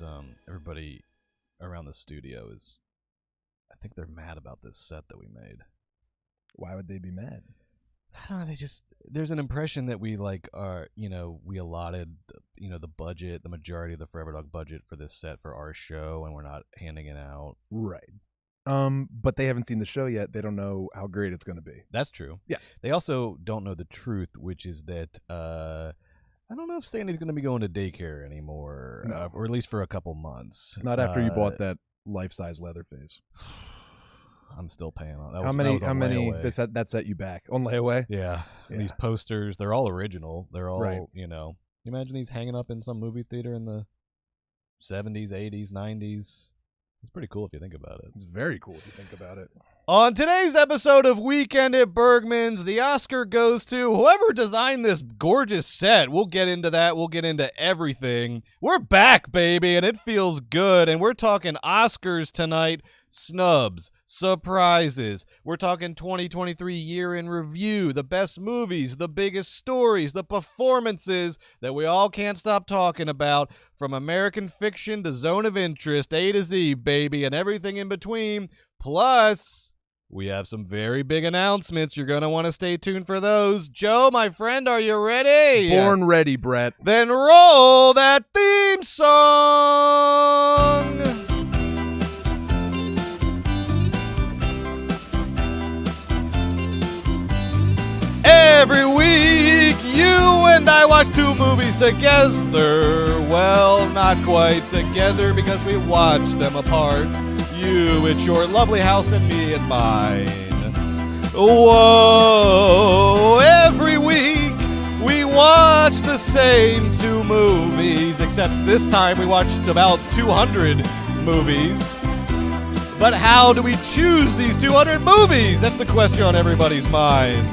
is everybody around the studio is, I think they're mad about this set that we made. Why would they be mad? There's an impression that we we allotted, the budget, the majority of the Forever Dog budget for this set for our show, and we're not handing it out. Right. But they haven't seen the show yet. They don't know how great it's going to be. That's true. Yeah. They also don't know the truth, which is that I don't know if Sandy's going to be going to daycare anymore, No. or at least for a couple months. Not after you bought that life-size Leatherface. I'm still paying on How many? That set you back on layaway? Yeah. And these posters, they're all original. They're all, Right. You imagine these hanging up in some movie theater in the 70s, 80s, 90s. It's pretty cool if you think about it. It's very cool if you think about it. On today's episode of Weekend at Bergman's, the Oscar goes to whoever designed this gorgeous set. We'll get into that. We'll get into everything. We're back, baby, and it feels good. And we're talking Oscars tonight, snubs, surprises. We're talking 2023 year in review, the best movies, the biggest stories, the performances that we all can't stop talking about, from American Fiction to Zone of Interest, A to Z, baby, and everything in between. Plus, we have some very big announcements. You're going to want to stay tuned for those. Joe, my friend, are you ready? Born ready, Brett. Then roll that theme song. Every week, you and I watch two movies together. Well, not quite together because we watch them apart. You at your lovely house and me at mine. Whoa, every week we watch the same two movies, except this time we watched about 200 movies. But how do we choose these 200 movies? That's the question on everybody's mind.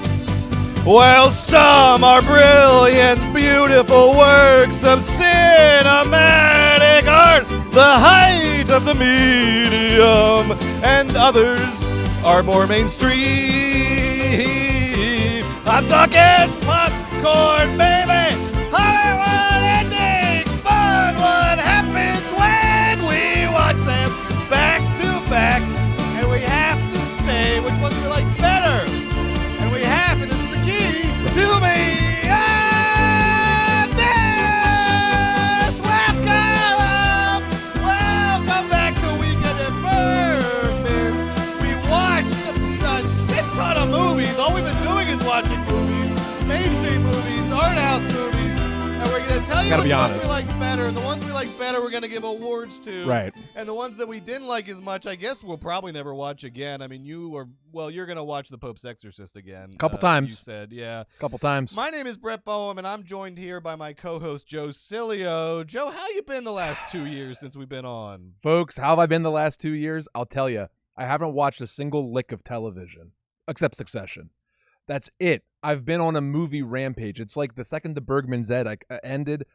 Well, some are brilliant, beautiful works of cinematic art, the height of the medium, and others are more mainstream. I'm talking popcorn, baby! Hollywood endings, fun! What happens when we watch them back to back? And we have to say which ones we like better. And we have, and this is the key, to be honest. Welcome back to Weekend at Bergman's. We watched a shit ton of movies. All we've been doing is watching movies, mainstream movies, art house movies, and we're going to tell you which ones we like better. The ones we like better, we're going to give awards to. Right. And the ones that we didn't like as much, I guess we'll probably never watch again. I mean, you're going to watch The Pope's Exorcist again. Couple times. You said, yeah. Couple times. My name is Brett Boehm, and I'm joined here by my co-host, Joe Cilio. Joe, how you been the last 2 years since we've been on? Folks, how have I been the last 2 years? I'll tell you, I haven't watched a single lick of television, except Succession. That's it. I've been on a movie rampage. It's like the second the BERGMAN'S ended,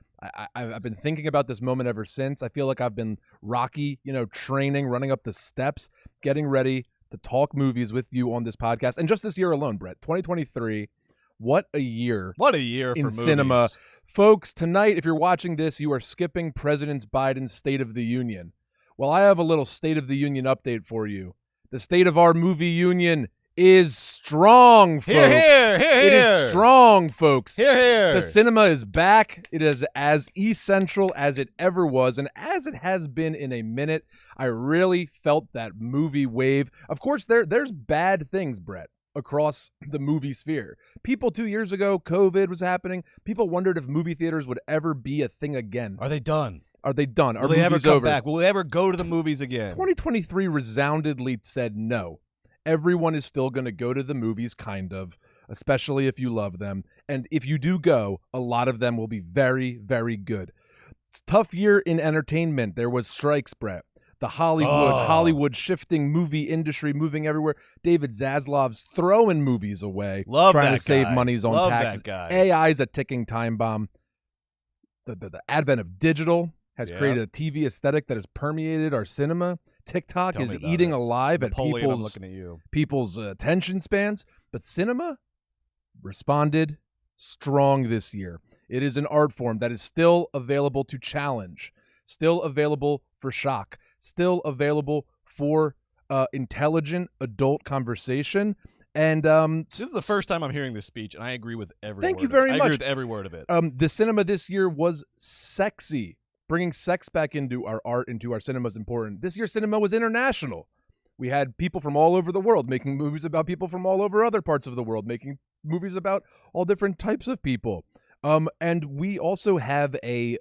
I've been thinking about this moment ever since. I feel like I've been Rocky, training, running up the steps, getting ready to talk movies with you on this podcast. And just this year alone, Brett, 2023, what a year. What a year in for movies. Cinema. Folks, tonight, if you're watching this, you are skipping President Biden's State of the Union. Well, I have a little State of the Union update for you. The state of our movie union is strong, folks. Hear, hear, hear, it is strong, folks. Hear, hear. The cinema is back. It is as essential as it ever was, and as it has been in a minute. I really felt that movie wave. Of course, there's bad things, Brett, across the movie sphere. People 2 years ago, COVID was happening. People wondered if movie theaters would ever be a thing again. Are they done? Are they done? Will they ever come back? Will they ever go to the movies again? 2023 resoundingly said no. Everyone is still going to go to the movies, kind of, especially if you love them. And if you do go, a lot of them will be very, very good. It's a tough year in entertainment. There was strikes, Brett. The Hollywood shifting movie industry, moving everywhere. David Zaslav's throwing movies away, trying to save monies on taxes. AI is a ticking time bomb. The advent of digital has created a TV aesthetic that has permeated our cinema. TikTok is eating alive at people's attention spans. But cinema responded strong this year. It is an art form that is still available to challenge, still available for shock, still available for intelligent adult conversation. And this is the first time I'm hearing this speech, and I agree with every thank word you of very it. much. I agree with every word of it. The cinema this year was sexy. Bringing sex back into our art, into our cinema is important. This year's cinema was international. We had people from all over the world making movies about people from all over other parts of the world, making movies about all different types of people. And we also have a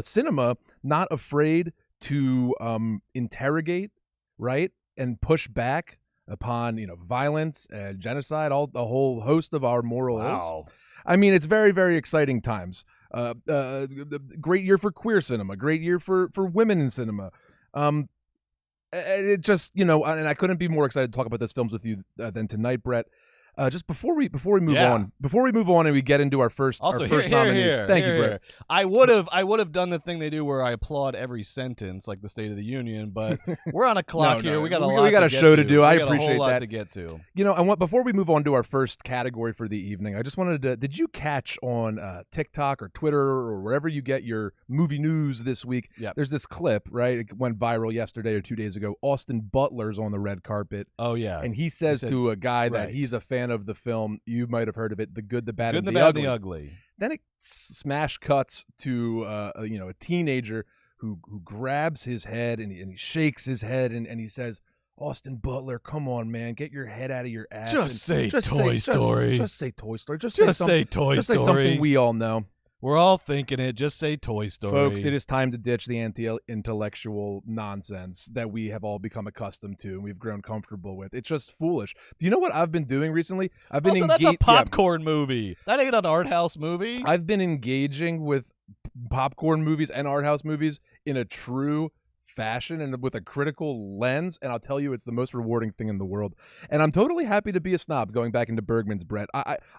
cinema not afraid to interrogate, right, and push back upon violence, genocide, all the whole host of our moral ills. I mean, it's very, very exciting times. Great year for queer cinema. Great year for women in cinema. It just and I couldn't be more excited to talk about those films with you than tonight, Brett. Just before we move on, and we get into our first nominees. Thank you, Brett. I would have done the thing they do where I applaud every sentence, like the State of the Union, but we're on a clock here. We got a show to do. I appreciate a whole lot that. to get to. I want before we move on to our first category for the evening, I just wanted to. Did you catch on TikTok or Twitter or wherever you get your movie news this week? Yep. There's this clip, right? It went viral yesterday or 2 days ago. Austin Butler's on the red carpet. Oh yeah, and he said to a guy that he's a fan of the film. You might have heard of it, The Good, the Bad, and the Ugly. Then it smash cuts to a teenager who grabs his head and he shakes his head and he says, "Austin Butler, come on, man, get your head out of your ass. Just say Toy Story. Just say Toy Story. Just say Toy Story. Just say something we all know." We're all thinking it. Just say Toy Story. Folks, it is time to ditch the anti-intellectual nonsense that we have all become accustomed to and we've grown comfortable with. It's just foolish. Do you know what I've been doing recently? I've been that's a popcorn movie. That ain't an art house movie. I've been engaging with popcorn movies and art house movies in a true fashion and with a critical lens, and I'll tell you, it's the most rewarding thing in the world. And I'm totally happy to be a snob. Going back into Bergman's, Brett,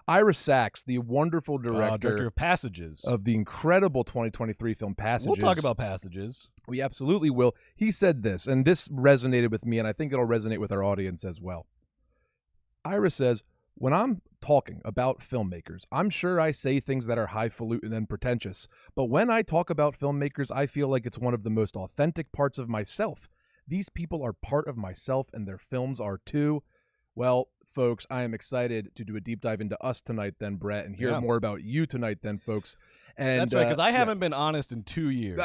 Ira Sachs, the wonderful director of Passages, of the incredible 2023 film Passages. We'll talk about Passages. We absolutely will. He said this, and this resonated with me, and I think it'll resonate with our audience as well. Ira says, "When I'm talking about filmmakers, I'm sure I say things that are highfalutin and pretentious, but when I talk about filmmakers, I feel like it's one of the most authentic parts of myself. These people are part of myself, and their films are too." Well, folks, I am excited to do a deep dive into us tonight then, Brett, and hear more about you tonight then, folks. And that's right, because I haven't been honest in 2 years.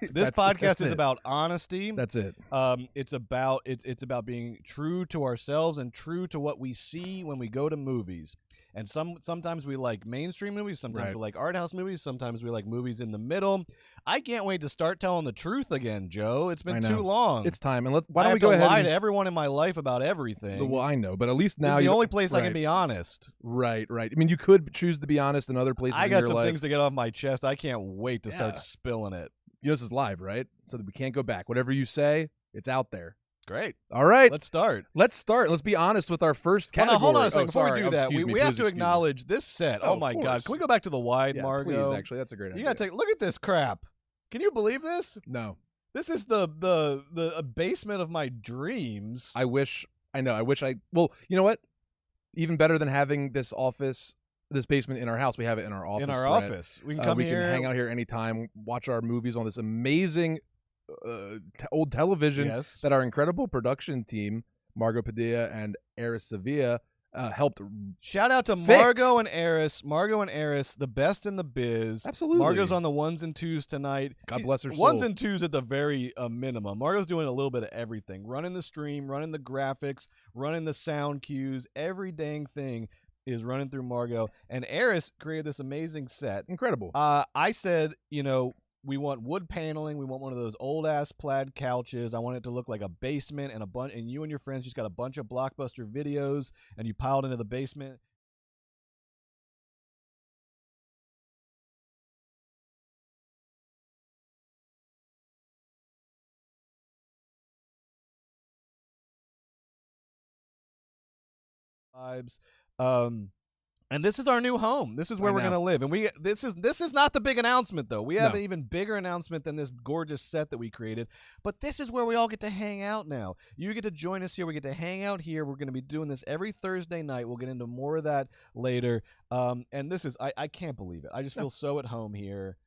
This podcast is about honesty. That's it. It's about being true to ourselves and true to what we see when we go to movies. And sometimes we like mainstream movies, sometimes we like art house movies, sometimes we like movies in the middle. I can't wait to start telling the truth again, Joe. It's been too long. It's time. And why don't we go ahead and lie to everyone in my life about everything? Well, I know, but at least now it's the only place I can be honest. Right. I mean, you could choose to be honest in other places. I got in your some life. things to get off my chest. I can't wait to start spilling it. This is live, right? So that we can't go back. Whatever you say, it's out there. Great. All right. Let's start. Let's be honest with our first category. Hold on a second. Before we do that, we have to acknowledge this set. Oh my God. Can we go back to the wide, Margo? Please, actually. That's a great idea. You got to look at this crap. Can you believe this? No. This is the basement of my dreams. I wish well, you know what? Even better than having this basement in our house, we have it in our office. In our office. We can come here. We can hang out here anytime, watch our movies on this amazing old television that our incredible production team, Margo Padilla and Eris Sevilla, helped. Shout out to Margo and Eris. Margo and Eris, the best in the biz. Absolutely. Margo's on the ones and twos tonight. God bless her soul. Ones and twos at the very minimum. Margo's doing a little bit of everything. Running the stream, running the graphics, running the sound cues. Every dang thing is running through Margo. And Eris created this amazing set. Incredible. I said, we want wood paneling. We want one of those old-ass plaid couches. I want it to look like a basement and you and your friends just got a bunch of Blockbuster videos and you piled into the basement. Vibes. And this is our new home. This is where we're going to live. And this is not the big announcement, though. We have an even bigger announcement than this gorgeous set that we created. But this is where we all get to hang out now. You get to join us here. We get to hang out here. We're going to be doing this every Thursday night. We'll get into more of that later. And this is, I can't believe it. I just feel so at home here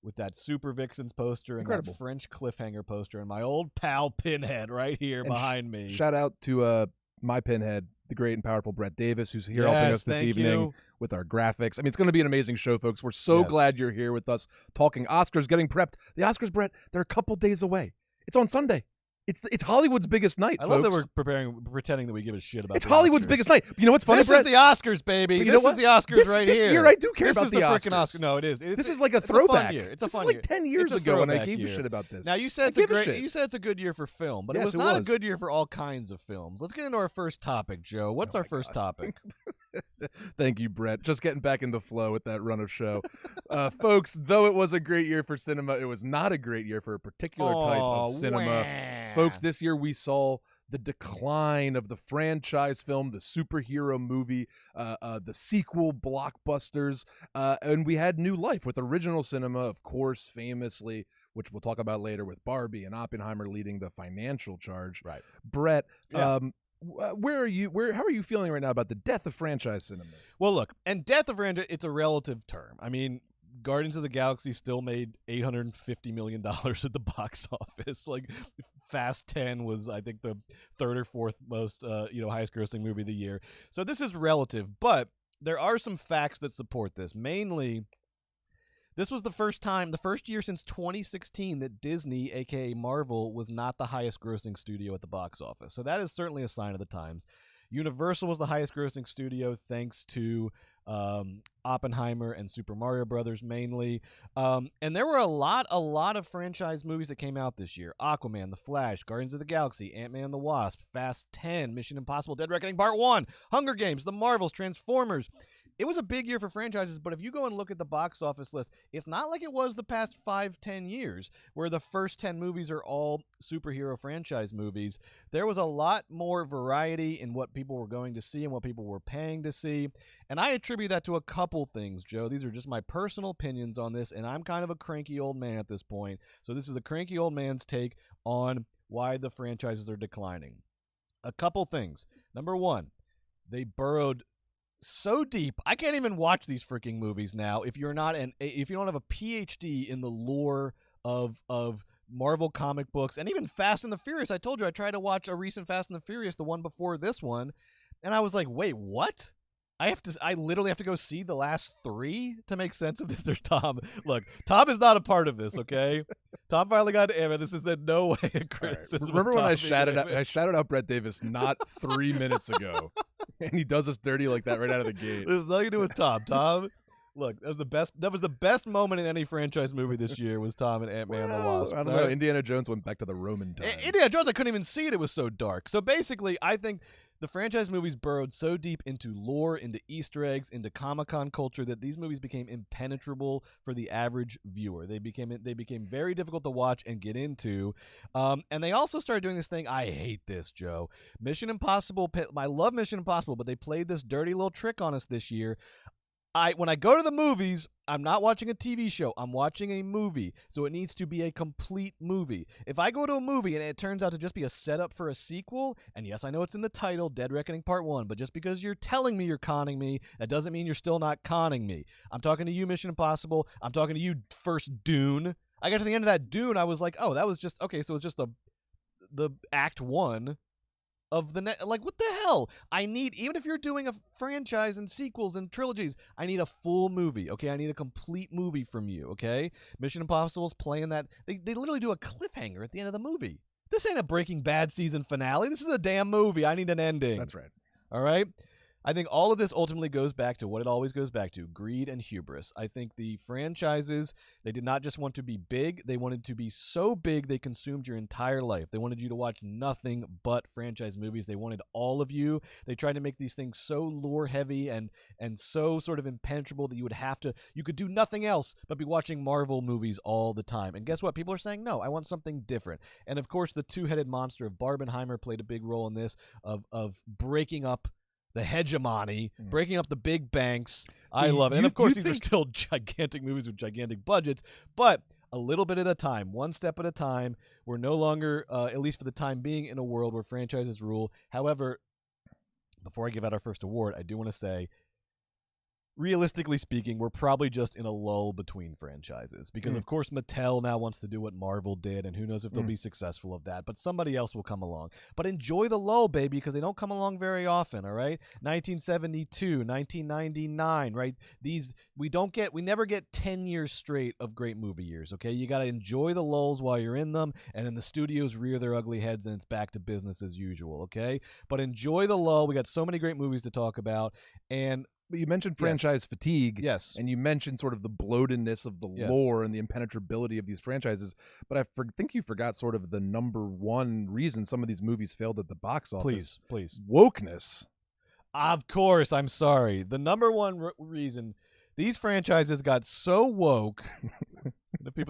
with that Super Vixens poster and Incredible. that French cliffhanger poster and my old pal Pinhead right here And behind me. Shout out to my Pinhead, the great and powerful Brett Davis, who's here helping us this evening with our graphics. I mean, it's going to be an amazing show, folks. We're so glad you're here with us talking Oscars, getting prepped. The Oscars, Brett, they're a couple days away. It's on Sunday. It's Hollywood's biggest night, I folks. love that we're pretending that we give a shit about It's the Hollywood's Oscars. biggest night. You know what's funny, This Brett? is the Oscars, baby. But you This know is the Oscars this, right this here. year I do care this about is the freaking Oscars. Oscar. No, it is. This is like a it's throwback. A fun year. It's a this fun is like year. 10 years It's a ago, and I throwback gave year. a shit about this. Now you said you said it's a good year for film, but Yes, it was it not was. a good year for all kinds of films. Let's get into our first topic, Joe. What's our first topic? Thank you, Brett. Just getting back in the flow with that run of show. Folks, though it was a great year for cinema, it was not a great year for a particular type of cinema. Wah. Folks, this year we saw the decline of the franchise film, the superhero movie, the sequel blockbusters, and we had new life with original cinema, of course, famously, which we'll talk about later with Barbie and Oppenheimer leading the financial charge. Right. Brett, Yeah. where are you? How are you feeling right now about the death of franchise cinema? Well, look, and death of franchise, it's a relative term. I mean, Guardians of the Galaxy still made $850 million at the box office. Like, Fast 10 was, I think, the third or fourth most, highest grossing movie of the year. So this is relative, but there are some facts that support this. Mainly, this was the first year since 2016 that Disney, aka Marvel, was not the highest grossing studio at the box office. So that is certainly a sign of the times. Universal was the highest grossing studio thanks to Oppenheimer and Super Mario Brothers mainly. And there were a lot of franchise movies that came out this year. Aquaman, The Flash, Guardians of the Galaxy, Ant-Man and the Wasp, Fast 10, Mission Impossible, Dead Reckoning Part 1, Hunger Games, The Marvels, Transformers. It was a big year for franchises, but if you go and look at the box office list, it's not like it was the past 5-10 years where the first 10 movies are all superhero franchise movies. There was a lot more variety in what people were going to see and what people were paying to see. And I attribute that to a couple things, Joe. These are just my personal opinions on this, and I'm kind of a cranky old man at this point. So this is a cranky old man's take on why the franchises are declining. A couple things. Number one, they burrowed so deep. I can't even watch these freaking movies now if you don't have a PhD in the lore of Marvel comic books and even Fast and the Furious. I told you I tried to watch a recent Fast and the Furious, the one before this one, and I was like, wait, what? I literally have to go see the last 3 to make sense of this. There's Tom. Look, Tom is not a part of this, okay? Tom finally got to Emma. This is in no way a criticism. Right. Remember when I shouted out Brett Davis not 3 minutes ago, and he does us dirty like that right out of the gate. This has nothing to do with Tom. Tom, look, that was the best moment in any franchise movie this year was Tom and Ant-Man and the Wasp. I don't know. Indiana Jones went back to the Roman times. Indiana Jones, I couldn't even see it. It was so dark. So basically, I think the franchise movies burrowed so deep into lore, into Easter eggs, into Comic-Con culture that these movies became impenetrable for the average viewer. They became very difficult to watch and get into. And they also started doing this thing. I hate this, Joe. Mission Impossible. I love Mission Impossible, but they played this dirty little trick on us this year. When I go to the movies, I'm not watching a TV show. I'm watching a movie. So it needs to be a complete movie. If I go to a movie and it turns out to just be a setup for a sequel, and yes, I know it's in the title, Dead Reckoning Part 1, but just because you're telling me you're conning me, that doesn't mean you're still not conning me. I'm talking to you, Mission Impossible. I'm talking to you, first Dune. I got to the end of that Dune, I was like, oh, that was just, okay, so it's just the Act 1 of the like, what the hell? I need, even if you're doing a franchise and sequels and trilogies, I need a full movie, okay? I need a complete movie from you, okay? Mission Impossible's playing that. They literally do a cliffhanger at the end of the movie. This ain't a Breaking Bad season finale. This is a damn movie. I need an ending. That's right. All right? I think all of this ultimately goes back to what it always goes back to, greed and hubris. I think the franchises, they did not just want to be big, they wanted to be so big they consumed your entire life. They wanted you to watch nothing but franchise movies. They wanted all of you. They tried to make these things so lore heavy and so sort of impenetrable that you could do nothing else but be watching Marvel movies all the time. And guess what? People are saying, no, I want something different. And of course, the two-headed monster of Barbenheimer played a big role in this, of breaking up the hegemony, breaking up the big banks. So I love it. And of course, these are still gigantic movies with gigantic budgets, but a little bit at a time, one step at a time. We're no longer, at least for the time being, in a world where franchises rule. However, before I give out our first award, I do want to say realistically speaking, we're probably just in a lull between franchises because, of course, Mattel now wants to do what Marvel did, and who knows if they'll be successful of that. But somebody else will come along. But enjoy the lull, baby, because they don't come along very often. All right, 1972, 1999, right? We never get 10 years straight of great movie years. Okay, you got to enjoy the lulls while you're in them, and then the studios rear their ugly heads, and it's back to business as usual. Okay, but enjoy the lull. We got so many great movies to talk about, and. But you mentioned franchise fatigue. Yes. And you mentioned sort of the bloatedness of the lore and the impenetrability of these franchises. But I think you forgot sort of the number one reason some of these movies failed at the box office. Please. Wokeness. Of course. I'm sorry. The number one reason these franchises got so woke.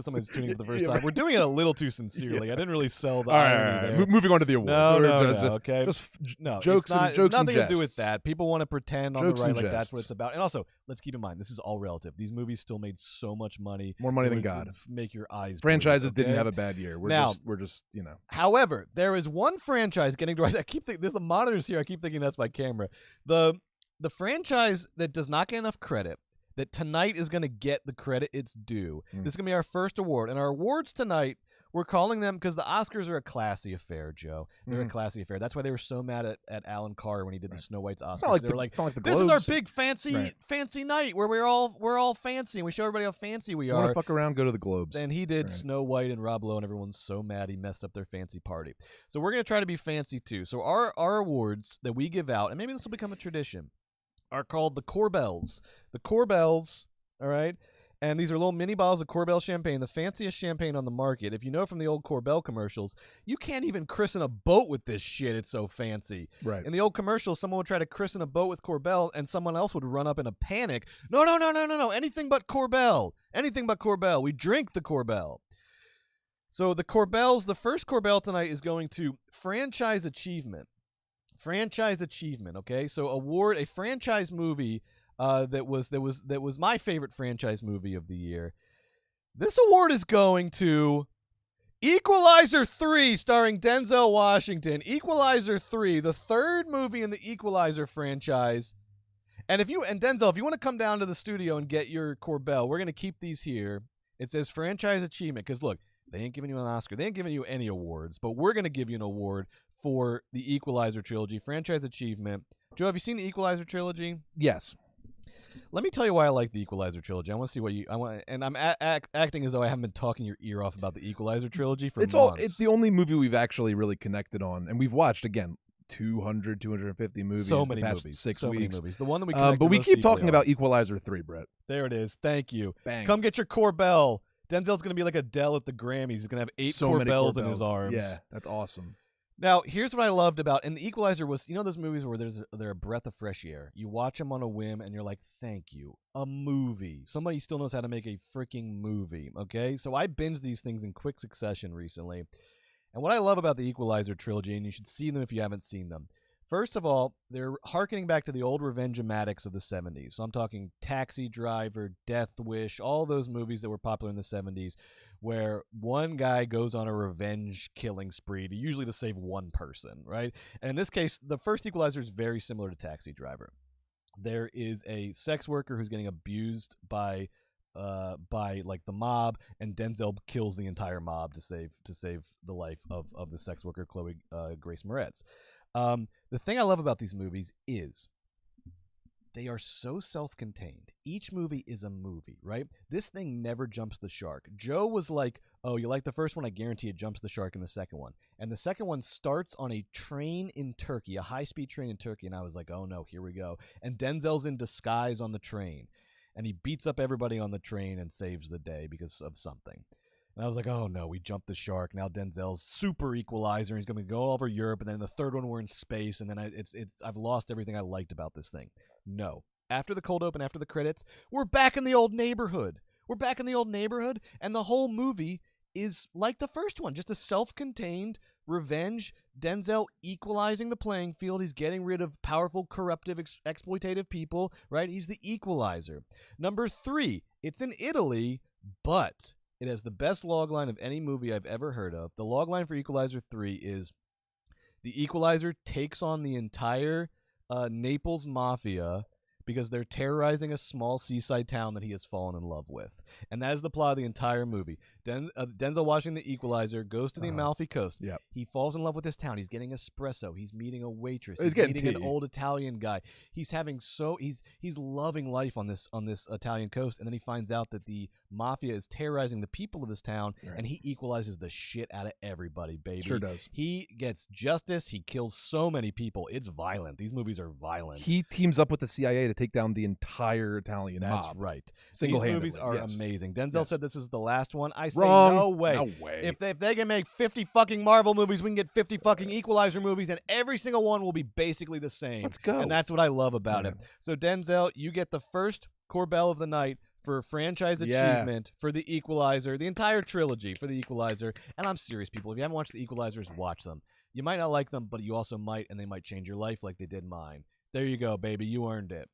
Somebody's tuning in for the first time. We're doing it a little too sincerely. I didn't really sell the irony there. Moving on to the award. No, okay. No, jokes and jokes nothing and to do with that. People want to pretend on jokes the right and like that's jests. what it's about. And also, let's keep in mind, this is all relative. These movies still made so much money. More money than God. Make your eyes Franchises bleed, okay? didn't have a bad year. We're just, you know. However, there is one franchise getting to. I keep thinking, there's the monitors here. I keep thinking that's my camera. The franchise that does not get enough credit, that tonight is going to get the credit it's due. This is going to be our first award. And our awards tonight, we're calling them, because the Oscars are a classy affair, Joe. They're a classy affair. That's why they were so mad at Alan Carr when he did the Snow White's Oscars. They were like, this is our big fancy night where we're all fancy and we show everybody how fancy we are. Want to fuck around, go to the Globes. And he did Snow White and Rob Lowe, and everyone's so mad he messed up their fancy party. So we're going to try to be fancy too. So our awards that we give out, and maybe this will become a tradition, are called the Corbells. The Corbells, all right? And these are little mini bottles of Corbell champagne, the fanciest champagne on the market. If you know from the old Corbell commercials, you can't even christen a boat with this shit. It's so fancy. Right. In the old commercials, someone would try to christen a boat with Corbell, and someone else would run up in a panic. No. Anything but Corbell. Anything but Corbell. We drink the Corbell. So the Corbells, the first Corbell tonight is going to Franchise Achievement. Franchise Achievement, okay? So award a franchise movie that was my favorite franchise movie of the year. This award is going to Equalizer 3, starring Denzel Washington. Equalizer 3, the third movie in the Equalizer franchise. And Denzel, if you want to come down to the studio and get your Corbell, we're going to keep these here. It says Franchise Achievement, because look, they ain't giving you an Oscar. They ain't giving you any awards, but we're going to give you an award for the Equalizer trilogy, Franchise Achievement. Joe, have you seen the Equalizer trilogy? Yes. Let me tell you why I like the Equalizer trilogy. I want to see what you. I want, and I'm acting as though I haven't been talking your ear off about the Equalizer trilogy for months. It's the only movie we've actually really connected on, and we've watched again 250 movies. So many the past movies. 6 so weeks. many movies. The one that we. But we keep talking about Equalizer 3, Brett. There it is. Thank you. Bang. Come get your Corbell. Denzel's going to be like Adele at the Grammys. He's going to have 8 Corbells in his arms. Yeah, that's awesome. Now, here's what I loved about, and the Equalizer was, those movies where they're a breath of fresh air. You watch them on a whim, and you're like, thank you, a movie. Somebody still knows how to make a freaking movie, okay? So I binged these things in quick succession recently, and what I love about the Equalizer trilogy, and you should see them if you haven't seen them, first of all, they're hearkening back to the old revenge-o-matics of the 70s. So I'm talking Taxi Driver, Death Wish, all those movies that were popular in the 70s, where one guy goes on a revenge killing spree, usually to save one person, right? And in this case, the first Equalizer is very similar to Taxi Driver. There is a sex worker who's getting abused by like the mob, and Denzel kills the entire mob to save the life of the sex worker, Chloe Grace Moretz. The thing I love about these movies is they are so self-contained. Each movie is a movie, right? This thing never jumps the shark. Joe was like, oh, you like the first one? I guarantee it jumps the shark in the second one. And the second one starts on a train in Turkey, a high-speed train in Turkey. And I was like, oh, no, here we go. And Denzel's in disguise on the train. And he beats up everybody on the train and saves the day because of something. And I was like, oh, no, we jumped the shark. Now Denzel's super Equalizer. He's going to go all over Europe. And then the third one, we're in space. And then I've lost everything I liked about this thing. No. After the cold open, after the credits, we're back in the old neighborhood. We're back in the old neighborhood. And the whole movie is like the first one, just a self-contained revenge. Denzel equalizing the playing field. He's getting rid of powerful, corruptive, exploitative people, right? He's the equalizer. Number 3, it's in Italy, but it has the best logline of any movie I've ever heard of. The logline for Equalizer 3 is the equalizer takes on the entire Naples mafia because they're terrorizing a small seaside town that he has fallen in love with. And that is the plot of the entire movie. Denzel Washington, the Equalizer, goes to the Amalfi Coast. Yep. He falls in love with this town. He's getting espresso. He's meeting a waitress. He's He's getting meeting an tea. old Italian guy. He's loving life on this Italian coast, and then he finds out that the mafia is terrorizing the people of this town, Right. and he equalizes the shit out of everybody, baby. Sure does. He gets justice. He kills so many people. It's violent. These movies are violent. He teams up with the CIA to take down the entire Italian That's mob. right. These Single-handedly. movies are yes. amazing. Denzel Yes. said this is the last one. I say Wrong. no way. No way. If they can make 50 fucking Marvel movies, we can get 50 fucking Equalizer movies, and every single one will be basically the same. Let's go. And that's what I love about Yeah. it. So Denzel, you get the first Corbell of the night for franchise achievement for the Equalizer, the entire trilogy for the Equalizer. And I'm serious, people. If you haven't watched the Equalizers, watch them. You might not like them, but you also might, and they might change your life like they did mine. There you go, baby. You earned it.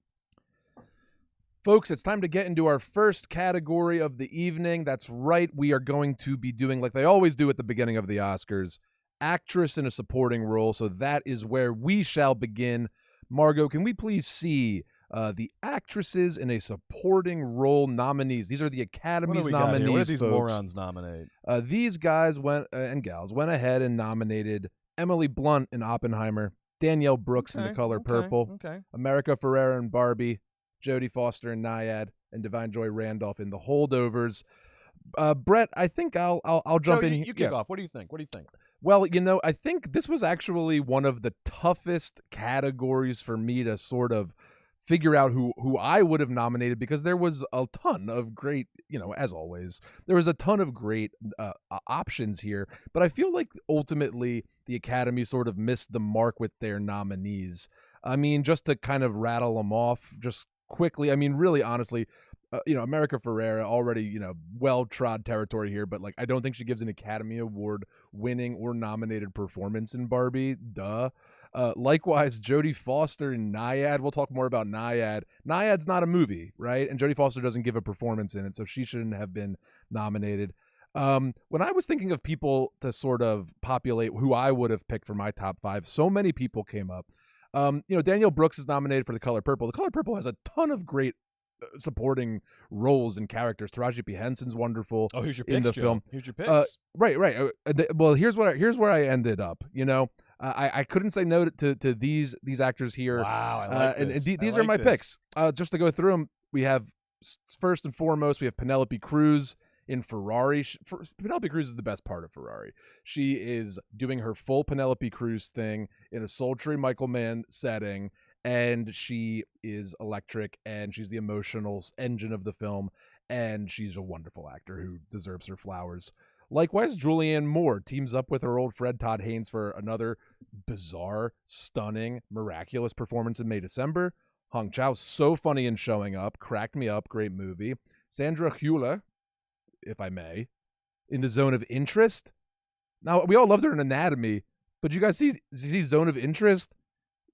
Folks, it's time to get into our first category of the evening. That's right. We are going to be doing, like they always do at the beginning of the Oscars, actress in a supporting role. So that is where we shall begin. Margot, can we please see the actresses in a supporting role nominees? These are the Academy's nominees, What did these folks. morons nominate? These guys and gals went ahead and nominated Emily Blunt in Oppenheimer, Danielle Brooks in The Color Purple, Okay. America Ferrera in Barbie, Jodie Foster in Nyad, and Divine Joy Randolph in The Holdovers. Brett, I think I'll jump in. You kick off. What do you think? Well, I think this was actually one of the toughest categories for me to sort of figure out who I would have nominated, because there was a ton of great, as always, there was a ton of great options here. But I feel like ultimately the Academy sort of missed the mark with their nominees. I mean, just to kind of rattle them off just quickly, I mean, really honestly, America Ferrera already, well-trod territory here, but I don't think she gives an Academy Award winning or nominated performance in Barbie. Duh. Likewise, Jodie Foster in Nyad. We'll talk more about Nyad. Nyad's not a movie, right? And Jodie Foster doesn't give a performance in it, so she shouldn't have been nominated. When I was thinking of people to sort of populate who I would have picked for my top 5, so many people came up. Danielle Brooks is nominated for The Color Purple. The Color Purple has a ton of great supporting roles and characters. Taraji P. Henson's wonderful. Oh, here's your in picks, the Joe. film. Here's your picks. Right. Well, here's where I ended up. I couldn't say no to these actors here. Wow, I like this. And these are my picks. Just to go through them, we have first and foremost, we have Penelope Cruz in Ferrari. Penelope Cruz is the best part of Ferrari. She is doing her full Penelope Cruz thing in a sultry Michael Mann setting, and she is electric, and she's the emotional engine of the film, and she's a wonderful actor who deserves her flowers. Likewise, Julianne Moore teams up with her old friend Todd Haynes for another bizarre, stunning, miraculous performance in May December. Hong Chau, so funny in Showing Up, cracked me up, great movie. Sandra Hüller, if I may, in The Zone of Interest. Now, we all loved her in Anatomy, but you guys see Zone of Interest?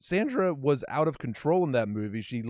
Sandra was out of control in that movie. She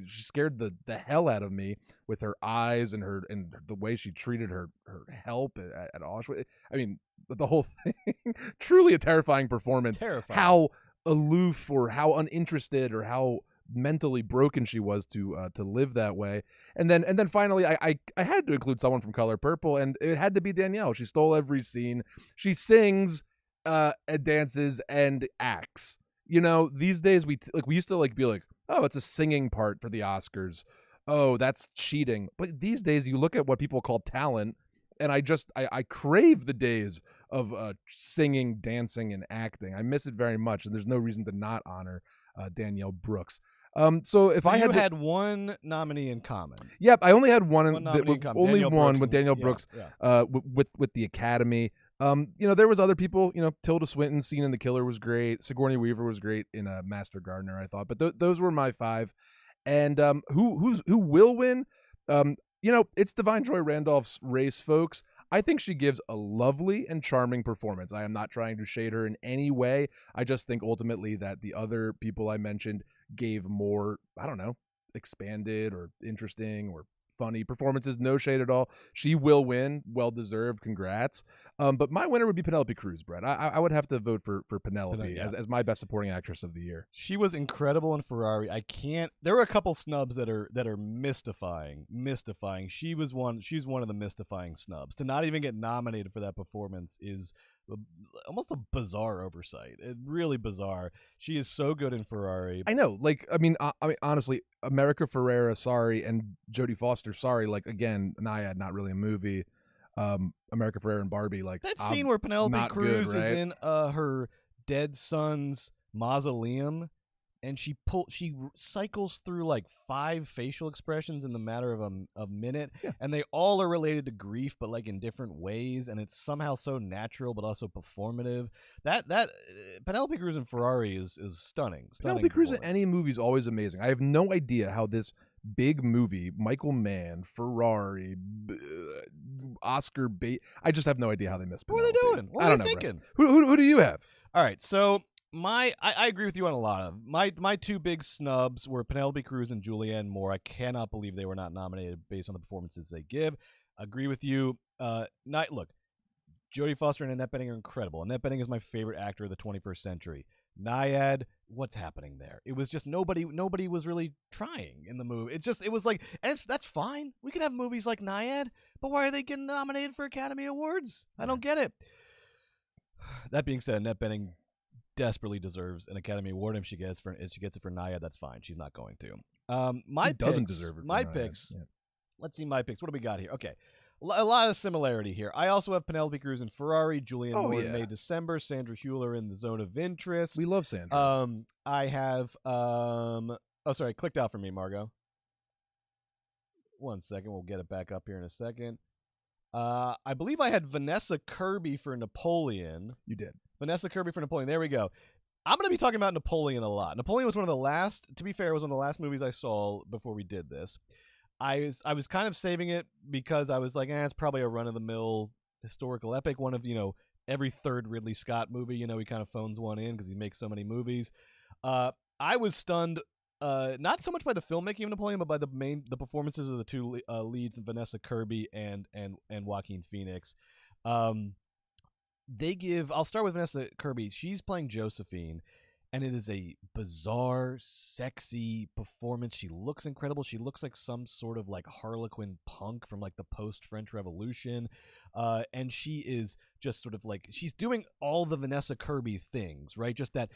scared the hell out of me with her eyes and the way she treated her help at Auschwitz. I mean, the whole thing, truly a terrifying performance. Terrifying. How aloof or how uninterested or how mentally broken she was to live that way. And then finally I had to include someone from Color Purple, and it had to be Danielle. She stole every scene. She sings, dances, and acts. These days we used to be like, oh, it's a singing part for the Oscars. Oh, that's cheating. But these days you look at what people call talent, and I crave the days of singing, dancing, and acting. I miss it very much, and there's no reason to not honor Danielle Brooks. So if I had one nominee in common. Yep, I only had one nominee in common. only Danielle one Brooks with Danielle Brooks. Yeah. With the Academy. There was other people. Tilda Swinton's scene in The Killer was great. Sigourney Weaver was great in Master Gardener, I thought. But those were my 5. And who will win? It's Divine Joy Randolph's race, folks. I think she gives a lovely and charming performance. I am not trying to shade her in any way. I just think ultimately that the other people I mentioned gave more, I don't know, expanded or interesting or funny performances. No shade at all. She will win. Well deserved. Congrats. But my winner would be Penelope Cruz, Brett. I would have to vote for Penelope as my best supporting actress of the year. She was incredible in Ferrari. There were a couple snubs that are mystifying. She's one of the mystifying snubs. To not even get nominated for that performance is almost a bizarre oversight. Really bizarre. She is so good in Ferrari. I know. I mean, honestly, America Ferrera, sorry, and Jodie Foster, sorry. Again, Nyad, not really a movie. America Ferrera and Barbie, that scene where Penelope Cruz good, right? is in her dead son's mausoleum, and she cycles through 5 facial expressions in the matter of a minute, and they all are related to grief, but in different ways, and it's somehow so natural but also performative. That Penelope Cruz in Ferrari is stunning. Penelope Cruz in any movie is always amazing. I have no idea how this big movie, Michael Mann, Ferrari, Oscar bait. I just have no idea how they missed Penelope. What are they doing? What are they thinking? Who do you have? All right, so I agree with you on a lot of my 2 big snubs were Penelope Cruz and Julianne Moore. I cannot believe they were not nominated based on the performances they give. Agree with you. Look, Jodie Foster and Annette Bening are incredible. Annette Bening is my favorite actor of the 21st century. Nyad, what's happening there? It was just nobody was really trying in the movie. That's fine. We could have movies like Nyad, but why are they getting nominated for Academy Awards? I don't get it. That being said, Annette Bening desperately deserves an Academy Award. If she gets it for Nyad, that's fine. She's not going to. Doesn't deserve it. My picks. Yeah. Let's see my picks. What do we got here? Okay. A lot of similarity here. I also have Penelope Cruz in Ferrari, Julianne Moore in May, December, Sandra Hüller in The Zone of Interest. We love Sandra. I have it clicked out for me, Margot. 1 second, we'll get it back up here in a second. I believe I had Vanessa Kirby for Napoleon. You did. Vanessa Kirby for Napoleon. There we go. I'm going to be talking about Napoleon a lot. Napoleon was one of the last, to be fair, it was one of the last movies I saw before we did this. I was kind of saving it because I was like, it's probably a run-of-the-mill historical epic, one of, every third Ridley Scott movie, he kind of phones one in because he makes so many movies. I was stunned, not so much by the filmmaking of Napoleon, but by the performances of the 2 leads, Vanessa Kirby and Joaquin Phoenix. I'll start with Vanessa Kirby. She's playing Josephine, and it is a bizarre, sexy performance. She looks incredible. She looks like some sort of Harlequin punk from the post-French Revolution. And she is just sort of she's doing all the Vanessa Kirby things, right? Just that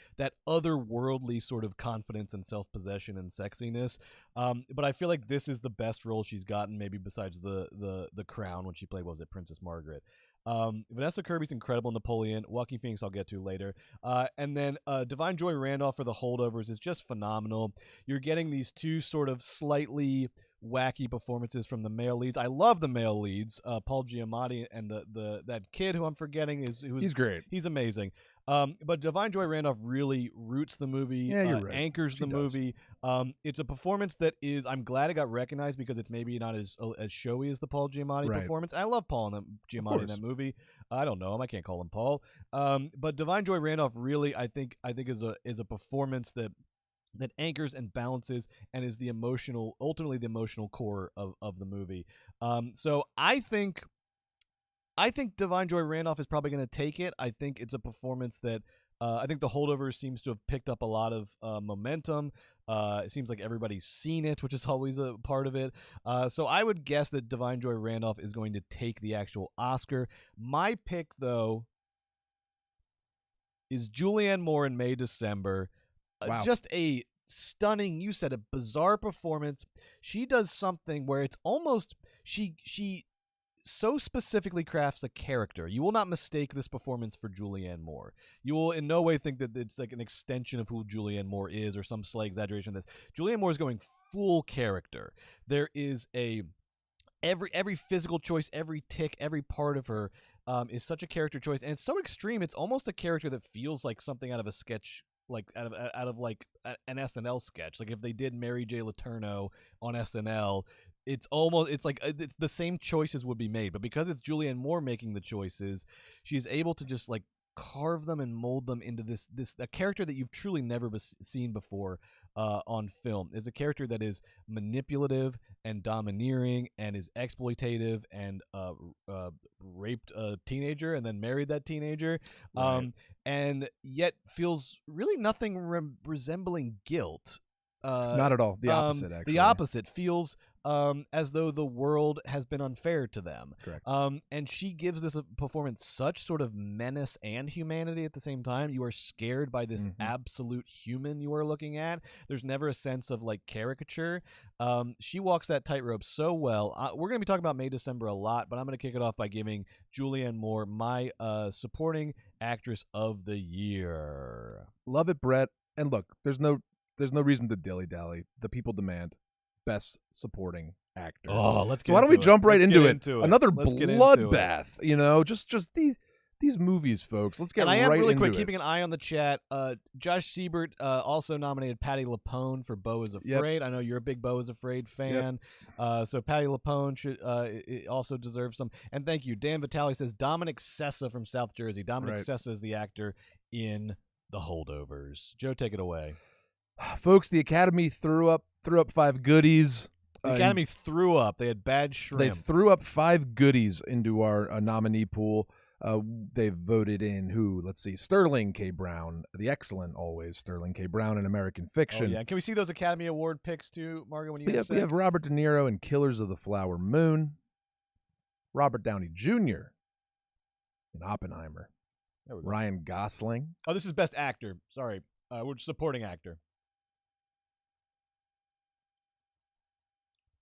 otherworldly sort of confidence and self-possession and sexiness. But I feel like this is the best role she's gotten, maybe besides the Crown when she played, what was it, Princess Margaret. Vanessa Kirby's incredible. Napoleon. Joaquin Phoenix I'll get to later. And then Divine Joy Randolph for The Holdovers is just phenomenal. You're getting these 2 sort of slightly wacky performances from the male leads. I love the male leads. Paul Giamatti and that kid who I'm forgetting he's great. He's amazing. But Divine Joy Randolph really roots the movie, you're right. anchors the movie. It's a performance that I'm glad it got recognized because it's maybe not as showy as the Paul Giamatti performance. I love Paul Giamatti in that movie. I don't know him. I can't call him Paul. But Divine Joy Randolph really, I think is a performance that anchors and balances and is ultimately the emotional core of the movie. So I think Divine Joy Randolph is probably going to take it. I think it's a performance that I think The Holdovers seems to have picked up a lot of momentum. It seems like everybody's seen it, which is always a part of it. So I would guess that Divine Joy Randolph is going to take the actual Oscar. My pick, though, is Julianne Moore in May, December. Wow. Just a stunning, you said, a bizarre performance. She does something where it's almost she so specifically crafts a character. You will not mistake this performance for Julianne Moore. You will in no way think that it's an extension of who Julianne Moore is or some slight exaggeration of this. Julianne Moore is going full character. There is every physical choice, every tick, every part of her is such a character choice, and it's so extreme. It's almost a character that feels like something out of a sketch, out of an SNL sketch. If they did Mary J. Letourneau on SNL, it's the same choices would be made, but because it's Julianne Moore making the choices, she's able to just carve them and mold them into this a character that you've truly never seen before on film. Is a character that is manipulative and domineering and is exploitative and raped a teenager and then married that teenager, and yet feels really nothing resembling guilt. Not at all. The opposite, actually. The opposite feels as though the world has been unfair to them. Correct. And she gives this performance such sort of menace and humanity at the same time. You are scared by this absolute human you are looking at. There's never a sense of like caricature. She walks that tightrope so well. We're going to be talking about May December a lot, but I'm going to kick it off by giving Julianne Moore my supporting actress of the year. Love it, Brett. And look, there's no reason to dilly-dally. The people demand Best Supporting Actor. Oh, let's get so why don't we jump right into it? Another bloodbath, you know, just these movies, folks. Let's get right into it. And I am really quick keeping an eye on the chat. Josh Siebert also nominated Patti LuPone for Beau is Afraid. I know you're a big Beau is Afraid fan. So Patti LuPone should also deserves some. And thank you. Dan Vitale says Dominic Sessa from South Jersey. Dominic Sessa is the actor in The Holdovers. Joe, take it away. Folks, the Academy threw up 5 goodies. The Academy threw up. They had bad shrimp. They threw up 5 goodies into our nominee pool. They voted in who? Let's see. Sterling K. Brown, the excellent always Sterling K. Brown in American Fiction. Oh, yeah. Can we see those Academy Award picks too, Margo? When you we have Robert De Niro in Killers of the Flower Moon. Robert Downey Jr. in Oppenheimer. Ryan Gosling. Oh, this is Best Actor. Sorry, we're supporting actor.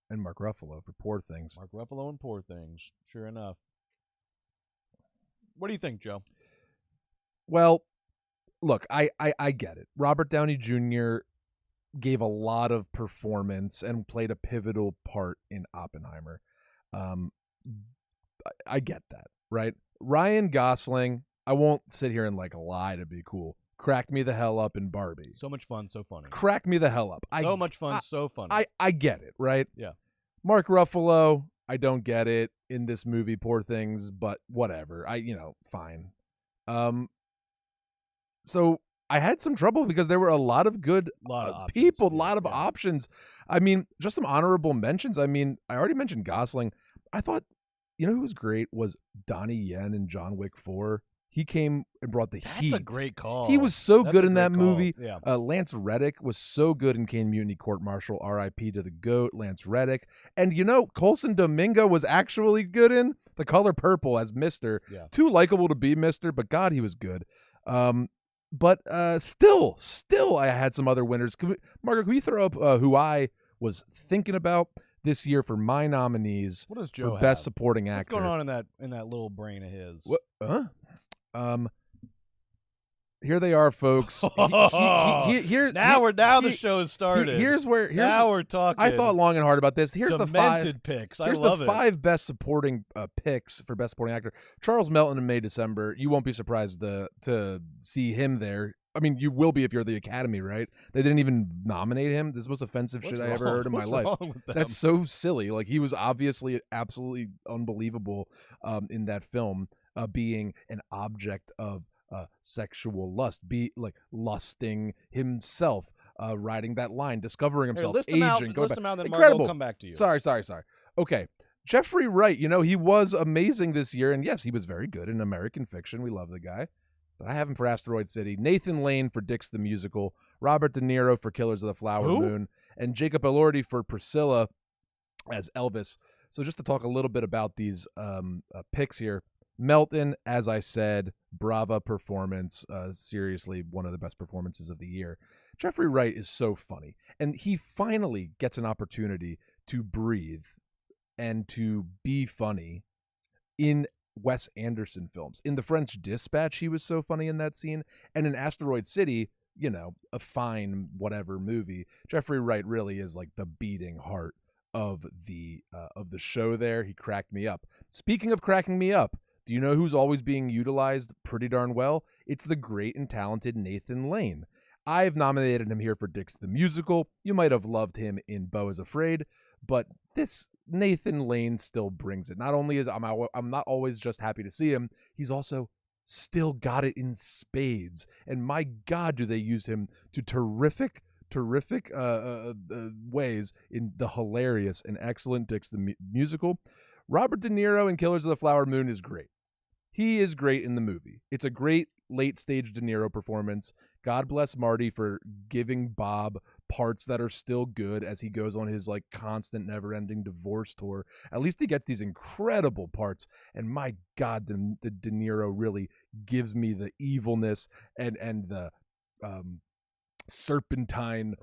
And Mark Ruffalo for Poor Things. Mark Ruffalo and Poor Things. Sure enough. What do you think, Joe? Well, look, I get it. Robert Downey Jr. gave a lot of performance and played a pivotal part in Oppenheimer. I get that, right? Ryan Gosling, I won't sit here and like lie to be cool. Cracked me the hell up in Barbie. So much fun, so funny. Cracked me the hell up. So much fun, so funny. I get it, right? Yeah. Mark Ruffalo, I don't get it in this movie, Poor Things, but whatever. Fine. So I had some trouble because there were a lot of good people, a lot of options. I mean, just some honorable mentions. I mean, I already mentioned Gosling. I thought, you know who was great was Donnie Yen in John Wick 4. He came and brought the heat. That's a great call. He was so good in that call. movie. Yeah. Lance Reddick was so good in Kane Mutiny Court Martial. R.I.P. to the GOAT, Lance Reddick. And, Coulson Domingo was actually good in The Color Purple as Mr. Yeah. Too likable to be Mr., but God, he was good. But still, I had some other winners. Margaret, can we throw up who I was thinking about this year for my nominees what does Joe for Best have? Supporting Actor? What's going on in that little brain of his? What? Here they are, folks. The show has started. Now we're talking. I thought long and hard about this. Here's the 5 picks. Here's the 5 best supporting picks for Best Supporting Actor. Charles Melton in May December. You won't be surprised to see him there. I mean, you will be if you're the Academy, right? They didn't even nominate him. This is the most offensive shit I ever heard in my life. That's so silly. Like, he was obviously absolutely unbelievable in that film, being an object of sexual lust, lusting himself, riding that line, discovering himself, list aging, list them out, then incredible. We'll come back to you. Sorry. Okay. Jeffrey Wright, he was amazing this year, and yes, he was very good in American Fiction. We love the guy. But I have him for Asteroid City. Nathan Lane for Dix the Musical. Robert De Niro for Killers of the Flower Moon. And Jacob Elordi for Priscilla as Elvis. So just to talk a little bit about these picks here. Melton, as I said, brava performance. Seriously, one of the best performances of the year. Jeffrey Wright is so funny. And he finally gets an opportunity to breathe and to be funny in Wes Anderson films. In The French Dispatch, he was so funny in that scene. And in Asteroid City, a fine whatever movie, Jeffrey Wright really is like the beating heart of the show there. He cracked me up. Speaking of cracking me up, do you know who's always being utilized pretty darn well? It's the great and talented Nathan Lane. I've nominated him here for Dix the Musical. You might have loved him in Beau is Afraid, but this Nathan Lane still brings it. Not only is I'm not always just happy to see him, he's also still got it in spades. And my God, do they use him to terrific ways in the hilarious and excellent Dix the musical. Robert De Niro in Killers of the Flower Moon is great. He is great in the movie. It's a great late stage De Niro performance. God bless Marty for giving Bob parts that are still good as he goes on his like constant never ending divorce tour. At least he gets these incredible parts. And my God, De Niro really gives me the evilness and the serpentine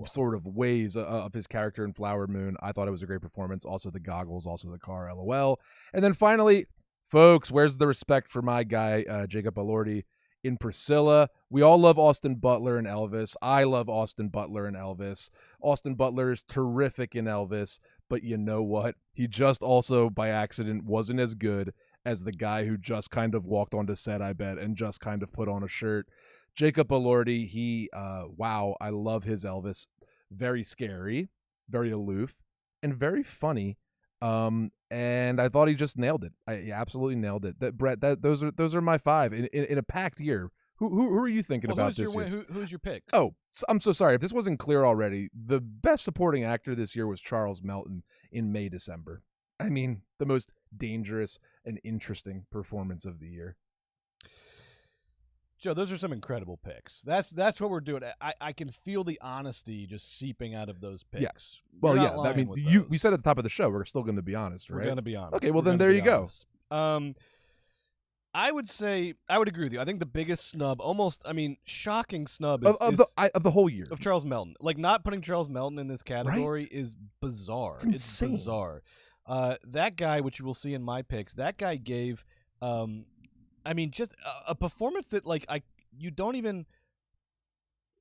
sort of ways of his character in Flower Moon. I thought it was a great performance. Also the goggles, also the car, LOL. And then finally, folks, where's the respect for my guy, Jacob Elordi in Priscilla? We all love Austin Butler and Elvis. I love Austin Butler and Elvis. Austin Butler is terrific in Elvis, but you know what? He just also, by accident, wasn't as good as the guy who just kind of walked onto set, I bet, and just kind of put on a shirt. Jacob Elordi, he, wow, I love his Elvis. Very scary, very aloof, and very funny. And I thought he just nailed it. He absolutely nailed it. That Brett, those are my five in a packed year. Who are you thinking about this year? Who's your pick? Oh, I'm so sorry if this wasn't clear already. The best supporting actor this year was Charles Melton in May December. I mean, the most dangerous and interesting performance of the year. Joe, those are some incredible picks. That's what we're doing. I can feel the honesty just seeping out of those picks. Yes. Well, yeah. I mean, we said at the top of the show we're still going to be honest, right? We're going to be honest. Okay. Well, then there you go. I would say I would agree with you. I think the biggest snub, shocking snub of the whole year of Charles Melton. Like not putting Charles Melton in this category is bizarre. It's insane. It's bizarre. That guy, which you will see in my picks, that guy gave. Just a performance that you don't even.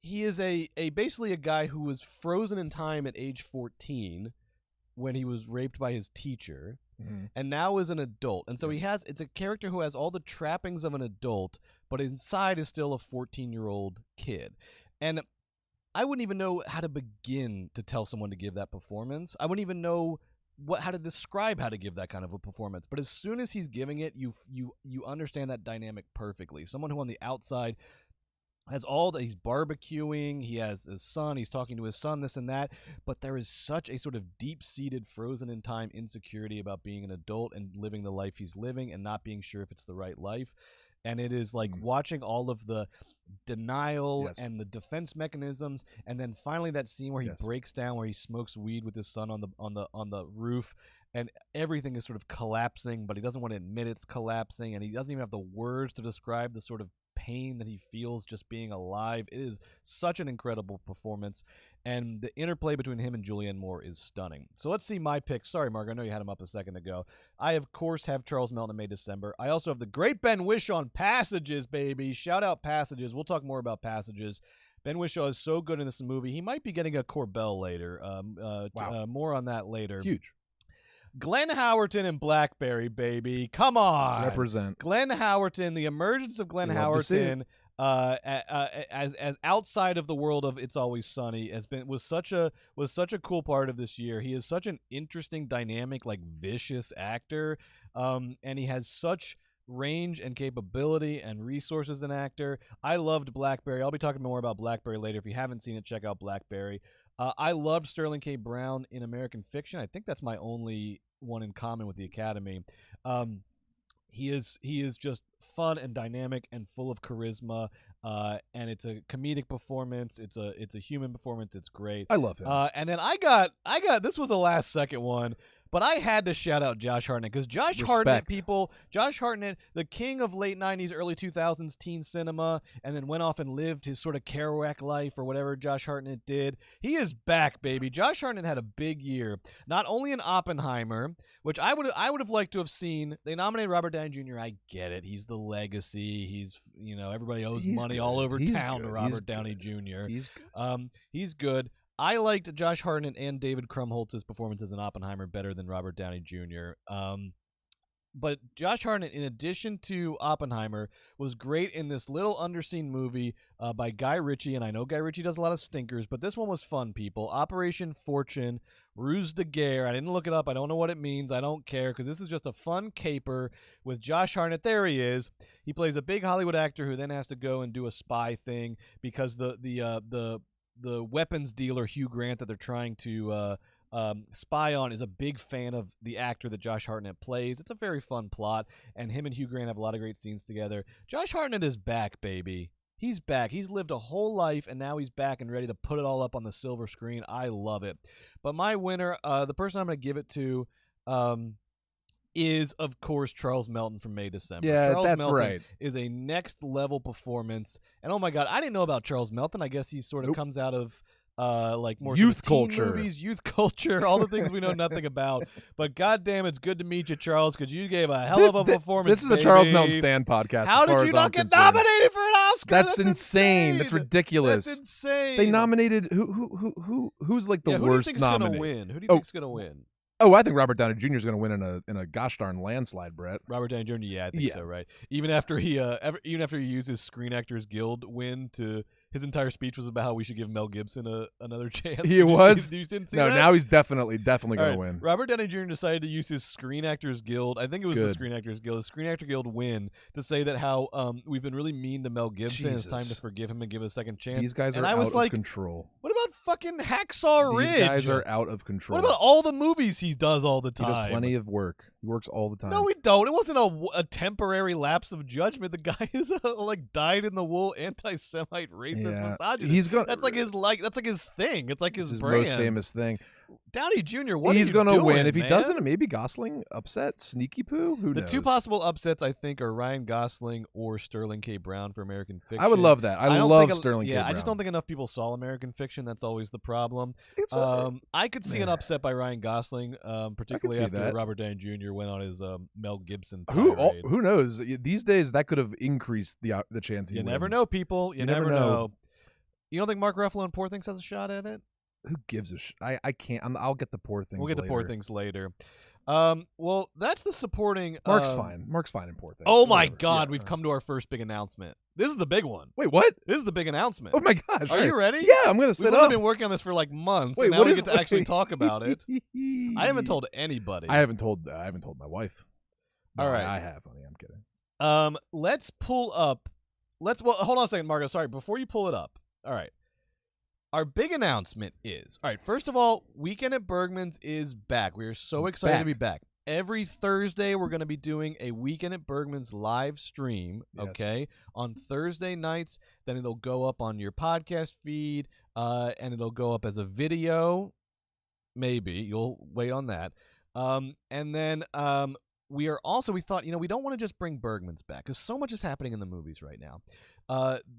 He is basically a guy who was frozen in time at age 14 when he was raped by his teacher, and now is an adult. And so it's a character who has all the trappings of an adult, but inside is still a 14-year-old kid. And I wouldn't even know how to begin to tell someone to give that performance. I wouldn't even know how to describe how to give that kind of a performance. But as soon as he's giving it, you understand that dynamic perfectly. Someone who on the outside has all that, he's barbecuing, he has his son, he's talking to his son, this and that, but there is such a sort of deep-seated, frozen-in-time insecurity about being an adult and living the life he's living and not being sure if it's the right life. And it is like watching all of the denial and the defense mechanisms, and then finally that scene where he breaks down, where he smokes weed with his son on the roof, and everything is sort of collapsing, but he doesn't want to admit it's collapsing, and he doesn't even have the words to describe the sort of pain that he feels just being alive. It is such an incredible performance, and the interplay between him and Julianne Moore is stunning. So let's see my picks. Sorry, Mark, I know you had him up a second ago. I, of course, have Charles Melton in May December. I also have the great Ben Whishaw on Passages, baby. Shout out Passages. We'll talk more about Passages. Ben Whishaw is so good in this movie. He might be getting a Corbell later. More on that later. Huge. Glenn Howerton and Blackberry, baby. Come on. Represent. Glenn Howerton, the emergence of Glenn Howerton as outside of the world of It's Always Sunny was such a cool part of this year. He is such an interesting, dynamic, like vicious actor. And he has such range and capability and resources as an actor. I loved Blackberry. I'll be talking more about Blackberry later. If you haven't seen it, check out Blackberry. I loved Sterling K. Brown in American Fiction. I think that's my only one in common with the Academy. He is just fun and dynamic and full of charisma, and it's a comedic performance. It's a human performance. It's great. I love him. And then I got this was a last second one. But I had to shout out Josh Hartnett because Josh Hartnett, the king of late 90s, early 2000s teen cinema, and then went off and lived his sort of Kerouac life or whatever Josh Hartnett did. He is back, baby. Josh Hartnett had a big year. Not only in Oppenheimer, which I would have liked to have seen. They nominated Robert Downey Jr. I get it. He's the legacy. He's, everybody owes money all over town to Robert Downey Jr. He's good. I liked Josh Hartnett and David Krumholtz's performances in Oppenheimer better than Robert Downey Jr. But Josh Hartnett, in addition to Oppenheimer, was great in this little underseen movie by Guy Ritchie. And I know Guy Ritchie does a lot of stinkers, but this one was fun, people. Operation Fortune, Ruse de Guerre. I didn't look it up. I don't know what it means. I don't care, because this is just a fun caper with Josh Hartnett. There he is. He plays a big Hollywood actor who then has to go and do a spy thing because the weapons dealer Hugh Grant that they're trying to spy on is a big fan of the actor that Josh Hartnett plays. It's a very fun plot, and him and Hugh Grant have a lot of great scenes together. Josh Hartnett is back, baby. He's back. He's lived a whole life, and now he's back and ready to put it all up on the silver screen. I love it. But my winner, the person I'm going to give it to, is, of course, Charles Melton from May December. Yeah, Charles that's Melton right. Is a next level performance. And oh my God, I didn't know about Charles Melton. I guess he sort of comes out of like more youth sort of teen culture, movies, youth culture, all the things we know nothing about. But goddamn, it's good to meet you, Charles, because you gave a hell of a performance. This is a baby. Charles Melton Stan podcast. How did you not get nominated for an Oscar? That's insane. That's ridiculous. That's insane. They nominated who's like the worst nominee? Who do you think's gonna win? Oh, I think Robert Downey Jr. is going to win in a gosh darn landslide, Brett. Robert Downey Jr. Yeah, I think so. Right. Even after he used his Screen Actors Guild win to. His entire speech was about how we should give Mel Gibson another chance. He was? You didn't see No, that? now he's definitely going to win. Robert Downey Jr. decided to use his Screen Actors Guild. I think it was the Screen Actors Guild. The Screen Actor Guild win to say that how we've been really mean to Mel Gibson. Jesus. It's time to forgive him and give a second chance. These guys are out of control. What about fucking Hacksaw Ridge? These guys are out of control. What about all the movies he does all the time? He does plenty of work. He works all the time. No, we don't. It wasn't a temporary lapse of judgment. The guy is like dyed-in-the-wool anti-Semite racist misogynist. That's like his thing. It's like his brand. Most famous thing. Downey Jr. What he's going to win. If he doesn't, maybe Gosling upset Sneaky Poo. Who knows? The two possible upsets I think are Ryan Gosling or Sterling K. Brown for American Fiction. I would love that. I love Sterling K. Brown. I just don't think enough people saw American Fiction. That's always the problem. I could see an upset by Ryan Gosling, particularly after Robert Downey Jr. went on his Mel Gibson tirade. Who knows? These days that could have increased the chance he wins. You never know, people. You never know. You don't think Mark Ruffalo in Poor Things has a shot at it? Who gives a shit? I can't. I'll get the Poor Things. We'll get later. the Poor Things later. Well, that's the supporting. Mark's fine. Mark's fine in Poor Things. Oh my God, we've come to our first big announcement. This is the big one. Wait, what? This is the big announcement. Oh my gosh! Are you ready? Yeah, I'm gonna sit We've up. only been working on this for like months. Wait, and now we get to actually talk about it. I haven't told anybody. I haven't told my wife. No, all right, I have, honey. I'm kidding. Let's pull up. Hold on a second, Margo. Sorry, before you pull it up. All right. Our big announcement is, all right, first of all, Weekend at Bergman's is back. We are so excited to be back. Every Thursday, we're going to be doing a Weekend at Bergman's live stream, okay, on Thursday nights. Then it'll go up on your podcast feed, and it'll go up as a video. Maybe. You'll wait on that. And then we thought, we don't want to just bring Bergman's back because so much is happening in the movies right now.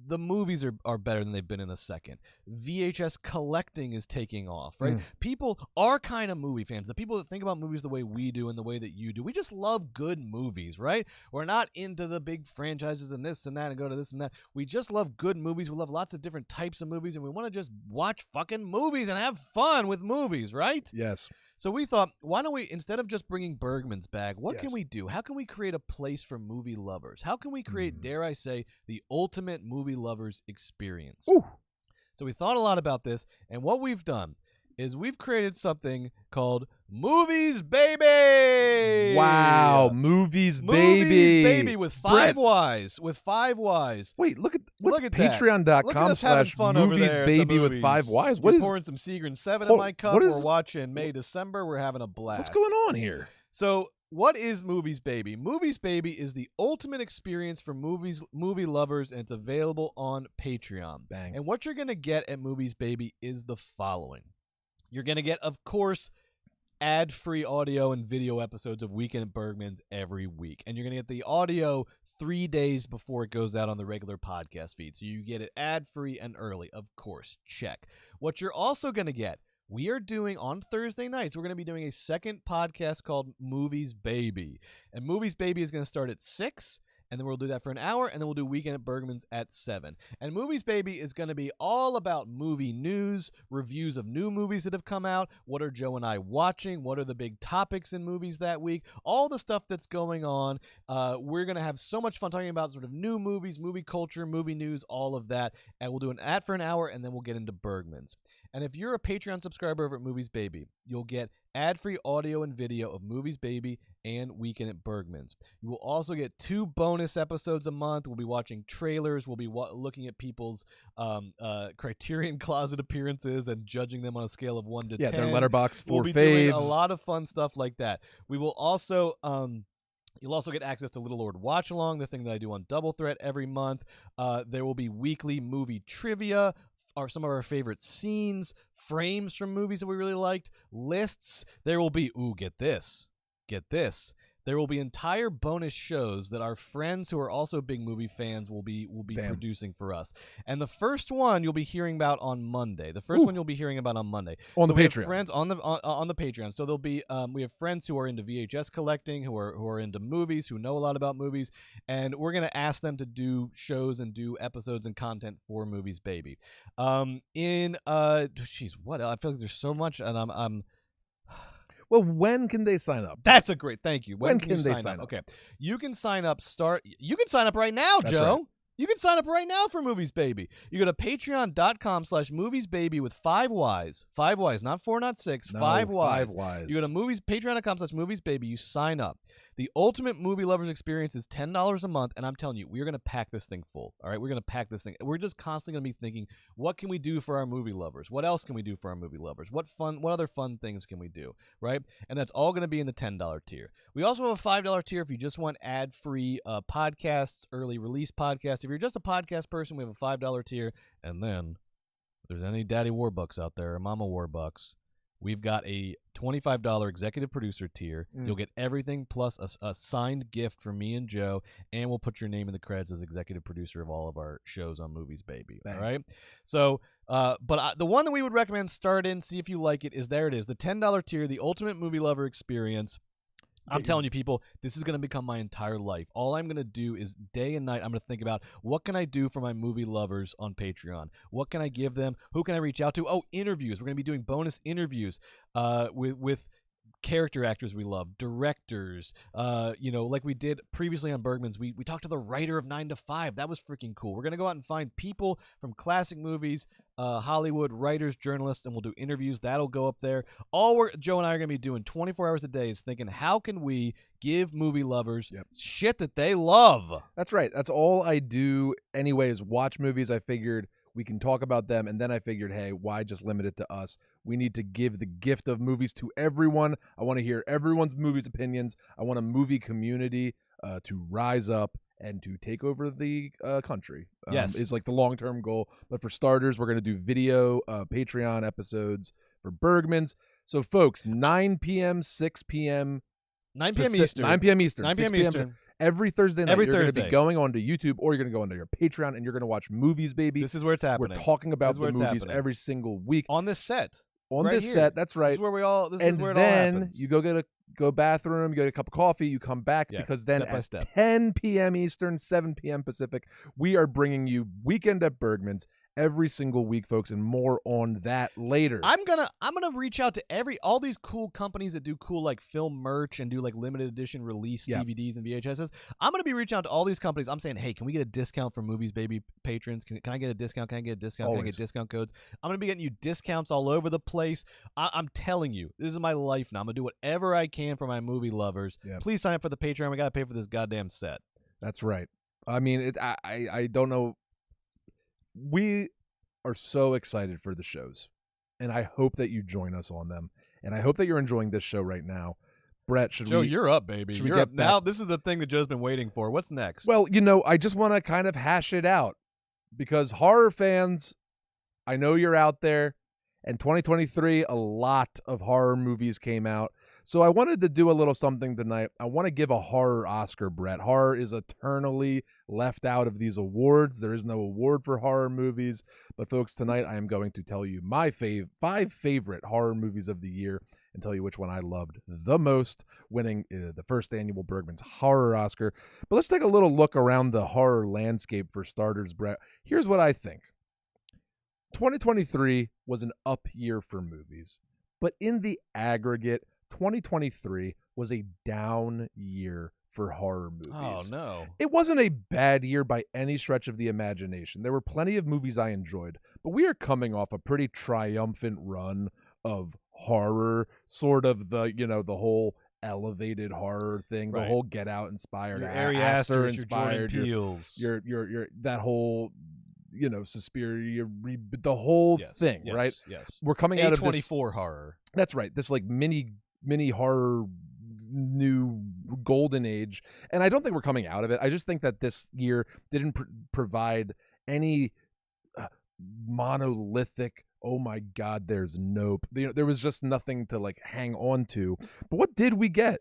The movies are better than they've been in a second. VHS collecting is taking off, right? People are kind of movie fans. The people that think about movies the way we do and the way that you do. We just love good movies, right? We're not into the big franchises and this and that and go to this and that. We just love good movies. We love lots of different types of movies, and we want to just watch fucking movies and have fun with movies, right? Yes. So we thought, why don't we, instead of just bringing Bergman's back, what can we do? How can we create a place for movie lovers? How can we create, dare I say, the ultimate movie lovers experience? Ooh. So we thought a lot about this, and what we've done is we've created something called Movies Baby. Wow, Movies Baby. Movies Baby with five Ys. With 5 Ys. Wait, look at patreon.com/moviesbaby with 5 Ys. What is pouring some Seagrin 7 in my cup? We're watching May, December. We're having a blast. What's going on here? So what is Movies Baby? Movies Baby is the ultimate experience for movie lovers, and it's available on Patreon. Bang. And what you're going to get at Movies Baby is the following. You're going to get, of course, ad-free audio and video episodes of Weekend at Bergman's every week. And you're going to get the audio 3 days before it goes out on the regular podcast feed. So you get it ad-free and early, of course. Check. What you're also going to get, we are doing on Thursday nights, we're going to be doing a second podcast called Movies Baby. And Movies Baby is going to start at 6, and then we'll do that for an hour, and then we'll do Weekend at Bergman's at 7. And Movies Baby is going to be all about movie news, reviews of new movies that have come out, what are Joe and I watching, what are the big topics in movies that week, all the stuff that's going on. We're going to have so much fun talking about sort of new movies, movie culture, movie news, all of that, and we'll do an ad for an hour, and then we'll get into Bergman's. And if you're a Patreon subscriber over at Movies Baby, you'll get ad-free audio and video of Movies Baby and Weekend at Bergman's. You will also get 2 bonus episodes a month. We'll be watching trailers. We'll be looking at people's Criterion Closet appearances and judging them on a scale of 1 to 10. Yeah, their Letterboxd 4 we'll be faves. doing a lot of fun stuff like that. We will also... You'll also get access to Little Lord Watch Along, the thing that I do on Double Threat every month. There will be weekly movie trivia, some of our favorite scenes, frames from movies that we really liked, lists. There will be, get this. There will be entire bonus shows that our friends who are also big movie fans will be producing for us. And the first one you'll be hearing about on Monday. On the Patreon. Friends on the Patreon. So there'll be we have friends who are into VHS collecting, who are into movies, who know a lot about movies, and we're gonna ask them to do shows and do episodes and content for Movies Baby. What else? I feel like there's so much, and I'm Well, when can they sign up? That's a great. Thank you. When can they sign up? Okay, you can sign up. You can sign up right now, That's Joe. right. You can sign up right now for Movies Baby. You go to patreon.com/moviesbaby with 5 Ys. 5 Ys, not 4, not 6. No, 5 Ys. 5 Ys. You go to patreon.com/moviesbaby. You sign up. The ultimate movie lovers experience is $10 a month, and I'm telling you, we're going to pack this thing full. All right, we're going to pack this thing. We're just constantly going to be thinking, what can we do for our movie lovers? What else can we do for our movie lovers? What other fun things can we do? Right, and that's all going to be in the $10 tier. We also have a $5 tier if you just want ad-free podcasts, early release podcasts. If you're just a podcast person, we have a $5 tier, and then if there's any Daddy Warbucks out there, or Mama Warbucks, we've got a $25 executive producer tier. You'll get everything plus a signed gift from me and Joe, and we'll put your name in the credits as executive producer of all of our shows on Movies Baby. Thanks. All right? So, the one that we would recommend, start in, see if you like it, is there it is, the $10 tier, the ultimate movie lover experience. I'm telling you, people, this is going to become my entire life. All I'm going to do is day and night, I'm going to think about what can I do for my movie lovers on Patreon? What can I give them? Who can I reach out to? Oh, interviews. We're going to be doing bonus interviews with character actors we love, directors, like we did previously on Bergman's. We talked to the writer of 9 to 5. That was freaking cool. We're going to go out and find people from classic movies, Hollywood, writers, journalists, and we'll do interviews. That'll go up there. All Joe and I are going to be doing 24 hours a day is thinking, how can we give movie lovers shit that they love? That's right. That's all I do anyway, is watch movies. I figured we can talk about them, and then I figured, hey, why just limit it to us? We need to give the gift of movies to everyone. I want to hear everyone's movies opinions. I want a movie community to rise up and to take over the country. Yes. Is like the long-term goal. But for starters, we're going to do video Patreon episodes for Bergman's. So, folks, 9 p.m., 6 p.m., 9 p.m. Eastern. 9 p.m. Eastern. 9 p.m. 6 p.m. Eastern. Every Thursday night, Every you're going to Thursday. be going onto YouTube, or you're going to go onto your Patreon, and you're going to watch Movies Baby. This is where it's happening. We're talking about This is where the it's movies happening. every single week. On this set. On right this here. set, that's right. This is where we all. This And is where it then all happens. you go bathroom, you get a cup of coffee, you come back, Yes, because then step by at step. 10 p.m. Eastern, 7 p.m. Pacific, we are bringing you Weekend at Bergman's every single week, folks, and more on that later. I'm gonna reach out to all these cool companies that do cool like film merch and do like limited edition release DVDs and VHSs. I'm gonna be reaching out to all these companies. I'm saying, hey, can we get a discount for Movies Baby patrons? Can I get a discount? Can I get a discount? Can I Always. get discount codes? I'm gonna be getting you discounts all over the place. I'm telling you, this is my life now. I'm gonna do whatever I can for my movie lovers. Yep. Please sign up for the Patreon. We gotta pay for this goddamn set. That's right. I mean, I don't know. We are so excited for the shows, and I hope that you join us on them, and I hope that you're enjoying this show right now. Brett, Joe, you're up, baby. should we You're get up now. This is the thing that Joe's been waiting for. What's next? Well, I just want to kind of hash it out, because horror fans, I know you're out there, and 2023, a lot of horror movies came out. So I wanted to do a little something tonight. I want to give a horror Oscar, Brett. Horror is eternally left out of these awards. There is no award for horror movies. But folks, tonight I am going to tell you my 5 favorite horror movies of the year and tell you which one I loved the most, winning the first annual Bergman's Horror Oscar. But let's take a little look around the horror landscape for starters, Brett. Here's what I think. 2023 was an up year for movies, but in the aggregate, 2023 was a down year for horror movies. Oh, no. It wasn't a bad year by any stretch of the imagination. There were plenty of movies I enjoyed, but we are coming off a pretty triumphant run of horror, sort of the whole elevated horror thing, Right. the whole Get Out inspired, Your Ari Aster inspired, your Jordan Peels. your that whole Suspiria, the whole thing, right? Yes. We're coming out of this A24 horror. That's right. This like mini horror new golden age, and I don't think we're coming out of it. I just think that this year didn't provide any monolithic, oh my god, there's nope. There was just nothing to like hang on to. But what did we get?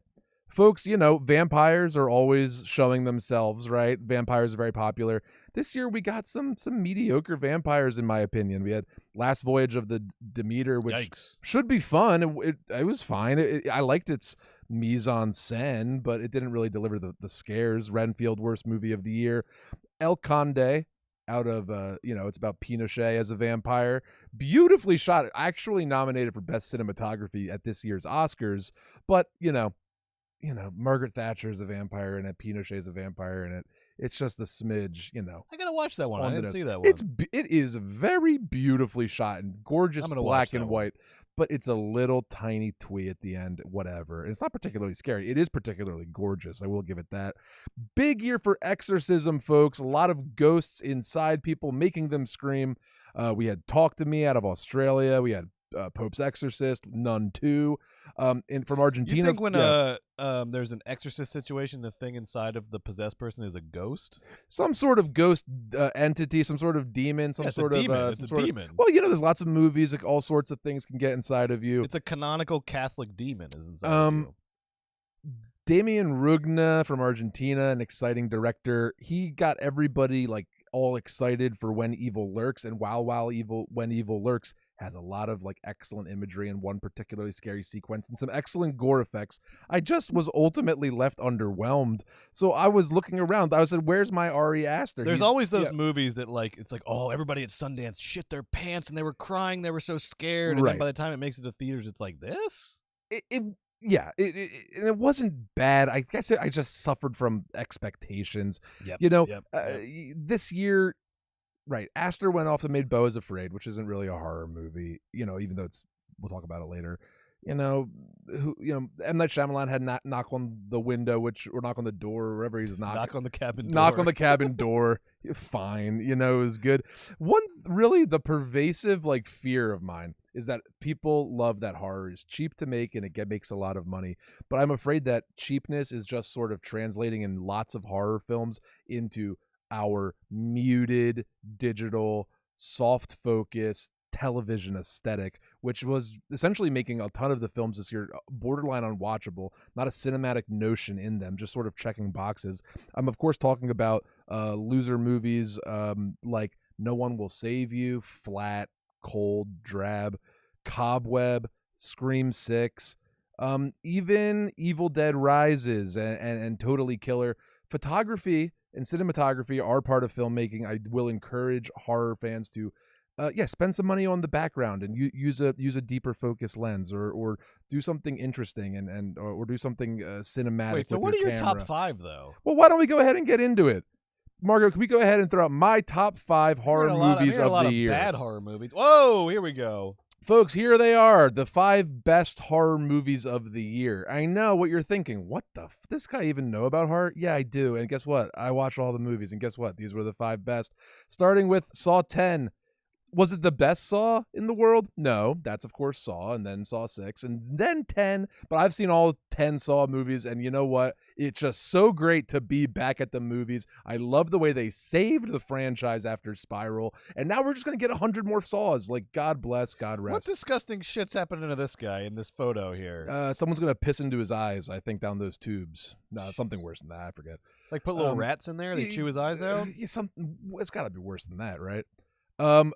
Folks, vampires are always showing themselves, right? Vampires are very popular. This year we got some mediocre vampires, in my opinion. We had Last Voyage of the Demeter, which Yikes. should be fun. It was fine. I liked its mise en scène, but it didn't really deliver the scares. Renfield, worst movie of the year. El Conde, out of it's about Pinochet as a vampire, beautifully shot, actually nominated for best cinematography at this year's Oscars, but Margaret Thatcher is a vampire in it, Pinochet is a vampire in it. It's just a smidge, I gotta watch that one. I didn't see that one. It is very beautifully shot and gorgeous black and white, but it's a little tiny twee at the end, whatever. And it's not particularly scary. It is particularly gorgeous. I will give it that. Big year for exorcism, folks. A lot of ghosts inside people, making them scream. We had Talk to Me out of Australia. We had Pope's Exorcist, Nun 2, and from Argentina. You think when there's an exorcist situation, the thing inside of the possessed person is a ghost? Some sort of ghost entity, some sort of demon, It's a demon. Well, there's lots of movies, like all sorts of things can get inside of you. It's a canonical Catholic demon is inside of you. Damien Rugna from Argentina, an exciting director. He got everybody like all excited for When Evil Lurks, and When Evil Lurks has a lot of like excellent imagery and one particularly scary sequence and some excellent gore effects. I just was ultimately left underwhelmed. So I was looking around. I said, "Where's my Ari Aster?" There's always those movies that like it's like, oh, everybody at Sundance shit their pants and they were crying, they were so scared, and then by the time it makes it to theaters, it's like this. And it wasn't bad. I guess I just suffered from expectations. This year. Right. Aster went off and made Beau is Afraid, which isn't really a horror movie, even though we'll talk about it later. M. Night Shyamalan had Knock on the Window, or Knock on the Door, or wherever he's Knock on the Cabin Door. Knock on the Cabin Door. Fine. It was good. The pervasive like fear of mine is that people love that horror is cheap to make and it makes a lot of money. But I'm afraid that cheapness is just sort of translating in lots of horror films into our muted, digital, soft focus television aesthetic, which was essentially making a ton of the films this year borderline unwatchable, not a cinematic notion in them, just sort of checking boxes. I'm of course talking about loser movies like No One Will Save You, flat, cold, drab, Cobweb, Scream 6, even Evil Dead Rises and Totally Killer. Photography and cinematography are part of filmmaking. I will encourage horror fans to spend some money on the background and use a deeper focus lens or do something interesting or do something cinematic. Wait, so what are your camera. top 5 though? Well, why don't we go ahead and get into it? Margo, can we go ahead and throw out my top 5 horror movies of the year? Bad horror movies. Whoa, here we go. Folks, here they are, the 5 best horror movies of the year. I know what you're thinking. What the this guy even know about horror? Yeah, I do. And guess what? I watch all the movies. And guess what? These were the 5 best. Starting with Saw 10. Was it the best Saw in the world? No, that's of course Saw, and then Saw 6, and then 10. But I've seen all 10 Saw movies, and you know what? It's just so great to be back at the movies. I love the way they saved the franchise after Spiral, and now we're just going to get 100 more Saws. Like, God bless, God rest. What disgusting shit's happening to this guy in this photo here? Someone's going to piss into his eyes, I think, down those tubes. No, something worse than that. I forget. Like put little rats in there? They chew his eyes out? It's got to be worse than that, right?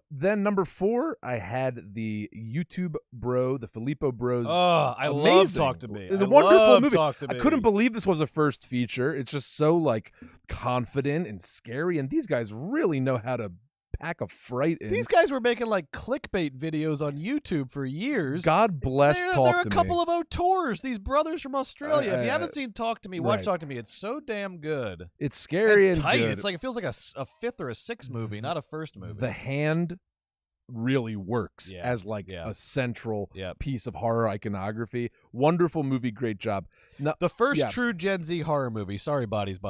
Then number 4, I had the YouTube Bro, the Filippo Bros. Oh, I love Talk to Me. The wonderful movie. Talk to Me. I couldn't believe this was a first feature. It's just so like confident and scary, and these guys really know how to pack a fright in. These guys were making like clickbait videos on YouTube for years. God bless Talk to Me. They're a couple of auteurs. These brothers from Australia. If you haven't seen Talk to Me, watch Talk to Me. It's so damn good. It's scary and tight. Good. It's like it feels like a 5th or a 6th movie, not a first movie. The hand really works as like a central piece of horror iconography. Wonderful movie, great job. Now, the first true Gen Z horror movie. Sorry, Bodies.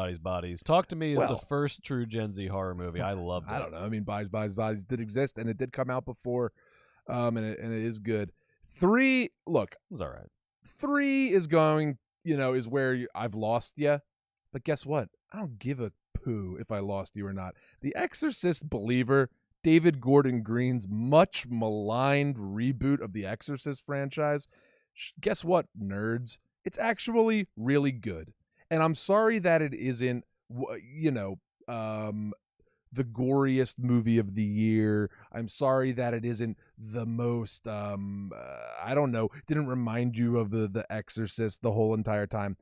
Talk to Me is the first true Gen Z horror movie. I loved it. I don't know. I mean, Bodies did exist, and it did come out before, and it is good. 3, look, it was all right. 3 is going, is where I've lost you, but guess what? I don't give a poo if I lost you or not. The Exorcist Believer, David Gordon Green's much maligned reboot of the Exorcist franchise. Guess what, nerds? It's actually really good. And I'm sorry that it isn't, the goriest movie of the year. I'm sorry that it isn't the most, didn't remind you of the Exorcist the whole entire time.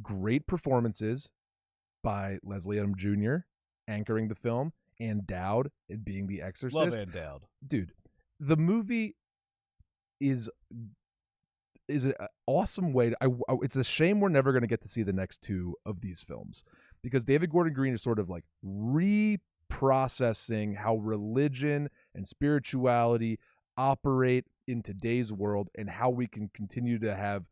Great performances by Leslie Odom Jr. anchoring the film, and Dowd in being the Exorcist. Love Ann Dowd. Dude, the movie is an awesome way to, it's a shame we're never going to get to see the next 2 of these films, because David Gordon Green is sort of like reprocessing how religion and spirituality operate in today's world, and how we can continue to have,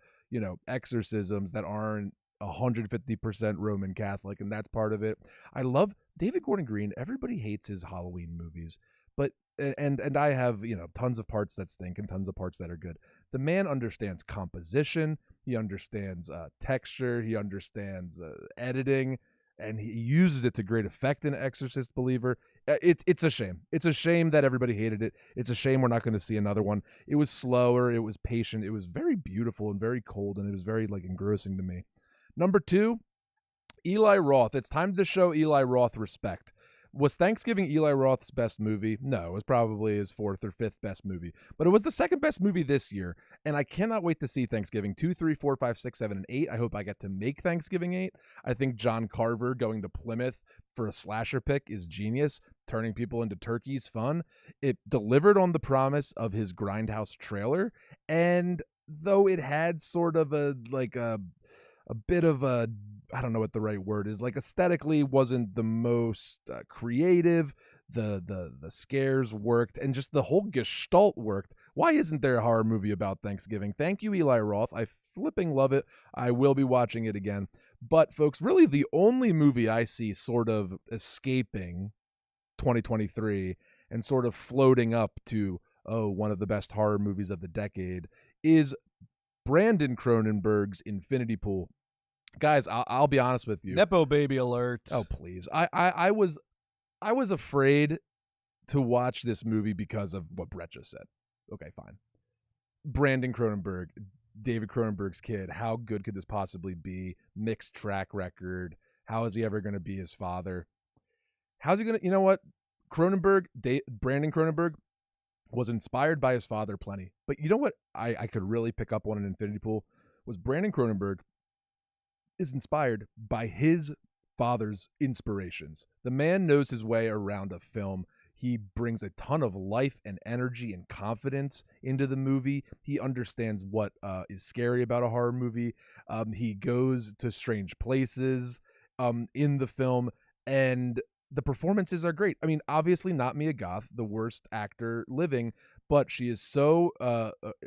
exorcisms that aren't 150% Roman Catholic, and that's part of it. I love David Gordon Green. Everybody hates his Halloween movies, but and I have tons of parts that stink and tons of parts that are good. The man understands composition, he understands texture, he understands editing, and he uses it to great effect in Exorcist Believer. It's a shame. It's a shame that everybody hated it. It's a shame we're not going to see another one. It was slower, it was patient, it was very beautiful and very cold, and it was very like engrossing to me. Number 2, Eli Roth. It's time to show Eli Roth respect. Was Thanksgiving Eli Roth's best movie? No, it was probably his 4th or 5th best movie. But it was the 2nd best movie this year, and I cannot wait to see Thanksgiving 2, 3, 4, 5, 6, 7, and 8. I hope I get to make Thanksgiving 8. I think John Carver going to Plymouth for a slasher pick is genius. Turning people into turkeys, fun. It delivered on the promise of his Grindhouse trailer, and though it had sort of a bit of a, I don't know what the right word is, like aesthetically wasn't the most creative, the scares worked, and just the whole gestalt worked. Why isn't there a horror movie about Thanksgiving? Thank you, Eli Roth. I flipping love it. I will be watching it again. But folks, really the only movie I see sort of escaping 2023 and sort of floating up to, one of the best horror movies of the decade is Brandon Cronenberg's Infinity Pool. Guys, I'll be honest with you. Nepo baby alert. Oh, please. I was afraid to watch this movie because of what Brett just said. Okay, fine. Brandon Cronenberg, David Cronenberg's kid. How good could this possibly be? Mixed track record. How is he ever going to be his father? How's he going to, you know what? Brandon Cronenberg was inspired by his father plenty. But you know what I could really pick up on in Infinity Pool was Brandon Cronenberg is inspired by his father's inspirations. The man knows his way around a film. He brings a ton of life and energy and confidence into the movie. He understands what is scary about a horror movie. He goes to strange places in the film, and the performances are great. I mean, obviously not Mia Goth, the worst actor living, but she is so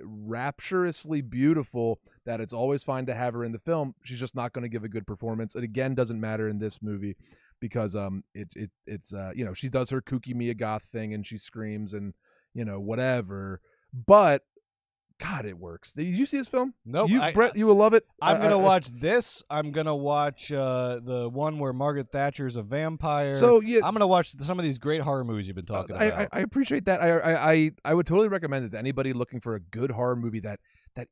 rapturously beautiful that it's always fine to have her in the film. She's just not going to give a good performance. It again doesn't matter in this movie. because it's you know, she does her kooky Mia Goth thing and she screams and you know whatever, but God, it works. Did you see this film? Nope. Brett, you will love it. I'm going to watch this. I'm going to watch the one where Margaret Thatcher's a vampire. So yeah, I'm going to watch some of these great horror movies you've been talking about. I appreciate that. I would totally recommend it to anybody looking for a good horror movie that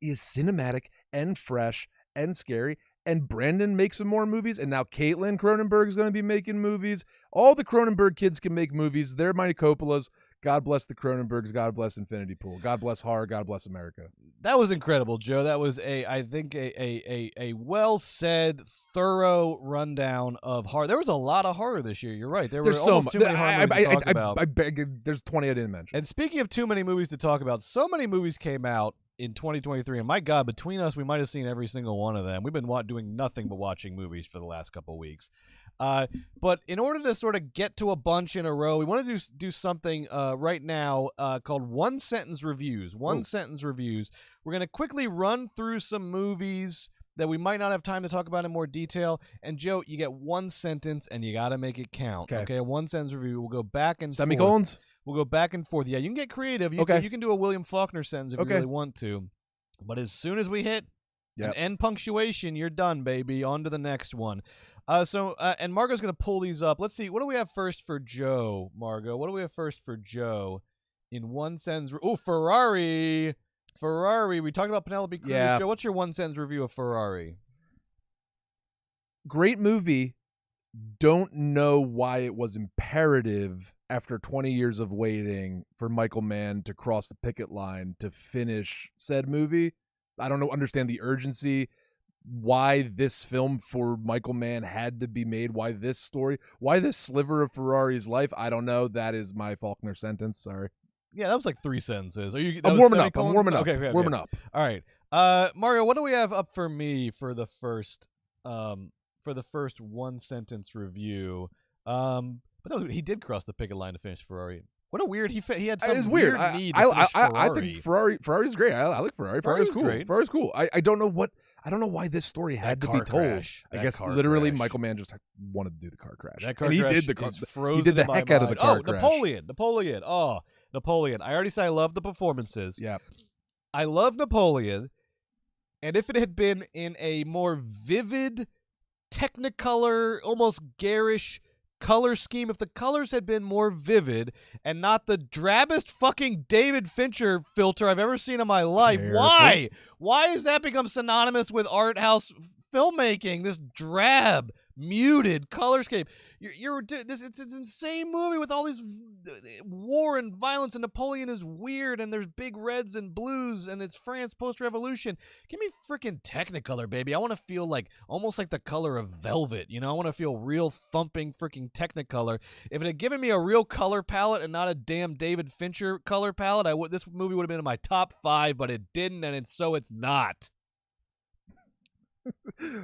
is cinematic and fresh and scary. And Brandon makes some more movies, and now Caitlin Cronenberg is going to be making movies. All the Cronenberg kids can make movies. They're my Coppolas. God bless the Cronenbergs. God bless Infinity Pool. God bless horror. God bless America. That was incredible, Joe. That was I think a well said, thorough rundown of horror. There was a lot of horror this year. You're right. There's so almost much. too many horror movies to talk about. I beg, there's 20 I didn't mention. And speaking of too many movies to talk about, so many movies came out in 2023, and my God, between us, we might have seen every single one of them. We've been doing nothing but watching movies for the last couple of weeks. But in order to sort of get to a bunch in a row, we want to do something right now called one sentence reviews. Sentence reviews. We're going to quickly run through some movies that we might not have time to talk about in more detail. And Joe, you get one sentence, and you got to make it count. Okay, a one sentence review. We'll go back and semicolons. Forth. We'll go back and forth. Yeah, you can get creative. You can do a William Faulkner sentence if you really want to. But as soon as we hit an end punctuation, you're done, baby. On to the next one. And Margot's going to pull these up. Let's see. What do we have first for Joe, Margot? What do we have first for Joe in one sentence? Oh, Ferrari. We talked about Penelope Cruz. Yeah. Joe, what's your one sentence review of Ferrari? Great movie. Don't know why it was imperative after 20 years of waiting for Michael Mann to cross the picket line to finish said movie. I don't understand the urgency, why this film for Michael Mann had to be made, why this story, why this sliver of Ferrari's life. I don't know. That is my Faulkner sentence. Sorry. Yeah, that was like 3 sentences. I'm warming up. Okay. Warming up. All right. Mario, what do we have up for me for the first one sentence review? But he did cross the picket line to finish Ferrari. What a weird he had some it's weird. need to finish Ferrari. I think Ferrari's great. I like Ferrari. Ferrari's cool. Great. Ferrari's cool. I don't know why this story had to be told. I guess literally Michael Mann just wanted to do the car crash. That car and crash he did the car. He did the heck out of the car crash. Napoleon. Oh, Napoleon. I already said I love the performances. Yeah. I love Napoleon. And if it had been in a more vivid, Technicolor, almost garish color scheme, if the colors had been more vivid and not the drabbest fucking David Fincher filter I've ever seen in my life, why has that become synonymous with art house filmmaking? This drab, muted colorscape. It's an insane movie with all these war and violence, and Napoleon is weird, and there's big reds and blues, and it's France post-revolution. Give me freaking Technicolor, baby. I want to feel like almost like the color of velvet. You know, I want to feel real thumping freaking Technicolor. If it had given me a real color palette and not a damn David Fincher color palette, this movie would have been in my top 5, but it didn't, and it's not.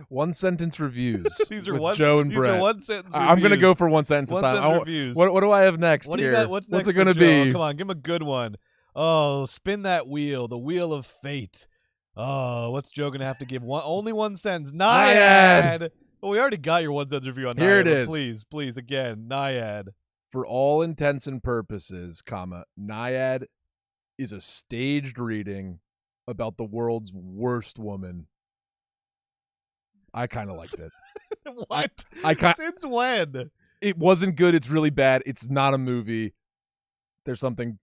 One sentence reviews. These are with Joe and Brett. These are one sentence reviews. I'm going to go for one sentence this time. Reviews. What do I have next here? Do you got? What's it going to be? Come on, give him a good one. Oh, spin that wheel. The wheel of fate. Oh, what's Joe going to have to give? Only one sentence. Naiad. Well, we already got your one sentence review on Naiad. Here it is. Please, again, Naiad. For all intents and purposes, Naiad is a staged reading about the world's worst woman. I kind of liked it. What? Since when? It wasn't good. It's really bad. It's not a movie. There's something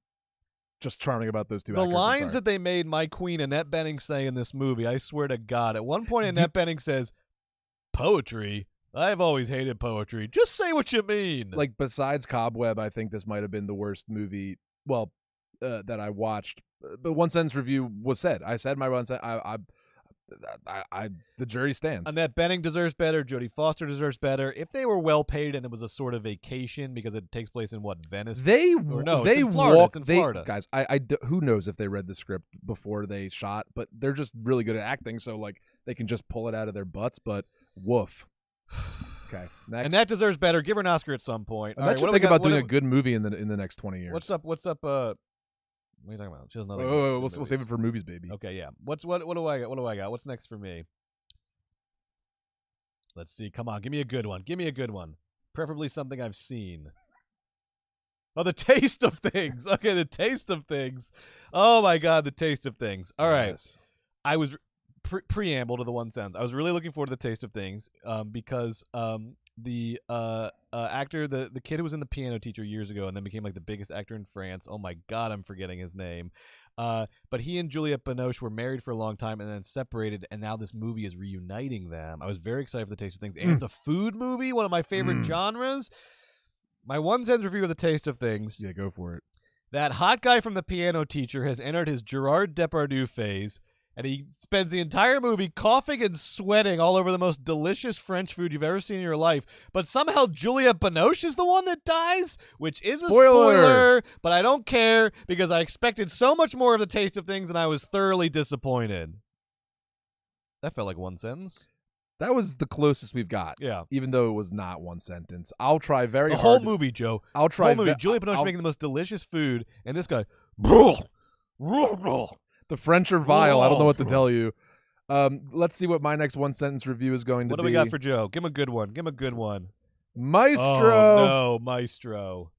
just charming about those two actors. The lines that they made my queen Annette Bening say in this movie, I swear to God. At one point, Annette Bening says, "Poetry? I've always hated poetry. Just say what you mean." Like, besides Cobweb, I think this might have been the worst movie, that I watched. But one sentence review was said. I said my one sentence. The jury stands. Annette Bening deserves better. Jodie Foster deserves better. If they were well paid and it was a sort of vacation because it takes place in Venice? They walk. Guys, who knows if they read the script before they shot? But they're just really good at acting, so like they can just pull it out of their butts. But woof. Okay, next. And that deserves better. Give her an Oscar at some point. I'm actually thinking about doing a good movie in the next 20 years. What's up? What are you talking about? She doesn't know. We'll save it for movies, baby. Okay, yeah. What do I got? What do I got? What's next for me? Let's see. Come on, give me a good one. Preferably something I've seen. Oh, The Taste of Things. Okay, The Taste of Things. Oh my God, The Taste of Things. All right. Yes. I was preamble to the one sentence. I was really looking forward to The Taste of Things because the actor, the kid who was in The Piano Teacher years ago and then became like the biggest actor in France. Oh my God, I'm forgetting his name. But he and Juliette Binoche were married for a long time and then separated, and now this movie is reuniting them. I was very excited for The Taste of Things. And it's a food movie, one of my favorite genres. My one sentence review of The Taste of Things. Yeah, go for it. That hot guy from The Piano Teacher has entered his Gerard Depardieu phase, and he spends the entire movie coughing and sweating all over the most delicious French food you've ever seen in your life. But somehow Juliette Binoche is the one that dies, which is a spoiler, but I don't care because I expected so much more of The Taste of Things, and I was thoroughly disappointed. That felt like one sentence. That was the closest we've got. Yeah. Even though it was not one sentence. I'll try very the hard. Whole movie, Joe. I'll try. Whole movie. Juliette Binoche making the most delicious food, and this guy. The French are vile. I don't know what to tell you. Let's see what my next one sentence review is going to be. What do we got for Joe? Give him a good one. Give him a good one. Maestro. Oh, no, Maestro.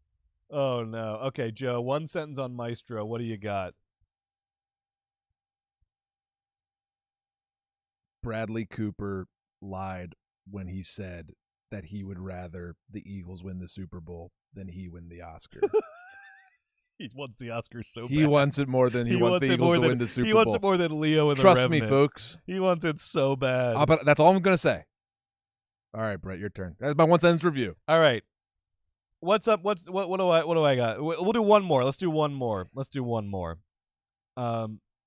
Oh, no. Okay, Joe, one sentence on Maestro. What do you got? Bradley Cooper lied when he said that he would rather the Eagles win the Super Bowl than he win the Oscar. He wants the Oscar so bad. He wants it more than he wants the Eagles to win the Super Bowl. He wants it more than Leo and the Trust Revenant. me, folks. He wants it so bad. But that's all I'm going to say. All right, Brett, your turn. That's my one sentence review. All right. What's up? What do I got? We'll do one more. Let's do one more.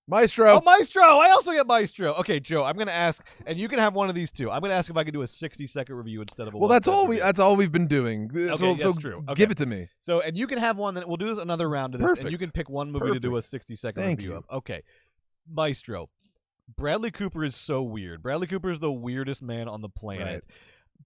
Maestro. Oh, Maestro! I also get Maestro. Okay, Joe, I'm gonna ask, and you can have one of these two. I'm gonna ask if I can do a 60-second review instead of a. Well, that's all we've been doing. Okay, that's true. Okay. Give it to me. So, and you can have one. That we'll do another round of this, and you can pick one movie to do a 60-second review of. Okay, Maestro. Bradley Cooper is so weird. Bradley Cooper is the weirdest man on the planet. Right.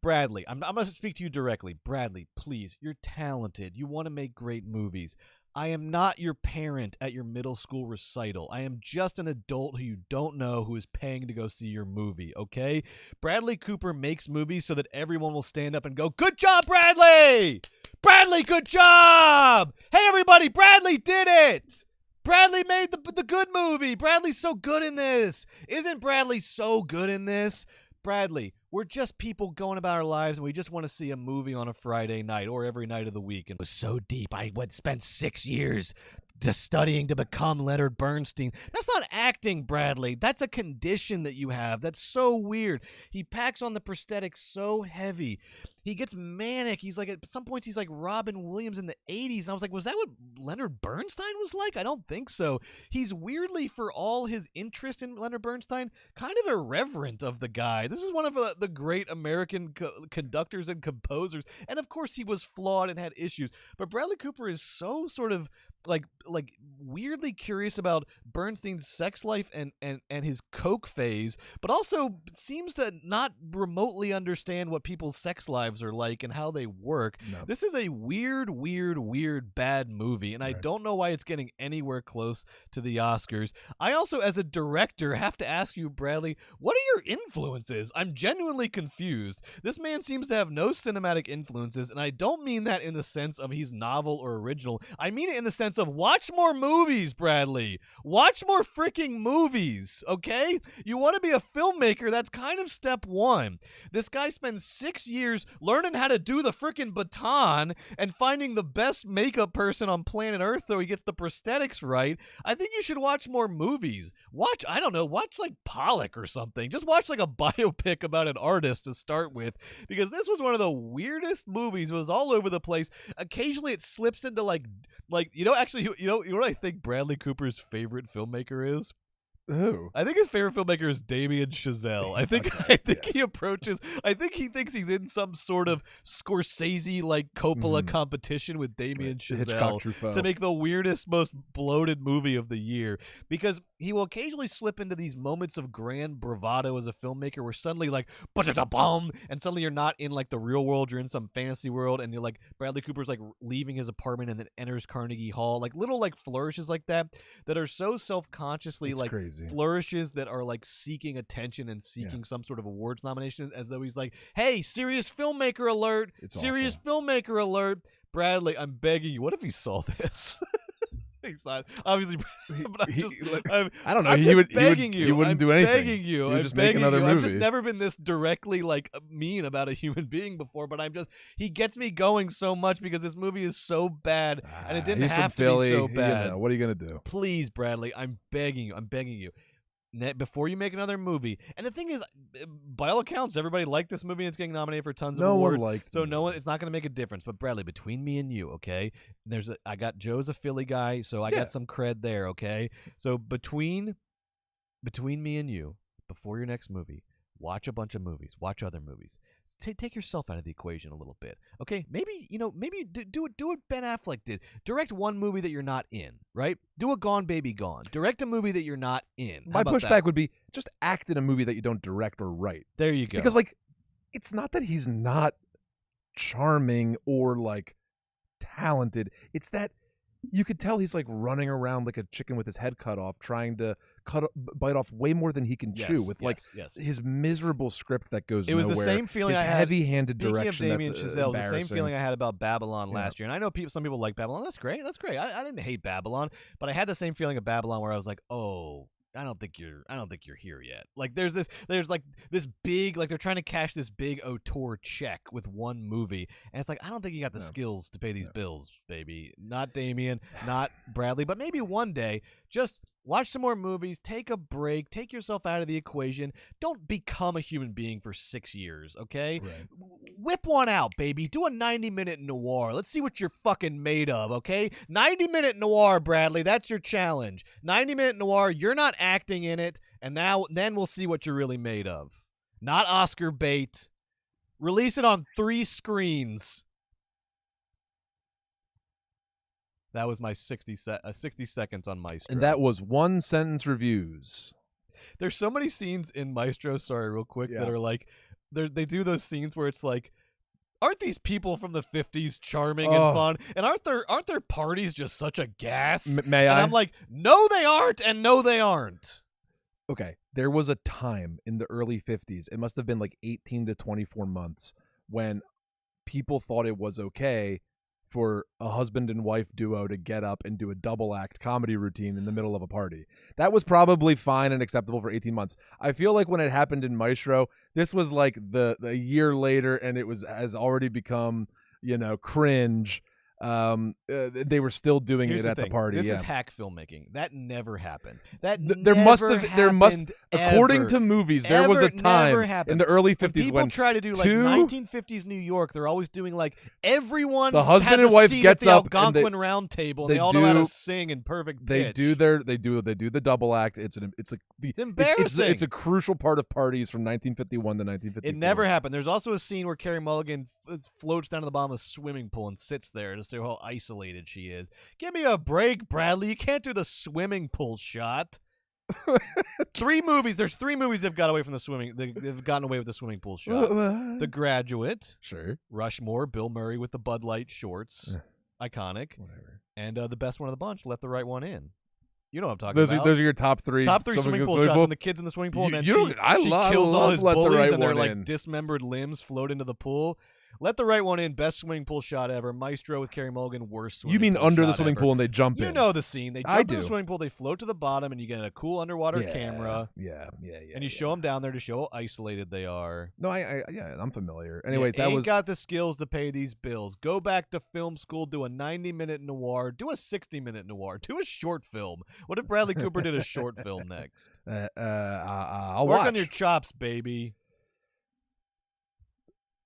Bradley, I'm going to speak to you directly. Bradley, please, you're talented. You want to make great movies. I am not your parent at your middle school recital. I am just an adult who you don't know who is paying to go see your movie, okay? Bradley Cooper makes movies so that everyone will stand up and go, "Good job, Bradley! Bradley, good job! Hey, everybody, Bradley did it! Bradley made the good movie! Bradley's so good in this! Isn't Bradley so good in this? Bradley, we're just people going about our lives, and we just want to see a movie on a Friday night or every night of the week." And it was so deep. I would spend 6 years just studying to become Leonard Bernstein. That's not acting, Bradley. That's a condition that you have. That's so weird. He packs on the prosthetics so heavy. He gets manic. He's like, at some points, he's like Robin Williams in the 80s. And I was like, was that what Leonard Bernstein was like? I don't think so. He's weirdly, for all his interest in Leonard Bernstein, kind of irreverent of the guy. This is one of the great American conductors and composers. And of course, he was flawed and had issues. But Bradley Cooper is so sort of like weirdly curious about Bernstein's sex life and his coke phase, but also seems to not remotely understand what people's sex lives are like and how they work. No. This is a weird bad movie, and right. I don't know why it's getting anywhere close to the Oscars. I also, as a director, have to ask you, Bradley, what are your influences? I'm genuinely confused. This man seems to have no cinematic influences, and I don't mean that in the sense of he's novel or original. I mean it in the sense of watch more movies, Bradley. Watch more freaking movies, okay? You want to be a filmmaker, that's kind of step one. This guy spends 6 years learning how to do the freaking baton and finding the best makeup person on planet Earth so he gets the prosthetics right. I think you should watch more movies. Watch like Pollock or something. Just watch like a biopic about an artist to start with, because this was one of the weirdest movies. It was all over the place. Occasionally it slips into like you know what I think Bradley Cooper's favorite filmmaker is? Who? I think his favorite filmmaker is Damien Chazelle. I think I think he thinks he's in some sort of Scorsese like Coppola competition with Damien Chazelle to make the weirdest, most bloated movie of the year, because he will occasionally slip into these moments of grand bravado as a filmmaker where suddenly like ba-da-da-bum, and suddenly you're not in like the real world, you're in some fantasy world, and you're like Bradley Cooper's like leaving his apartment and then enters Carnegie Hall, like little like flourishes like that are so self-consciously like crazy. flourishes that are like seeking attention and seeking some sort of awards nomination, as though he's like, hey, serious filmmaker alert, serious filmmaker alert. Bradley, I'm begging you. What if he saw this? He's not obviously. But I don't know. I'm just begging you. He wouldn't do anything. Begging you. He would I'm just make begging another you. movie. I've just never been this directly like mean about a human being before. But he gets me going so much because this movie is so bad, and it didn't have to be so bad. You know, what are you gonna do? Please, Bradley, I'm begging you. I'm begging you. Before you make another movie, and the thing is, by all accounts, everybody liked this movie. And it's getting nominated for tons of awards. No one liked. So no one. It's not going to make a difference. But Bradley, between me and you, okay, I got Joe's a Philly guy, so I got some cred there, okay. So between me and you, before your next movie, watch a bunch of movies, watch other movies. Take yourself out of the equation a little bit, okay? Maybe do what Ben Affleck did. Direct one movie that you're not in, right? Do a Gone Baby Gone. Direct a movie that you're not in. My pushback would be just act in a movie that you don't direct or write. There you go. Because like, it's not that he's not charming or like talented. It's that you could tell he's like running around like a chicken with his head cut off, trying to bite off way more than he can chew with his miserable script that goes nowhere. It was the same feeling his I had. heavy-handed direction. Speaking of Damien that's Chazelle, the same feeling I had about Babylon last year. And I know some people like Babylon. That's great. That's great. I didn't hate Babylon, but I had the same feeling of Babylon where I was like, oh, I don't think you're here yet. Like there's like this big, like they're trying to cash this big auteur check with one movie, and it's like I don't think you got the skills to pay these bills, baby. Not Damien, not Bradley, but maybe one day just watch some more movies, take a break, take yourself out of the equation. Don't become a human being for 6 years, okay? Right. Whip one out, baby. Do a 90-minute noir. Let's see what you're fucking made of, okay? 90-minute noir, Bradley. That's your challenge. 90-minute noir. You're not acting in it, and then we'll see what you're really made of. Not Oscar bait. Release it on 3 screens. That was my 60 seconds on Maestro. And that was one sentence reviews. There's so many scenes in Maestro, sorry, real quick, that are like, they do those scenes where it's like, aren't these people from the 50s charming and fun? And aren't their parties just such a gas? May I? And I'm like, no, they aren't, and no, they aren't. Okay, there was a time in the early 50s, it must have been like 18 to 24 months, when people thought it was okay for a husband and wife duo to get up and do a double act comedy routine in the middle of a party. That was probably fine and acceptable for 18 months. I feel like when it happened in Maestro, this was like the year later, and it has already become, cringe. They were still doing it at the party. This is hack filmmaking. That never happened. According to movies, there was a time in the early 50s when people try to do like 1950s New York. They're always doing like everyone. The husband and wife gets up at the Algonquin round table, and they all know how to sing in perfect pitch. They do the double act. It's embarrassing. It's a crucial part of parties from 1951 to 1954. It never happened. There's also a scene where Carey Mulligan floats down to the bottom of a swimming pool and sits there to see how isolated she is. Give me a break, Bradley. You can't do the swimming pool shot. 3 movies. There's 3 movies they've got away from the swimming. They've gotten away with the swimming pool shot. The Graduate. Sure. Rushmore. Bill Murray with the Bud Light shorts. Iconic. Whatever. And the best one of the bunch, Let the Right One In. You know what I'm talking about. Those are your top 3. Top 3 swimming pool shots when the kid's in the swimming pool, and then she kills all his Let the bullies, Right and their One like In. dismembered limbs float into the pool. Let the Right One In, best swimming pool shot ever. Maestro with Carey Mulligan, worst swimming You mean pool under shot the swimming ever. pool and they jump in? You know the scene. They I jump in the do. swimming pool, they float to the bottom, and you get a cool underwater camera. Yeah. And you show them down there to show how isolated they are. No, I'm familiar. Anyway, you ain't got the skills to pay these bills. Go back to film school, do a 90-minute noir, do a 60-minute noir, do a short film. What if Bradley Cooper did a short film next? I'll Work watch. on your chops, baby.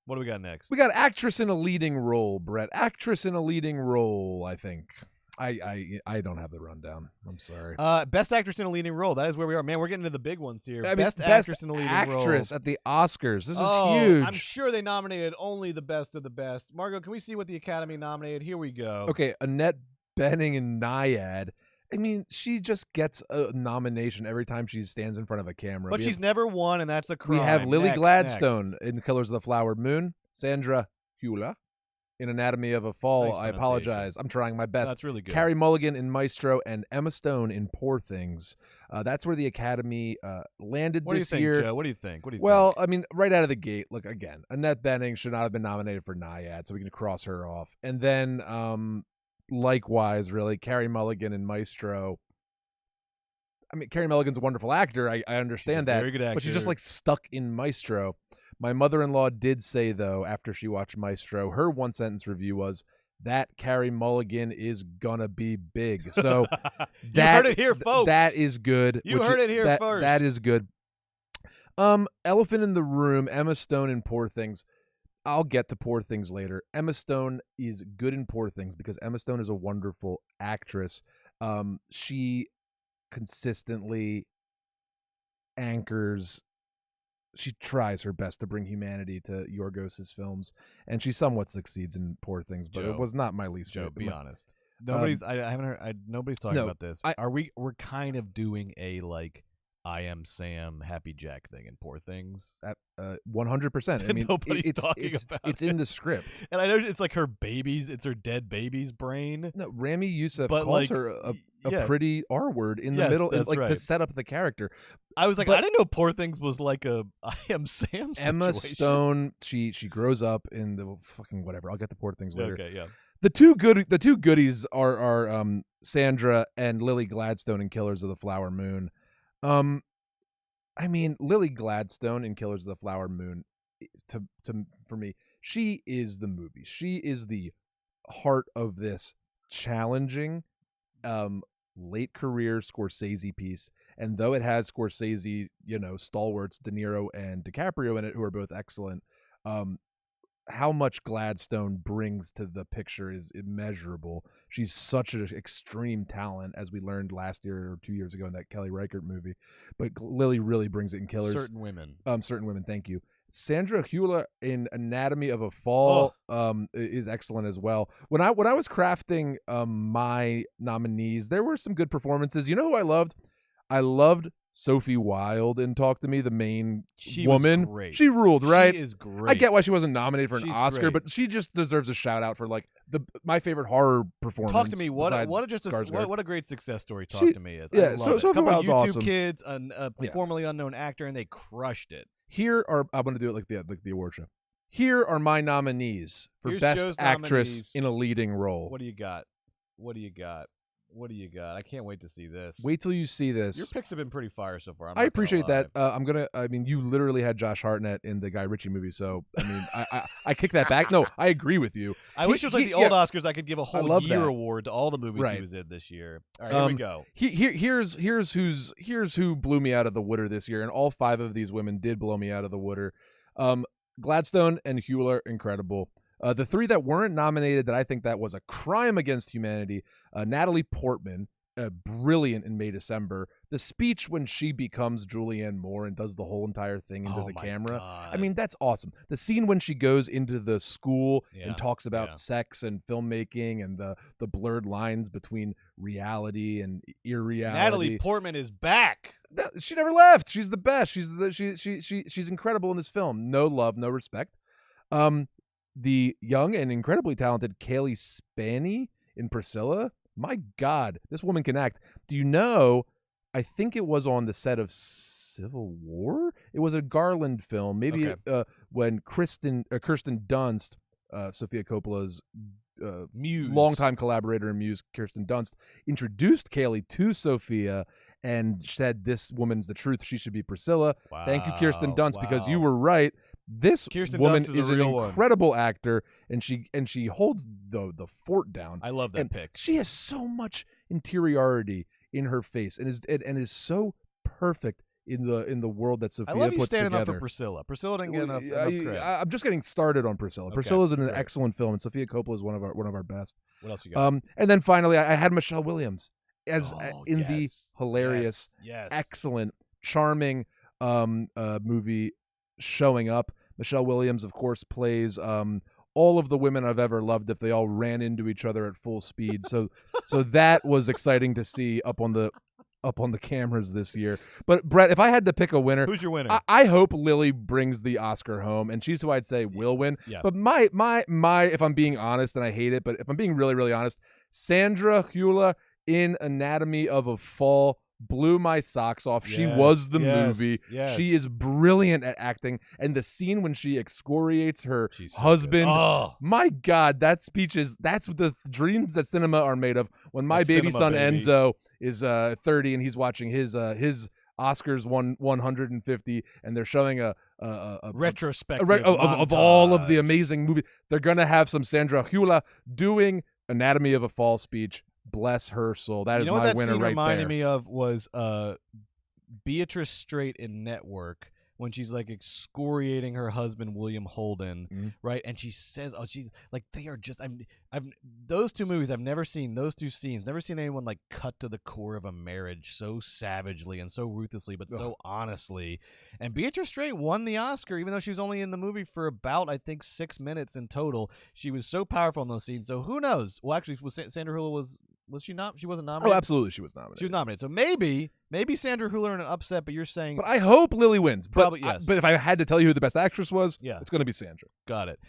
What do we got next? We got actress in a leading role, Brett. Actress in a leading role, I think. I don't have the rundown. I'm sorry. Best actress in a leading role. That is where we are. Man, we're getting to the big ones here. I mean, best actress in a leading role. Actress at the Oscars. This is huge. I'm sure they nominated only the best of the best. Margot, can we see what the Academy nominated? Here we go. Okay, Annette Bening and Nyad. I mean, she just gets a nomination every time she stands in front of a camera. But she's never won, and that's a crime. We have Lily Next. Gladstone in Killers of the Flower Moon, Sandra Hüller in Anatomy of a Fall. Nice I apologize. I'm trying my best. That's really good. Carey Mulligan in Maestro and Emma Stone in Poor Things. That's where the Academy landed What do you this think, year. Joe? What do you think? Well, I mean, right out of the gate, look, again, Annette Bening should not have been nominated for Naiad, so we can cross her off. And then, likewise, really, Carey Mulligan in Maestro. I mean, Carey Mulligan's a wonderful actor. I understand that. Very good actor. But she's just like stuck in Maestro. My mother-in-law did say, though, after she watched Maestro, her one-sentence review was, that Carey Mulligan is gonna be big. So you heard it here, folks. That is good. You heard it here first. That is good. Elephant in the Room, Emma Stone in Poor Things. I'll get to Poor Things later. Emma Stone is good in Poor Things because Emma Stone is a wonderful actress. She consistently anchors. She tries her best to bring humanity to Yorgos's films, and she somewhat succeeds in Poor Things, but it was not my least favorite. Joe, be honest. Nobody's. I haven't heard. Nobody's talking about this. We're kind of doing a like I Am Sam, Happy Jack thing in Poor Things. 100%. I mean, nobody's talking about it's it. in the script, and I know it's like her baby's. It's her dead baby's brain. No, Rami Youssef but calls like, her a pretty R word in the middle, that's like right. to set up the character. I was like, I didn't know Poor Things was like a I Am Sam. Emma situation. Stone, she grows up in the fucking whatever. I'll get to Poor Things later. Okay, yeah. The two goodies are Sandra and Lily Gladstone in Killers of the Flower Moon. I mean, Lily Gladstone in Killers of the Flower Moon, for me, she is the movie. She is the heart of this challenging, late career Scorsese piece. And though it has Scorsese, stalwarts De Niro and DiCaprio in it, who are both excellent, how much Gladstone brings to the picture is immeasurable. She's such an extreme talent, as we learned last year or 2 years ago in that Kelly Reichardt movie. But Lily really brings it in Killers. Certain Women. Certain Women, thank you. Sandra Hüller in Anatomy of a Fall is excellent as well. When I was crafting my nominees, there were some good performances. You know who I loved? I loved Sophie Wilde in Talk to Me, the main woman. Was great. She ruled, right? She is great. I get why she wasn't nominated for an Oscar, great. but she just deserves a shout out for like my favorite horror performance. Talk to Me. What a great success story Talk to Me is. Yeah, so Sophie Wilde's YouTube awesome. kids, a formerly unknown actor, and they crushed it. Here are I'm going to do it like the award show. Here are my nominees for Here's Best Joe's Actress nominees. in a Leading Role. What do you got? I can't wait to see this. Wait till you see this. Your picks have been pretty fire so far. I appreciate that. You literally had Josh Hartnett in the Guy Ritchie movie, so I mean, I kick that back. No, I agree with you. I wish it was like the old Oscars. I could give a whole year that. award to all the movies he was in this year. All right, here we go. Here's who blew me out of the water this year, and all 5 of these women did blow me out of the water. Gladstone and Hüller, incredible. The 3 that weren't nominated that I think that was a crime against humanity, Natalie Portman, brilliant in May December. The speech when she becomes Julianne Moore and does the whole entire thing into the camera. God. I mean, that's awesome. The scene when she goes into the school and talks about sex and filmmaking and the blurred lines between reality and irreality. Natalie Portman is back. She never left. She's the best. She's incredible in this film. No love, no respect. The young and incredibly talented Kaylee Spaney in Priscilla. My God, this woman can act. Do you know, I think it was on the set of Civil War? It was a Garland film. Maybe when Kirsten Dunst, Sofia Coppola's muse, longtime collaborator and muse, Kirsten Dunst, introduced Kaylee to Sophia and said, this woman's the truth. She should be Priscilla. Wow, thank you, Kirsten Dunst, because you were right. This Kirsten woman Dunst is an incredible actor, and she holds the fort down. I love that pick. She has so much interiority in her face, and is so perfect in the world that Sophia puts together. I love you standing up for Priscilla. Priscilla didn't get enough credit. I'm just getting started on Priscilla. Okay, Priscilla's an excellent film, and Sofia Coppola is one of our best. What else you got? And then finally, I had Michelle Williams as the hilarious, excellent, charming movie Showing Up. Michelle Williams, of course, plays all of the women I've ever loved if they all ran into each other at full speed. So that was exciting to see up on the up on the cameras this year. But Brett, if I had to pick a winner, Who's your winner? I hope Lily brings the Oscar home, and she's who I'd say will win. Yeah. But my, if I'm being honest, and I hate it, but if I'm being really, really honest, Sandra Hüller in Anatomy of a Fall blew my socks off. She was the movie. Yes. She is brilliant at acting, and the scene when she excoriates her She's so husband. good. Oh. My God, that speech that's what the dreams that cinema are made of. When my That's baby cinema, son baby. Enzo is 30 and he's watching his Oscars 150, and they're showing a retrospective of all of the montage. amazing movies. They're gonna have some Sandra Hüller doing Anatomy of a Fall speech. Bless her soul. That is what my that winner scene right reminded there. me of was Beatrice Straight in Network when she's like excoriating her husband William Holden, right? And she says, "Oh, she's like they are just." I've those two movies I've never seen. Those two scenes, never seen anyone like cut to the core of a marriage so savagely and so ruthlessly, but so honestly. And Beatrice Straight won the Oscar, even though she was only in the movie for about, I think, 6 minutes in total. She was so powerful in those scenes. So who knows? Well, actually, Sandra Hüller was she not? She wasn't nominated. Oh, absolutely, she was nominated. She was nominated. So maybe Sandra Hüller in an upset, but you're saying. But I hope Lily wins. Probably, but, yes. But if I had to tell you who the best actress was, it's going to be Sandra. Got it.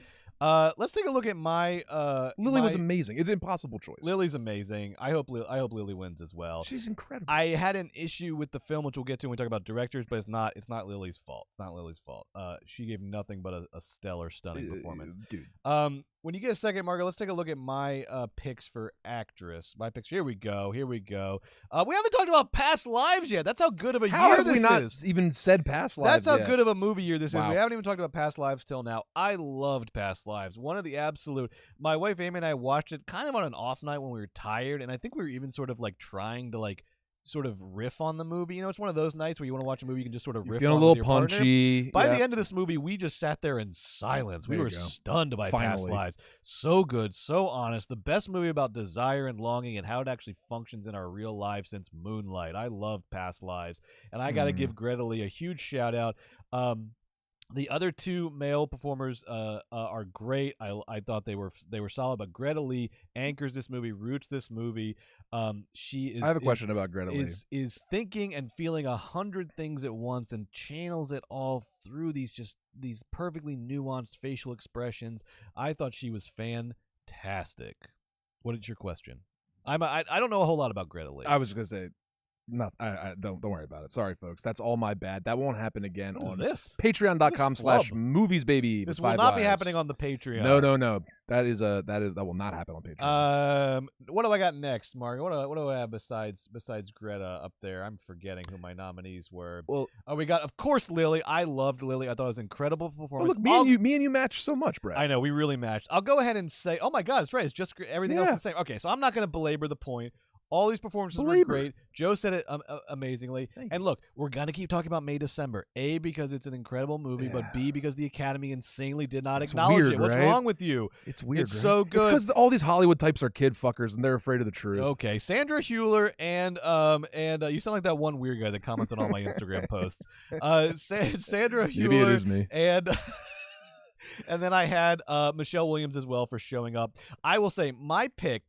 Let's take a look at my. Lily was amazing. It's an impossible choice. Lily's amazing. I hope Lily wins as well. She's incredible. I had an issue with the film, which we'll get to when we talk about directors, but it's not Lily's fault. It's not Lily's fault. She gave nothing but a stellar, stunning performance. Dude. When you get a second, Margo, let's take a look at my picks for actress. My picks. Here we go. We haven't talked about Past Lives yet. That's how good of a How year have this we not is. even said Past Lives That's how yet? good of a movie year this is. Wow. We haven't even talked about Past Lives till now. I loved Past Lives. One of the absolute. My wife Amy and I watched it kind of on an off night when we were tired, and I think we were even sort of like trying to like sort of riff on the movie. You know, it's one of those nights where you want to watch a movie, you can just sort of riff. Feeling on a little with your partner. punchy. By the end of this movie, we just sat there in silence. We were stunned by Past Lives. So good, so honest. The best movie about desire and longing and how it actually functions in our real life since Moonlight. I love Past Lives, and I got to give Greta Lee a huge shout out. The other two male performers are great. I thought they were solid, but Greta Lee anchors this movie, roots this movie. She is. I have a question about Greta Lee. Is thinking and feeling 100 things at once and channels it all through these perfectly nuanced facial expressions. I thought she was fantastic. What is your question? I don't know a whole lot about Greta Lee. I was going to say. No, I don't worry about it. Sorry, folks. That's all my bad. That won't happen again on this. Patreon.com/moviesbaby. This will not be happening on the Patreon. No. That will not happen on Patreon. What do I got next, Mark? What do I have besides Greta up there? I'm forgetting who my nominees were. Well, we got, of course, Lily. I loved Lily. I thought it was an incredible performance. Look, me and you match so much, Brad. I know, we really matched. I'll go ahead and say, oh my God, it's right. It's just everything else is the same. Okay, so I'm not going to belabor the point. All these performances were great. Joe said it amazingly. And look, we're going to keep talking about May, December. A, because it's an incredible movie, but B, because the Academy insanely did not acknowledge it. What's wrong with you? It's weird, It's so good. It's because all these Hollywood types are kid fuckers, and they're afraid of the truth. Okay, Sandra Hüller and you sound like that one weird guy that comments on all my Instagram posts. Sandra Hüller. Maybe it is me. And... And then I had Michelle Williams as well for showing up. I will say my pick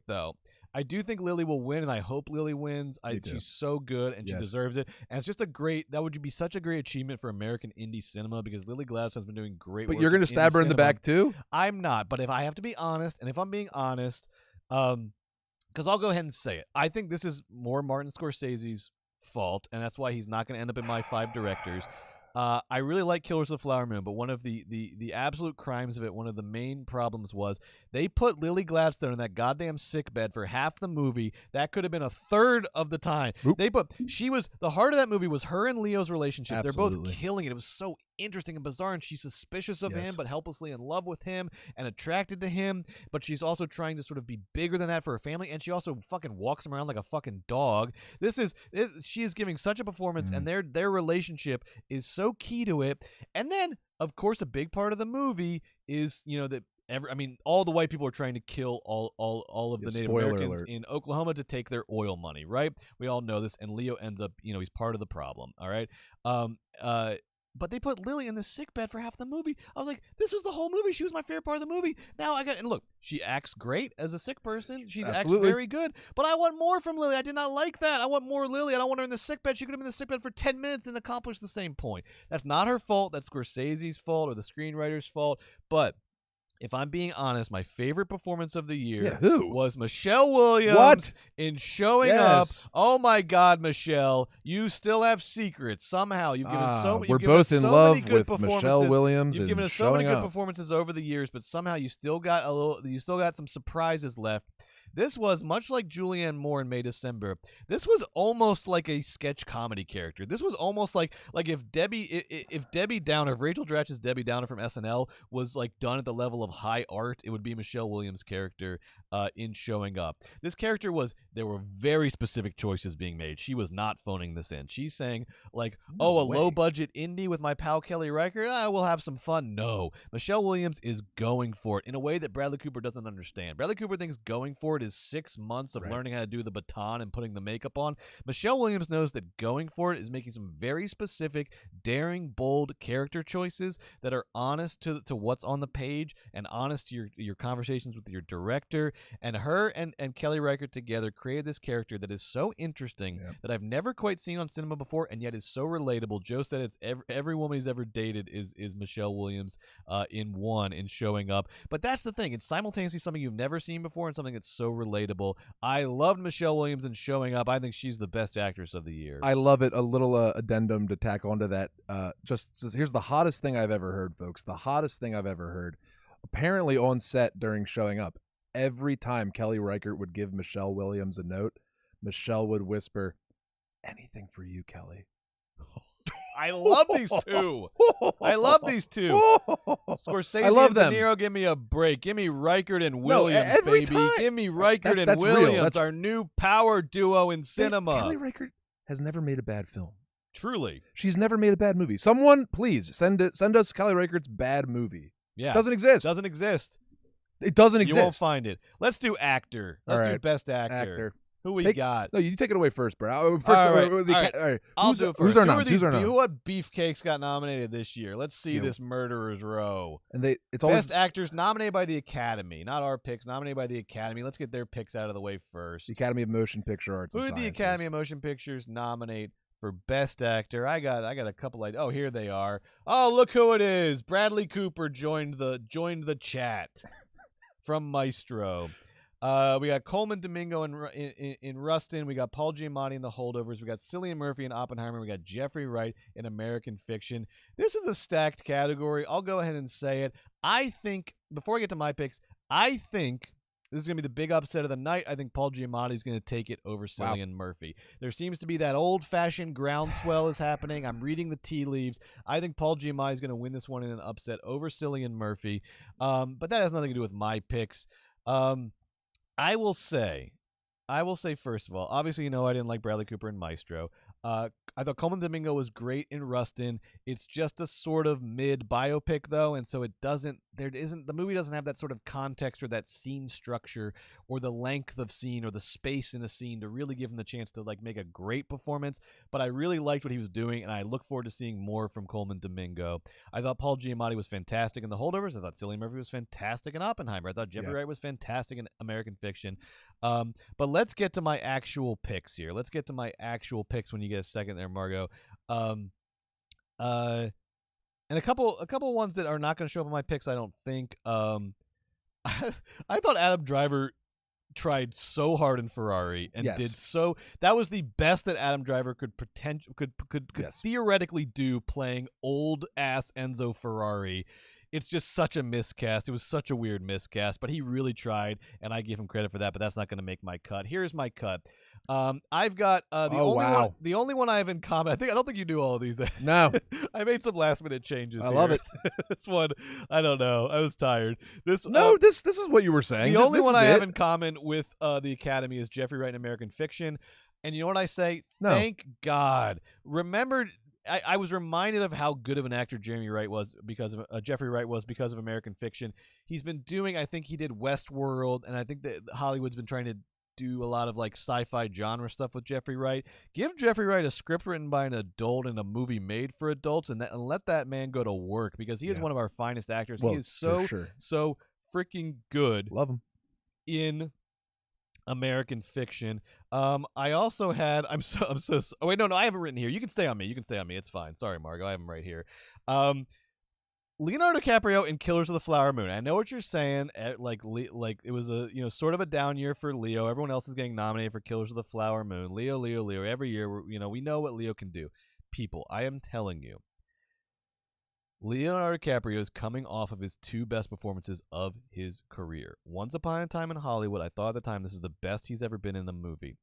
though, I do think Lily will win, and I hope Lily wins. She's so good, and she deserves it. And it's just that would be such a great achievement for American indie cinema, because Lily Gladstone's been doing great work. But you're going to stab her in the back too? I'm not, but if I have to be honest, and if I'm being honest, because I'll go ahead and say it, I think this is more Martin Scorsese's fault, and that's why he's not going to end up in my 5 directors. I really like Killers of the Flower Moon, but one of the absolute crimes of it, one of the main problems was they put Lily Gladstone in that goddamn sickbed for half the movie. That could have been a third of the time. Oop. The heart of that movie was her and Leo's relationship. Absolutely. They're both killing it. It was so interesting and bizarre, and she's suspicious of him, but helplessly in love with him and attracted to him. But she's also trying to sort of be bigger than that for her family, and she also fucking walks him around like a fucking dog. She is giving such a performance, and their relationship is so key to it. And then, of course, a big part of the movie is, that all the white people are trying to kill all of the Native Americans in Oklahoma to take their oil money, right? We all know this, and Leo ends up, he's part of the problem, all right? But they put Lily in the sickbed for half the movie. I was like, this was the whole movie. She was my favorite part of the movie. Now and look, she acts great as a sick person. She acts very good. But I want more from Lily. I did not like that. I want more Lily. I don't want her in the sickbed. She could have been in the sickbed for 10 minutes and accomplished the same point. That's not her fault. That's Scorsese's fault or the screenwriter's fault. But if I'm being honest, my favorite performance of the year was Michelle Williams in Showing Up. Oh my God, Michelle, you still have secrets. Somehow you've given we're both in love with Michelle Williams. You've given us so many good performances over the years, but somehow you still got some surprises left. This was much like Julianne Moore in May December. This was almost like a sketch comedy character. This was almost like if Debbie Downer, if Rachel Dratch's Debbie Downer from SNL was like done at the level of high art, it would be Michelle Williams' character in Showing Up. This character there were very specific choices being made. She was not phoning this in. She's saying like, low budget indie with my pal Kelly Reichardt, we'll have some fun. No, Michelle Williams is going for it in a way that Bradley Cooper doesn't understand. Bradley Cooper thinks going for it is 6 months of learning how to do the baton and putting the makeup on. Michelle Williams knows that going for it is making some very specific, daring, bold character choices that are honest to what's on the page and honest to your conversations with your director. And her and Kelly Reichardt together created this character that is so interesting that I've never quite seen on cinema before and yet is so relatable. Joe said it's every woman he's ever dated is Michelle Williams in Showing Up. But that's the thing. It's simultaneously something you've never seen before and something that's so relatable. I loved Michelle Williams in Showing Up. I think she's the best actress of the year. I love it. A little addendum to tack onto that. Just here's the hottest thing I've ever heard, folks. The hottest thing I've ever heard. Apparently on set during Showing Up, every time Kelly Reichardt would give Michelle Williams a note, Michelle would whisper, "Anything for you, Kelly." I love these two. Scorsese, I love them. De Niro, give me a break. Give me Reichardt and Williams, baby. Time. Give me Reichardt and that's Williams, real. That's our new power duo in cinema. Kelly Reichardt has never made a bad film. Truly. She's never made a bad movie. Someone, please, send us Kelly Reichardt's bad movie. Yeah. Doesn't exist. It doesn't exist. You won't find it. Let's do actor. Let's do best actor. Who we got? No, you take it away first, bro. All right. I'll do it first. Who's our noms? What beefcakes got nominated this year? Let's see this murderer's row. And it's always best actors nominated by the Academy, not our picks. Nominated by the Academy. Let's get their picks out of the way first. The Academy of Motion Picture Arts. Who did the Academy of Motion Pictures nominate for best actor? I got a couple. Here they are. Oh, look who it is! Bradley Cooper joined the chat from Maestro. We got Coleman Domingo in Rustin. We got Paul Giamatti in The Holdovers. We got Cillian Murphy in Oppenheimer. We got Jeffrey Wright in American Fiction. This is a stacked category. I'll go ahead and say it. I think, before I get to my picks, I think this is going to be the big upset of the night. I think Paul Giamatti is going to take it over Cillian Murphy. There seems to be that old-fashioned groundswell is happening. I'm reading the tea leaves. I think Paul Giamatti is going to win this one in an upset over Cillian Murphy. But that has nothing to do with my picks. I will say first of all, obviously, I didn't like Bradley Cooper in Maestro. I thought Coleman Domingo was great in Rustin. It's just a sort of mid biopic though, and so the movie doesn't have that sort of context or that scene structure or the length of scene or the space in a scene to really give him the chance to make a great performance. But I really liked what he was doing, and I look forward to seeing more from Coleman Domingo. I thought Paul Giamatti was fantastic in The Holdovers. I thought Cillian Murphy was fantastic in Oppenheimer. I thought Jeffrey Wright was fantastic in American Fiction. But let's get to my actual picks here. Let's get to my actual picks when you get a second there, Margo. And a couple ones that are not going to show up in my picks, I don't think. I thought Adam Driver tried so hard in Ferrari and did so. That was the best that Adam Driver could theoretically do, playing old ass Enzo Ferrari. It's just such a miscast. It was such a weird miscast, but he really tried, and I give him credit for that, but that's not going to make my cut. Here's my cut. I've got the only one I have in common. I don't think you do all of these. No. I made some last-minute changes. I love it. This one, I don't know. I was tired. This is what you were saying. The only one I have in common with the Academy is Jeffrey Wright in American Fiction. And you know what I say? No. Thank God. Remember, I was reminded of how good of an actor Jeffrey Wright was because of American Fiction. He's been doing, I think he did Westworld, and I think that Hollywood's been trying to do a lot of like sci-fi genre stuff with Jeffrey Wright. Give Jeffrey Wright a script written by an adult and a movie made for adults, and let that man go to work, because he is one of our finest actors. Well, he is so freaking good. Love him in American fiction. I also had oh wait, no, I have it written here. You can stay on me. It's fine. Sorry, Margo, I have him right here. Leonardo DiCaprio in Killers of the Flower Moon. I know what you're saying. Like it was a sort of a down year for Leo. Everyone else is getting nominated for Killers of the Flower Moon. Leo. Every year, we know what Leo can do. People, I am telling you, Leonardo DiCaprio is coming off of his two best performances of his career. Once Upon a Time in Hollywood, I thought at the time this is the best he's ever been in a movie.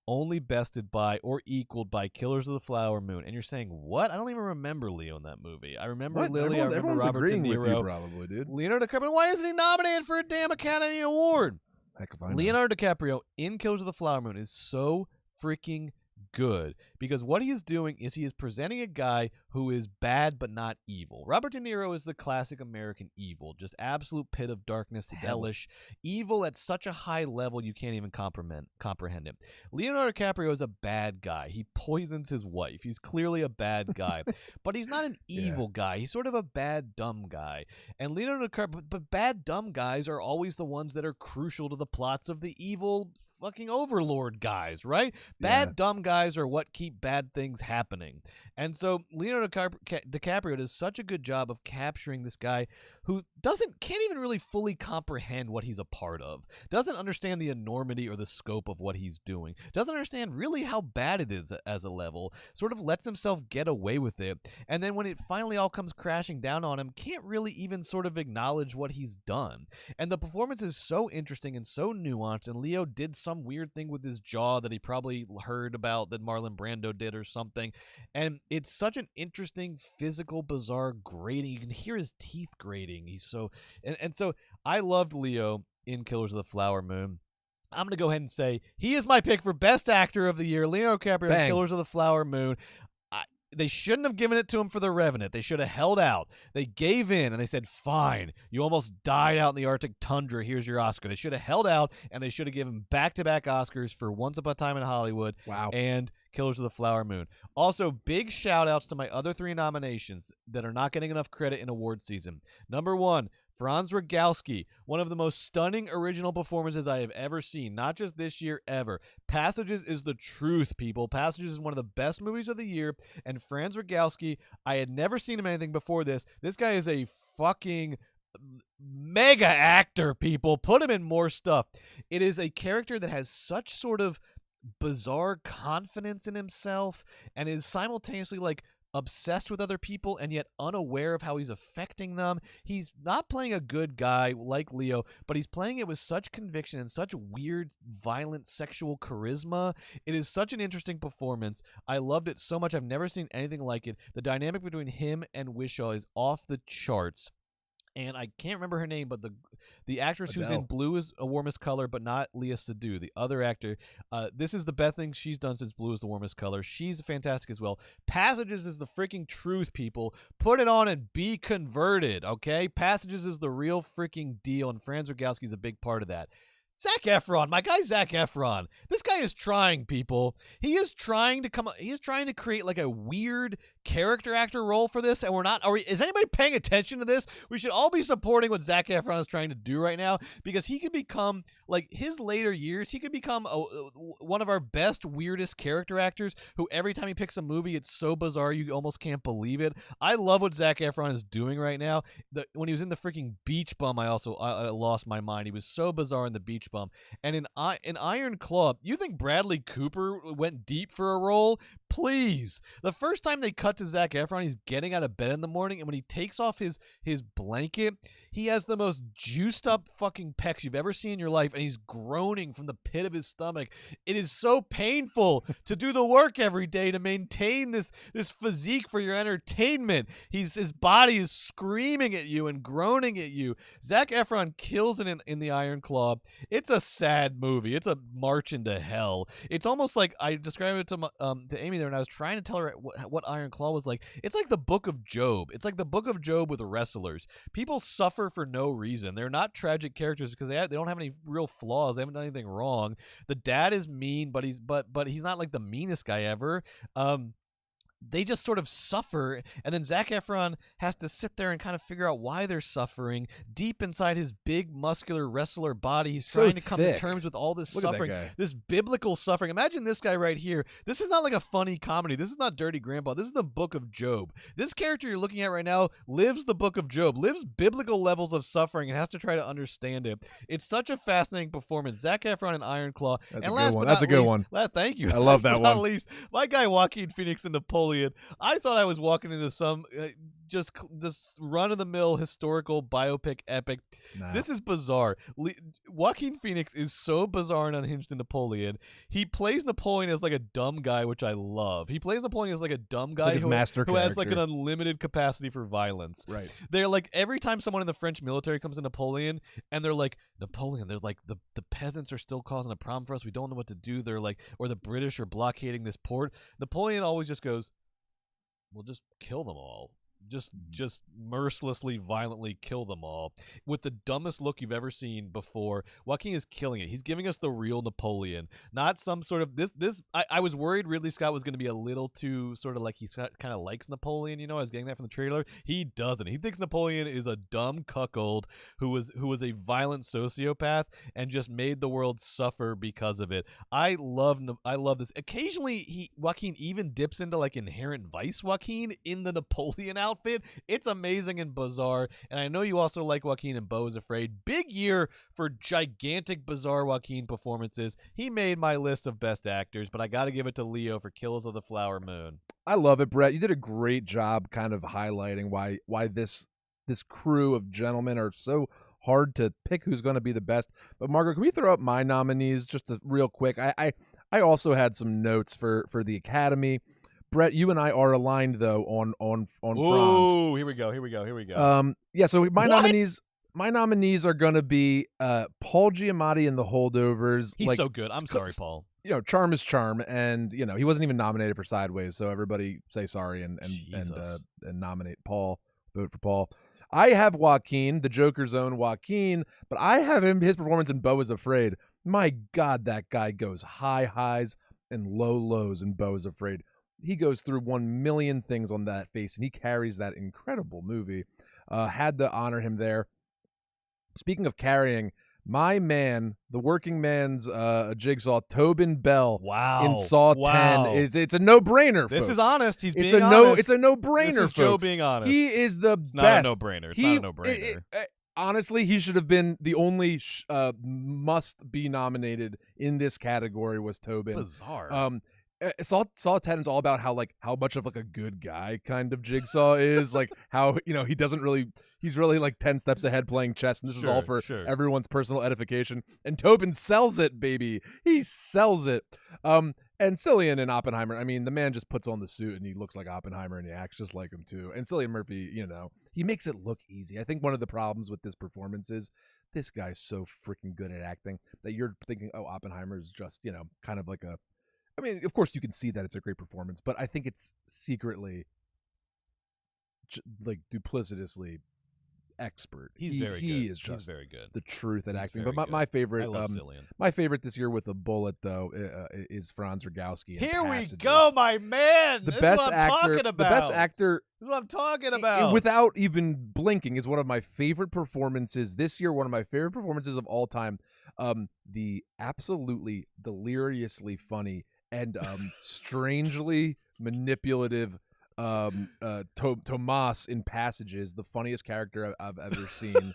Only bested by or equaled by Killers of the Flower Moon. And you're saying, what? I don't even remember Leo in that movie. I remember Lily. I remember Robert De Niro. With you probably, dude. Leonardo DiCaprio. Why isn't he nominated for a damn Academy Award? Leonardo DiCaprio in Killers of the Flower Moon is so freaking good, because what he is doing is he is presenting a guy who is bad but not evil. Robert De Niro is the classic American evil, just absolute pit of darkness, hellish evil at such a high level you can't even comprehend it. Leonardo DiCaprio is a bad guy. He poisons his wife. He's clearly a bad guy, but he's not an evil guy. He's sort of a bad dumb guy. And Leonardo DiCaprio, but bad dumb guys are always the ones that are crucial to the plots of the evil fucking overlord guys, right? Bad dumb guys are what keep bad things happening. And so Leonardo DiCaprio does such a good job of capturing this guy who can't even really fully comprehend what he's a part of, doesn't understand the enormity or the scope of what he's doing, doesn't understand really how bad it is as a level, sort of lets himself get away with it, and then when it finally all comes crashing down on him, can't really even sort of acknowledge what he's done. And the performance is so interesting and so nuanced, and Leo did some weird thing with his jaw that he probably heard about that Marlon Brando did or something, and it's such an interesting physical bizarre grating. You can hear his teeth grating. He's so and so I loved Leo in Killers of the Flower Moon. I'm going to go ahead and say he is my pick for best actor of the year. Leonardo DiCaprio in Killers of the Flower Moon. They shouldn't have given it to him for The Revenant. They should have held out. They gave in, and they said, fine, you almost died out in the Arctic tundra. Here's your Oscar. They should have held out, and they should have given back-to-back Oscars for Once Upon a Time in Hollywood and Killers of the Flower Moon. Also, big shout-outs to my other three nominations that are not getting enough credit in award season. Number one, Franz Rogowski, one of the most stunning original performances I have ever seen, not just this year, ever. Passages is the truth, people. Passages is one of the best movies of the year, and Franz Rogowski, I had never seen him anything before this. This guy is a fucking mega actor, people. Put him in more stuff. It is a character that has such sort of bizarre confidence in himself and is simultaneously like obsessed with other people and yet unaware of how he's affecting them. He's not playing a good guy like Leo, but he's playing it with such conviction and such weird, violent, sexual charisma. It is such an interesting performance. I loved it so much. I've never seen anything like it. The dynamic between him and Wishaw is off the charts. And I can't remember her name, but the actress who's in Blue is a Warmest Color, but not Léa Seydoux, the other actor. This is the best thing she's done since Blue is the Warmest Color. She's fantastic as well. Passages is the freaking truth, people. Put it on and be converted, okay? Passages is the real freaking deal, and Franz Rogowski is a big part of that. Zac Efron, my guy Zac Efron. This guy is trying, people. He is trying to create like a weird character actor role for this, and is anybody paying attention to this? We should all be supporting what Zac Efron is trying to do right now, because he could become, like, his later years, he could become one of our best, weirdest character actors who every time he picks a movie, it's so bizarre you almost can't believe it. I love what Zac Efron is doing right now. When he was in the freaking Beach Bum, I lost my mind. He was so bizarre in the Beach Bum. And in Iron Claw, you think Bradley Cooper went deep for a role? Please. The first time they cut to Zac Efron, he's getting out of bed in the morning, and when he takes off his blanket, he has the most juiced up fucking pecs you've ever seen in your life, and he's groaning from the pit of his stomach. It is so painful to do the work every day to maintain this physique for your entertainment. His body is screaming at you and groaning at you. Zac Efron kills it in the Iron Claw. It's a sad movie. It's a march into hell. It's almost like I described it to Amy there, and I was trying to tell her what Iron Claw was like. It's like the Book of Job. It's like the Book of Job with wrestlers. People suffer for no reason. They're not tragic characters because they don't have any real flaws. They haven't done anything wrong. The dad is mean, but he's not like the meanest guy ever. They just sort of suffer, and then Zac Efron has to sit there and kind of figure out why they're suffering. Deep inside his big, muscular wrestler body, he's trying to come to terms with all this suffering, this biblical suffering. Imagine this guy right here. This is not like a funny comedy. This is not Dirty Grandpa. This is the Book of Job. This character you're looking at right now lives the Book of Job, lives biblical levels of suffering, and has to try to understand it. It's such a fascinating performance. Zac Efron and Iron Claw. That's a good one. That's a good one. Thank you. I love that one. Not least, my guy Joaquin Phoenix in Napoleon. I thought I was walking into some just this run-of-the-mill historical biopic epic. No. This is bizarre. Joaquin Phoenix is so bizarre and unhinged in Napoleon. He plays Napoleon as like a dumb guy, which I love. He plays Napoleon as like a dumb guy who has like an unlimited capacity for violence. Right. They're like, every time someone in the French military comes to Napoleon, and they're like, Napoleon, they're like, the peasants are still causing a problem for us. We don't know what to do. They're like, or the British are blockading this port. Napoleon always just goes, we'll just kill them all. Just mercilessly, violently kill them all with the dumbest look you've ever seen before. Joaquin is killing it. He's giving us the real Napoleon, not some sort of this. I was worried Ridley Scott was going to be a little too sort of like he kind of likes Napoleon. You know, I was getting that from the trailer. He doesn't. He thinks Napoleon is a dumb cuckold who was a violent sociopath and just made the world suffer because of it. I love this. Occasionally, Joaquin even dips into like Inherent Vice Joaquin in the Napoleon outfit. It's amazing and bizarre, and I know you also like Joaquin and Beau is Afraid. Big year for gigantic, bizarre Joaquin performances. He made my list of best actors, but I got to give it to Leo for Killers of the Flower Moon. I love it, Brett. You did a great job kind of highlighting why this crew of gentlemen are so hard to pick who's going to be the best. But Margaret, can we throw up my nominees just real quick? I also had some notes for the Academy. Brett, you and I are aligned though on Franz. Oh, here we go. Yeah. So my nominees are going to be Paul Giamatti in The Holdovers. He's so good. I'm sorry, Paul. You know, charm is charm, and you know he wasn't even nominated for Sideways. So everybody say sorry and nominate Paul. Vote for Paul. I have Joaquin, the Joker's own Joaquin, but I have his performance in Beau is Afraid. My God, that guy goes high highs and low lows in Beau is Afraid. He goes through 1 million things on that face, and he carries that incredible movie. Had to honor him there. Speaking of carrying, my man, the working man's Jigsaw, Tobin Bell, in Saw 10. It's a no-brainer, This folks. is honest. He's being honest. It's a no-brainer, this is folks. Joe being honest. He is the best. Not a no-brainer. It's not a no-brainer. Honestly, he should have been the only must-be nominated in this category was Tobin. Bizarre. Saw 10 is all about how much of like a good guy kind of Jigsaw is, like how he doesn't really, he's really like 10 steps ahead playing chess, and this is all for everyone's personal edification. And Tobin sells it, baby. He sells it. And Cillian in Oppenheimer, I mean, the man just puts on the suit and he looks like Oppenheimer and he acts just like him too. And Cillian Murphy, he makes it look easy. I think one of the problems with this performance is this guy's so freaking good at acting that you're thinking, oh, Oppenheimer is just, kind of like I mean, of course you can see that it's a great performance, but I think it's secretly like duplicitously expert. He's very good. He is just very good. The truth at acting. But my favorite, my favorite this year with a bullet though is Franz Rogowski. Here we go, my man. The best actor. The best actor. This is what I'm talking about. Without even blinking, is one of my favorite performances this year. One of my favorite performances of all time. The absolutely deliriously funny and strangely manipulative Tomas in Passages, the funniest character I've ever seen.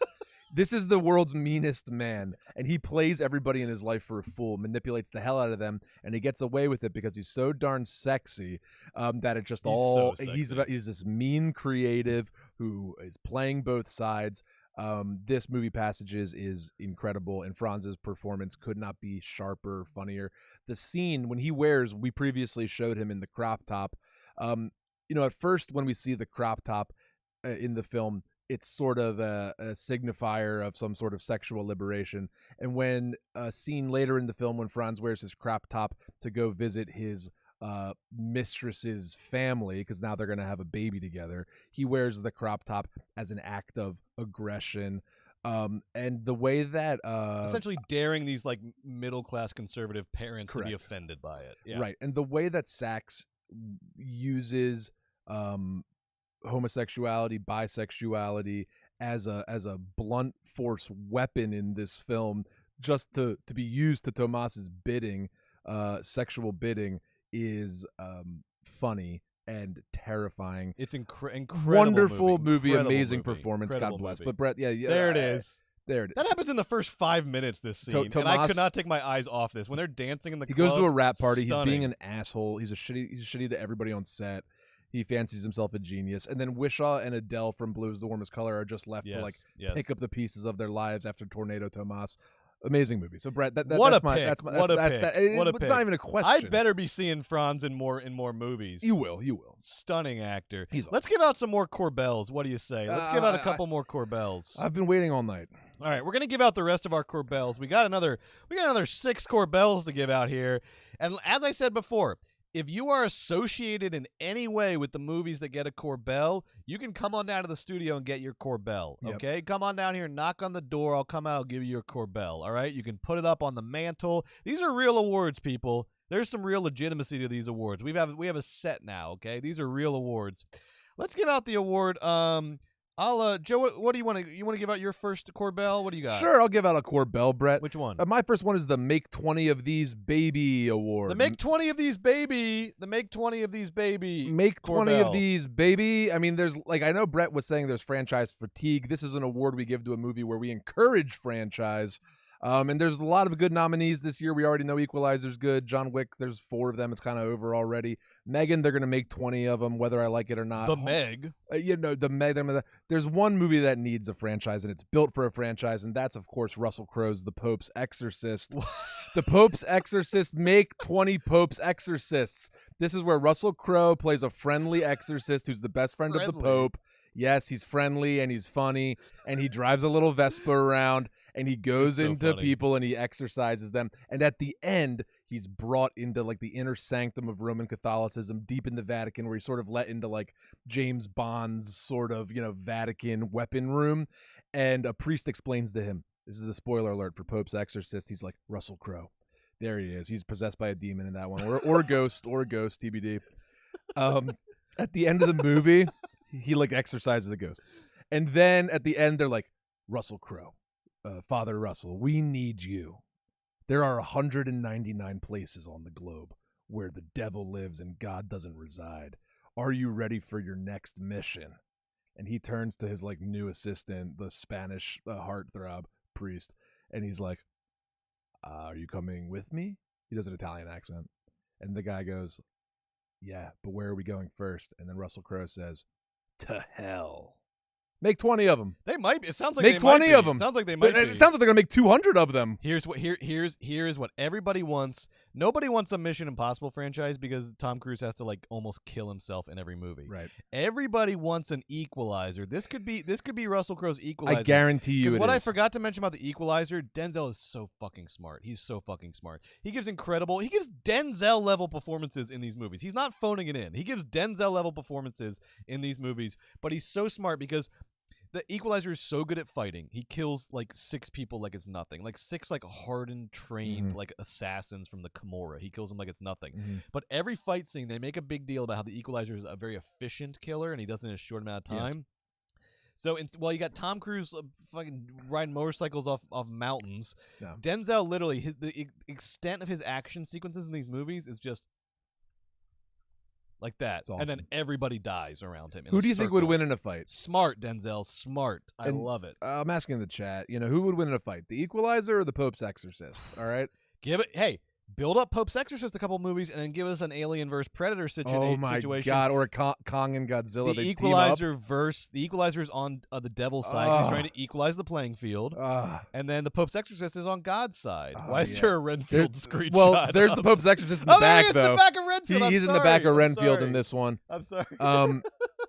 This is the world's meanest man, and he plays everybody in his life for a fool, manipulates the hell out of them, and he gets away with it because he's so darn sexy that it just he's this mean creative who is playing both sides. This movie Passages is incredible, and Franz's performance could not be sharper, funnier. The scene when he we previously showed him in the crop top. At first when we see the crop top in the film, it's sort of a signifier of some sort of sexual liberation. And when a scene later in the film when Franz wears his crop top to go visit his mistress's family because now they're going to have a baby together. He wears the crop top as an act of aggression. And the way that essentially daring these like middle class conservative parents to be offended by it. Yeah. Right. And the way that Sachs uses homosexuality, bisexuality as a blunt force weapon in this film, just to be used to Tomas's bidding, sexual bidding, is funny and terrifying. It's incredible, wonderful movie, incredible amazing movie. performance. Incredible God bless. movie. But Brett, yeah, there it is. There it is. That happens in the first 5 minutes. This scene, and I could not take my eyes off this. When they're dancing in the club, he goes to a rap party. Stunning. He's being an asshole. He's shitty to everybody on set. He fancies himself a genius. And then Wishaw and Adele from Blue is the Warmest Color are just left to pick up the pieces of their lives after Tornado Tomas. Amazing movie. So Brett, that's my pick. It's not even a question. I better be seeing Franz in more movies. You will. Stunning actor. He's Let's give out some more Corbells. What do you say? Let's give out a couple more Corbells. I've been waiting all night. All right, we're gonna give out the rest of our Corbells. We got another 6 Corbells to give out here. And as I said before, if you are associated in any way with the movies that get a Corbell, you can come on down to the studio and get your Corbell, okay? Yep. Come on down here, knock on the door. I'll come out, I'll give you your Corbell, all right? You can put it up on the mantle. These are real awards, people. There's some real legitimacy to these awards. We have a set now, okay? These are real awards. Let's give out the award. Joe, what do you want to give out your first Corbell? What do you got? Sure, I'll give out a Corbell, Brett. Which one? My first one is the Make 20 of These Baby Award. The Make 20 of These Baby. The Make 20 of These Baby. Make 20 Corbell. of These Baby. I mean, there's I know Brett was saying there's franchise fatigue. This is an award we give to a movie where we encourage franchise. And there's a lot of good nominees this year. We already know Equalizer's good. John Wick, there's 4 of them. It's kind of over already. Megan, they're going to make 20 of them, whether I like it or not. The Meg. The Meg. There's one movie that needs a franchise, and it's built for a franchise, and that's, of course, Russell Crowe's The Pope's Exorcist. The Pope's Exorcist. Make 20 Pope's Exorcists. This is where Russell Crowe plays a friendly exorcist who's the best friend of the Pope. Yes, he's friendly and he's funny, and he drives a little Vespa around, and he goes into people and he exorcises them. And at the end, he's brought into like the inner sanctum of Roman Catholicism, deep in the Vatican, where he's sort of let into like James Bond's sort of, Vatican weapon room. And a priest explains to him, this is the spoiler alert for Pope's Exorcist. He's like, Russell Crowe. There he is. He's possessed by a demon in that one, or a ghost, TBD. At the end of the movie, he like exorcises a ghost. And then at the end, they're like, Russell Crowe, Father Russell, we need you. There are 199 places on the globe where the devil lives and God doesn't reside. Are you ready for your next mission? And he turns to his like new assistant, the Spanish heartthrob priest, and he's like, are you coming with me? He does an Italian accent. And the guy goes, yeah, but where are we going first? And then Russell Crowe says, to hell. Make 20 of them. They might be. It sounds like make they 20 might be. of them. It sounds like they might be. It sounds like they're gonna make 200 of them. Here's what everybody wants. Nobody wants a Mission Impossible franchise because Tom Cruise has to like almost kill himself in every movie. Right. Everybody wants an Equalizer. This could be Russell Crowe's Equalizer. I guarantee you. Because what I forgot to mention about the Equalizer, Denzel is so fucking smart. He's so fucking smart. He gives Denzel level performances in these movies. He's not phoning it in. He gives Denzel level performances in these movies, but he's so smart because the Equalizer is so good at fighting. He kills like 6 people like it's nothing. Like 6 like hardened, trained like assassins from the Camorra. He kills them like it's nothing. But every fight scene, they make a big deal about how the Equalizer is a very efficient killer and he does it in a short amount of time. Yes. So while you got Tom Cruise fucking riding motorcycles off mountains, Denzel literally the extent of his action sequences in these movies is just like that. Awesome. And then everybody dies around him. Who do you think would win in a fight? Smart, Denzel. Smart. I love it. I'm asking in the chat, who would win in a fight? The Equalizer or the Pope's Exorcist? All right? Build up Pope's Exorcist a couple movies and then give us an Alien vs. Predator situation. Oh my God, or Kong and Godzilla. The Equalizer is on the devil's side. He's trying to equalize the playing field. And then the Pope's Exorcist is on God's side. Why is there a Renfield screenshot? Well, there's the Pope's Exorcist in the back, though. The back of Renfield. He's in the back of Renfield in this one. I'm sorry.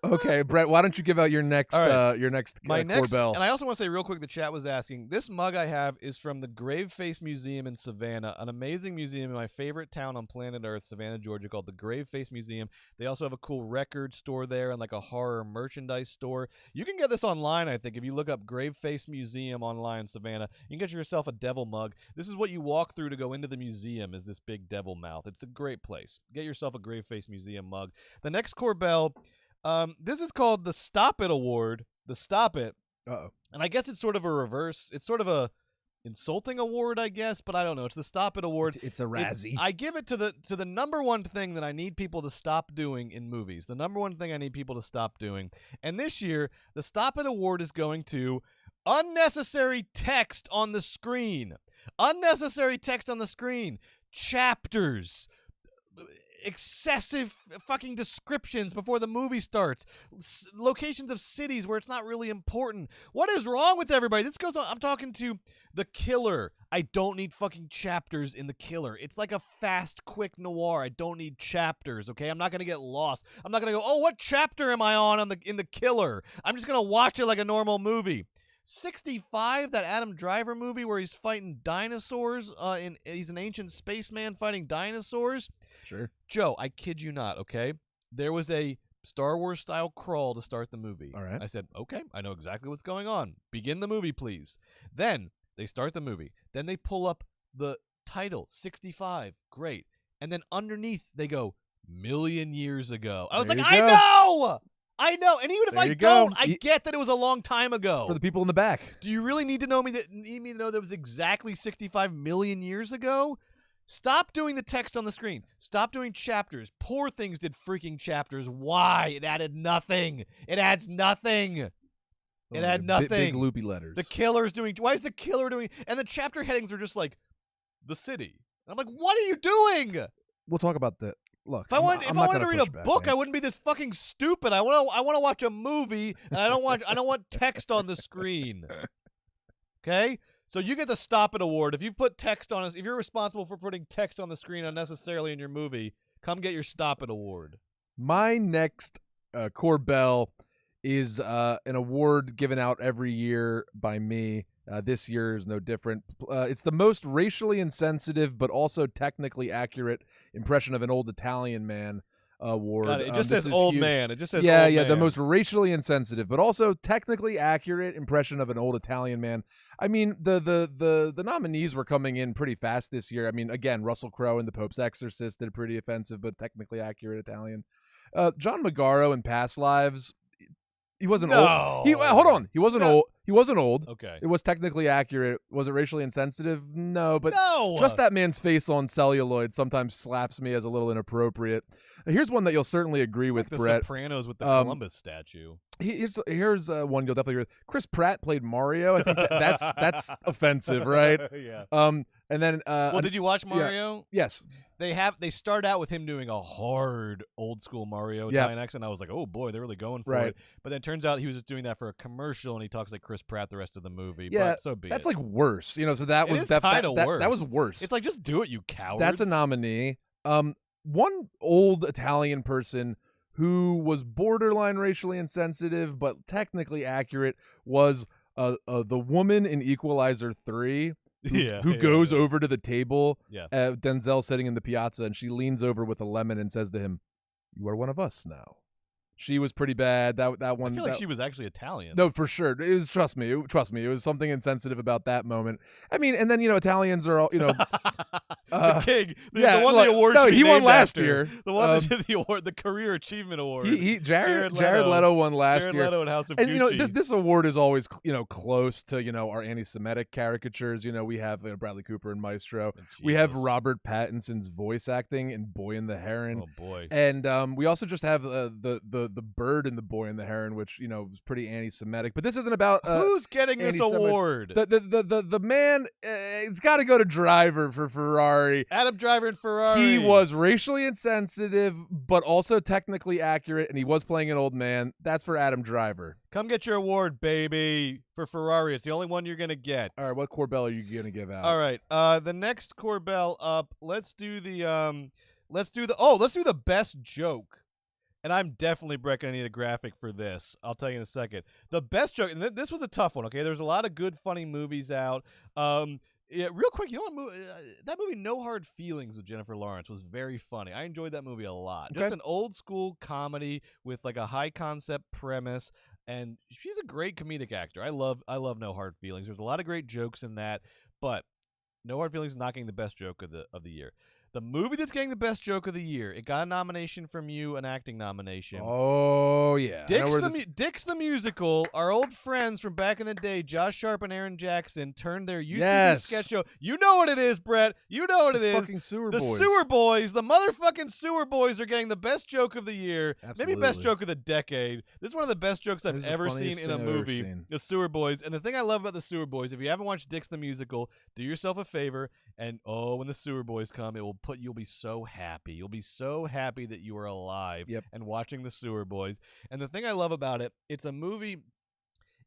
Okay, Brett, why don't you give out your next All right. My Corbell? And I also want to say real quick, the chat was asking, this mug I have is from the Graveface Museum in Savannah, an amazing museum in my favorite town on planet Earth, Savannah, Georgia, called the Graveface Museum. They also have a cool record store there and like a horror merchandise store. You can get this online, I think. If you look up Graveface Museum online in Savannah, you can get yourself a devil mug. This is what you walk through to go into the museum, is this big devil mouth. It's a great place. Get yourself a Graveface Museum mug. The next Corbell, this is called the Stop It Award. The Stop It. Uh-oh. And I guess it's sort of a reverse. It's sort of a insulting award, I guess, but I don't know. It's the Stop It Award. It's a Razzie. I give it to the number one thing that I need people to stop doing in movies. The number one thing I need people to stop doing. And this year, the Stop It Award is going to unnecessary text on the screen. Unnecessary text on the screen. Chapters. Excessive fucking descriptions before the movie starts. Locations of cities where it's not really important. What is wrong with everybody? This goes on. I'm talking to The Killer. I don't need fucking chapters in The Killer. It's like a fast, quick noir. I don't need chapters, okay? I'm not going to get lost. I'm not going to go, oh, what chapter am I on in The Killer? I'm just going to watch it like a normal movie. 65, that Adam Driver movie where he's fighting dinosaurs. He's an ancient spaceman fighting dinosaurs. Sure. Joe, I kid you not, okay? There was a Star Wars style crawl to start the movie. All right. I said, okay, I know exactly what's going on. Begin the movie, please. Then they start the movie. Then they pull up the title, 65. Great. And then underneath they go, million years ago. I was like, I know! I know, and even if I don't, I get that it was a long time ago. It's for the people in the back. Do you really need to know need me to know that it was exactly 65 million years ago? Stop doing the text on the screen. Stop doing chapters. Poor Things did freaking chapters. Why? It added nothing. It adds nothing. It had nothing. Big loopy letters. The Killer's doing. Why is the Killer doing? And the chapter headings are just like the city. And I'm like, what are you doing? We'll talk about that. Look, if I wanted to read a book, I wouldn't be this fucking stupid. I want to watch a movie, and I don't want text on the screen. Okay, so you get the Stop It Award if you put text on us. If you're responsible for putting text on the screen unnecessarily in your movie, come get your Stop It Award. My next Corbell is an award given out every year by me. This year is no different. It's the most racially insensitive but also technically accurate impression of an old Italian man award. Got it. It just says old huge. man. It just says old man. The most racially insensitive but also technically accurate impression of an old Italian man. I mean, the nominees were coming in pretty fast this year. I mean, again, Russell Crowe in The Pope's Exorcist did a pretty offensive but technically accurate Italian. John Magaro in Past Lives. He wasn't old. Hold on. He wasn't old. He wasn't old. Okay. It was technically accurate. Was it racially insensitive? No, but no. Just that man's face on celluloid sometimes slaps me as a little inappropriate. Here's one that you'll certainly agree with, like Brett. The Sopranos with the Columbus statue. Here's one you'll definitely agree with. Chris Pratt played Mario. I think that's offensive, right? Yeah. And then did you watch Mario? Yeah. Yes. They start out with him doing a hard old school Mario Italian accent. I was like, oh boy, they're really going for it. But then it turns out he was just doing that for a commercial, and he talks like Chris Pratt the rest of the movie. Yeah, but so be that's it. like worse. So that was definitely worse. That was worse. It's like, just do it, you cowards. That's a nominee. One old Italian person who was borderline racially insensitive but technically accurate was the woman in Equalizer 3. Who goes over to the table, Denzel sitting in the piazza, and she leans over with a lemon and says to him, "You are one of us now." She was pretty bad. That one. I feel like she was actually Italian. No, for sure. It was, trust me. It was something insensitive about that moment. I mean, and then Italians are all the king. The one the award. No, he won last year. The one that did the award, the Career Achievement Award. Jared Leto won last year. Jared Leto and House of and Gucci. This award is always close to our anti-Semitic caricatures. We have Bradley Cooper and Maestro. We have Robert Pattinson's voice acting in Boy and the Heron. Oh boy. And we also just have the bird in The Boy and the Heron, which was pretty anti-Semitic. But this isn't about who's getting this award. The man, it's got to go to Driver for Ferrari. Adam Driver and Ferrari. He was racially insensitive, but also technically accurate, and he was playing an old man. That's for Adam Driver. Come get your award, baby, for Ferrari. It's the only one you're gonna get. All right, what Corbell are you gonna give out? All right, the next Corbell up. Let's do the best joke. And I'm definitely, Brett, going to need a graphic for this. I'll tell you in a second. The best joke, and this was a tough one, okay? There's a lot of good, funny movies out. Yeah, real quick, you know what that movie No Hard Feelings with Jennifer Lawrence was very funny. I enjoyed that movie a lot. Okay. Just an old school comedy with like a high concept premise, and she's a great comedic actor. I love No Hard Feelings. There's a lot of great jokes in that, but No Hard Feelings is not getting the best joke of the year. The movie that's getting the best joke of the year, it got a nomination from you, an acting nomination. Oh, yeah. Dick's the Musical, our old friends from back in the day, Josh Sharp and Aaron Jackson, turned their UCB sketch show. You know what it is, Brett. You know what it is. Fucking Sewer The Boys. Sewer Boys, the motherfucking Sewer Boys are getting the best joke of the year. Absolutely. Maybe best joke of the decade. This is one of the best jokes I've ever seen in a movie. The Sewer Boys. And the thing I love about the Sewer Boys, if you haven't watched Dick's the Musical, do yourself a favor and when the Sewer Boys come, you'll be so happy. You'll be so happy that you are alive and watching the Sewer Boys. And the thing I love about it, it's a movie.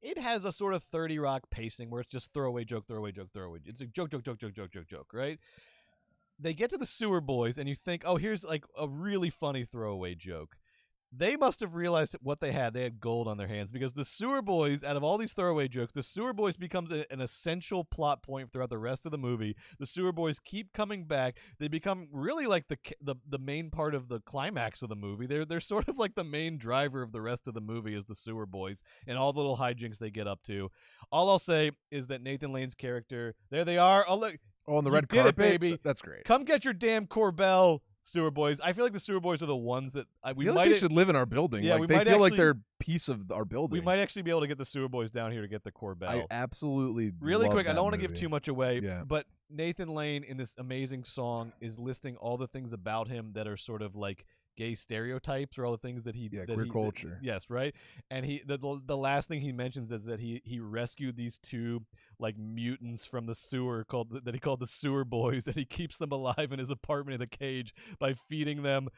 It has a sort of 30 Rock pacing where it's just throwaway joke, throwaway joke, throwaway. It's a joke, right? They get to the Sewer Boys and you think, oh, here's like a really funny throwaway joke. They must have realized what they had. They had gold on their hands because the Sewer Boys, out of all these throwaway jokes, the Sewer Boys becomes an essential plot point throughout the rest of the movie. The Sewer Boys keep coming back. They become really like the main part of the climax of the movie. They're sort of like the main driver of the rest of the movie is the Sewer Boys and all the little hijinks they get up to. All I'll say is that Nathan Lane's character, there they are. Oh, look. Oh, on the red carpet, baby. That's great. Come get your damn Corbell. Sewer Boys. I feel like the Sewer Boys are the ones that they should live in our building. Yeah, they feel like they're a piece of our building. We might actually be able to get the Sewer Boys down here to get the Corbell. I absolutely really love quick. That I don't want to movie. give too much away, but Nathan Lane in this amazing song is listing all the things about him that are sort of like gay stereotypes or all the things that queer culture. Yes, right. And the last thing he mentions is that he rescued these two like mutants from the sewer that he called the Sewer Boys, and he keeps them alive in his apartment in a cage by feeding them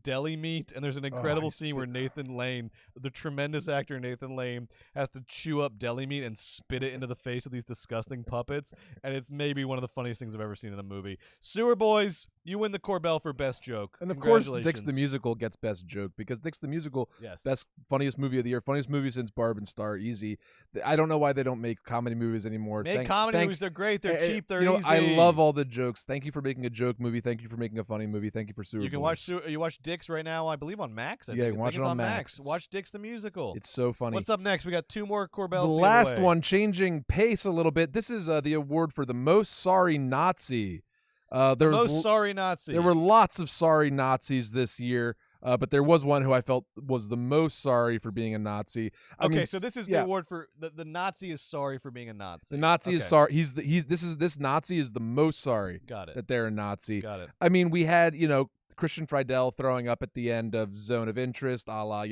deli meat. And there's an incredible scene where Nathan Lane, the tremendous actor Nathan Lane, has to chew up deli meat and spit it into the face of these disgusting puppets, and it's maybe one of the funniest things I've ever seen in a movie. Sewer Boys, you win the Corbell for best joke. And of course, Dick's the Musical gets best joke because Dick's the Musical, best funniest movie of the year, funniest movie since Barb and Star, easy. I don't know why they don't make comedy movies anymore. Comedy movies, they're great, they're cheap, they're easy. I love all the jokes. Thank you for making a joke movie. Thank you for making a funny movie. Thank you for Sewer. You can watch Dick's right now, I believe, on Max. You can watch it on Max. Watch Dick's the Musical. It's so funny. What's up next? We got two more Corbells. The last one, changing pace a little bit. This is the award for the most sorry Nazi. Most sorry Nazi. There were lots of sorry Nazis this year, but there was one who I felt was the most sorry for being a Nazi. So this is the award for the Nazi is sorry for being a Nazi. The Nazi is sorry. This Nazi is the most sorry. Got it. That they're a Nazi. Got it. I mean, we had Christian Friedel throwing up at the end of Zone of Interest, a la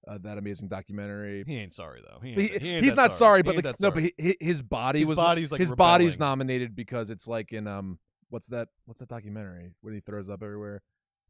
that amazing documentary. He ain't sorry though. He's not sorry, but his body's nominated because it's like in what's that documentary when he throws up everywhere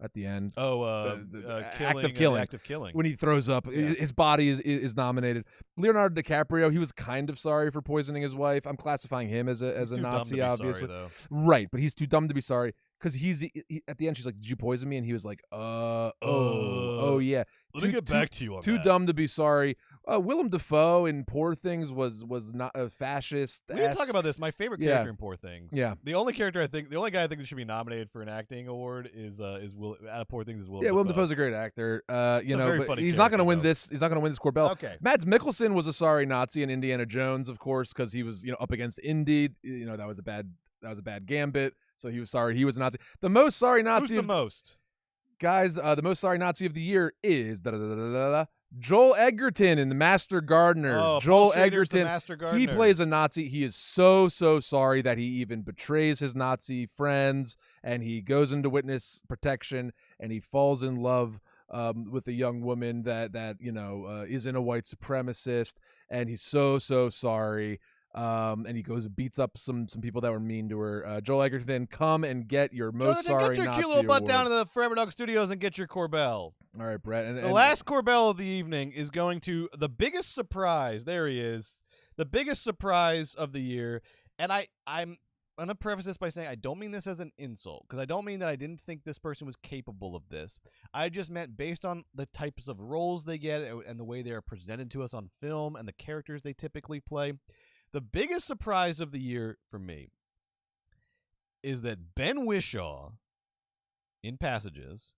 at the end? Act of Killing. When he throws up, his body is nominated. Leonardo DiCaprio, he was kind of sorry for poisoning his wife. I'm classifying him as a Nazi, obviously. Sorry, right, but he's too dumb to be sorry. Because he at the end, she's like, "Did you poison me?" And he was like, oh yeah." Let me get back to you on too that. Dumb to be sorry. Willem Dafoe in Poor Things was not a fascist. We didn't talk about this. My favorite character in Poor Things. Yeah. The only guy I think that should be nominated for an acting award is Will out of Poor Things is Willem Dafoe. Willem Dafoe's a great actor. But he's not going to win this. He's not going to win this Corbell. Okay. Mads Mikkelsen was a sorry Nazi in Indiana Jones, of course, because he was up against Indy. That was a bad gambit. So he was sorry. He was a Nazi. The most sorry Nazi. Who's the most? Guys, the most sorry Nazi of the year is Joel Edgerton in The Master Gardener. Oh, Joel Edgerton, Edgerton. Master Gardener. He plays a Nazi. He is so sorry that he even betrays his Nazi friends, and he goes into witness protection, and he falls in love with a young woman that isn't a white supremacist, and he's so sorry. And he goes and beats up some people that were mean to her. Joel Edgerton, come and get your most sorry Nazi get your cute little butt award. down to the Forever Dog Studios and get your Corbell. All right, Brett. And the last Corbell of the evening is going to the biggest surprise. There he is, the biggest surprise of the year. And to preface this by saying I don't mean this as an insult, because I don't mean that I didn't think this person was capable of this. I just meant based on the types of roles they get and the way they are presented to us on film and the characters they typically play. The biggest surprise of the year for me is that Ben Whishaw, in Passages,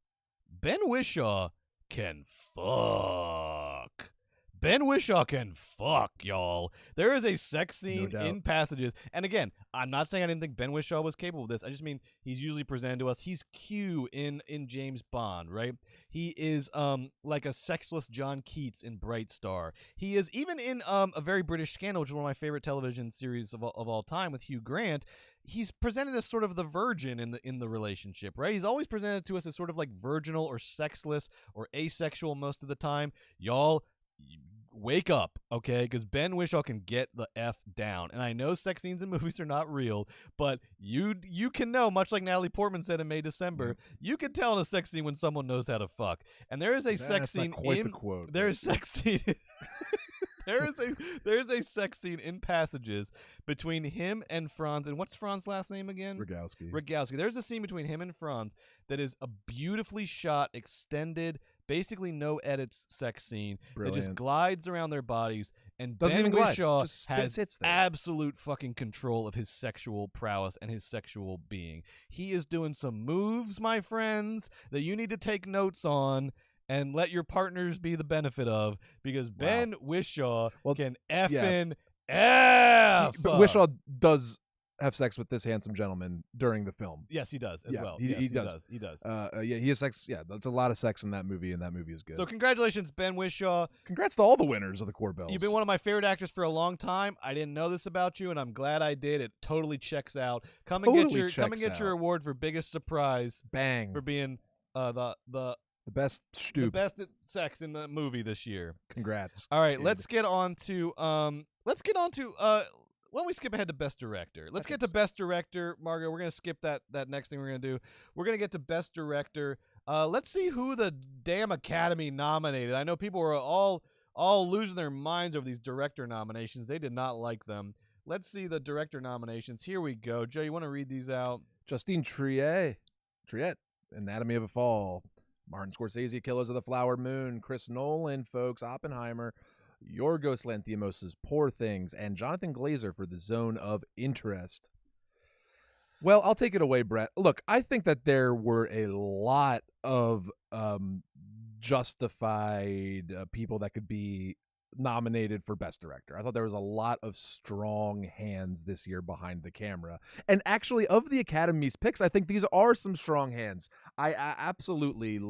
Ben Whishaw can fuck. Ben Whishaw can fuck, y'all. There is a sex scene in Passages. And again, I'm not saying I didn't think Ben Whishaw was capable of this. I just mean he's usually presented to us. He's Q in James Bond, right? He is like a sexless John Keats in Bright Star. He is even in A Very British Scandal, which is one of my favorite television series of all time with Hugh Grant. He's presented as sort of the virgin in the relationship, right? He's always presented to us as sort of like virginal or sexless or asexual most of the time. Y'all, wake up, okay? Because Ben Whishaw can get the F down. And I know sex scenes in movies are not real, but you can know, much like Natalie Portman said in May December, you can tell in a sex scene when someone knows how to fuck. And there is a sex scene the quote. There is sex scene There is a sex scene in Passages between him and Franz. And what's Franz's last name again? Rogowski. There's a scene between him and Franz that is a beautifully shot, extended, basically no edits sex scene. Brilliant. That just glides around their bodies. And Doesn't Ben even glide. Whishaw Just has sits there. absolute fucking control of his sexual prowess and his sexual being. He is doing some moves, my friends, that you need to take notes on and let your partners be the benefit of, because Ben Whishaw can effing F. But Whishaw does have sex with this handsome gentleman during the film. Yes, he does as well. He does. He does. He has sex. Yeah, that's a lot of sex in that movie, and that movie is good. So congratulations, Ben Whishaw. Congrats to all the winners of the Corbells. You've been one of my favorite actors for a long time. I didn't know this about you, and I'm glad I did. It totally checks out. Come and get your award for biggest surprise. Bang. For being the best stoop. The best at sex in the movie this year. Congrats. All right, let's get on to why don't we skip ahead to Best Director? Let's get to Best Director, Margo. We're going to skip that next thing we're going to do. We're going to get to Best Director. Let's see who the damn Academy nominated. I know people were all losing their minds over these director nominations. They did not like them. Let's see the director nominations. Here we go. Joe, you want to read these out? Justine Triet, Anatomy of a Fall. Martin Scorsese, Killers of the Flower Moon. Chris Nolan, folks, Oppenheimer. Yorgos Lanthimos' Poor Things, and Jonathan Glazer for The Zone of Interest. Well, I'll take it away, Brett. Look, I think that there were a lot of justified people that could be nominated for Best Director. I thought there was a lot of strong hands this year behind the camera. And actually, of the Academy's picks, I think these are some strong hands. I absolutely,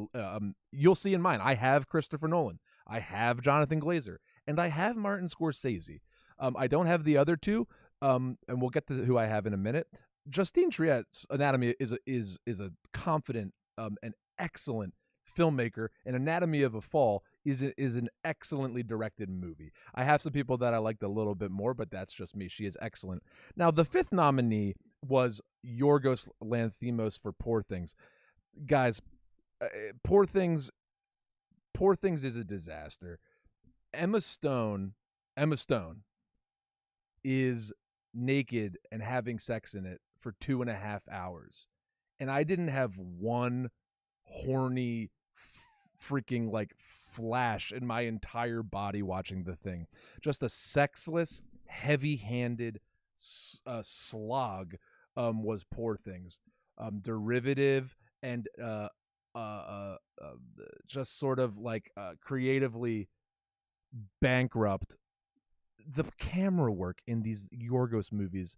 you'll see in mine, I have Christopher Nolan, I have Jonathan Glazer, and I have Martin Scorsese. I don't have the other two, and we'll get to who I have in a minute. Justine Triet's Anatomy is a confident and excellent filmmaker, and Anatomy of a Fall is an excellently directed movie. I have some people that I liked a little bit more, but that's just me. She is excellent. Now, the fifth nominee was Yorgos Lanthimos for Poor Things. Guys, Poor Things is a disaster. Emma Stone is naked and having sex in it for 2.5 hours. And I didn't have one horny freaking like flash in my entire body watching the thing. Just a sexless, heavy-handed slog was Poor Things. Derivative and just sort of like creatively bankrupt. The camera work in these Yorgos movies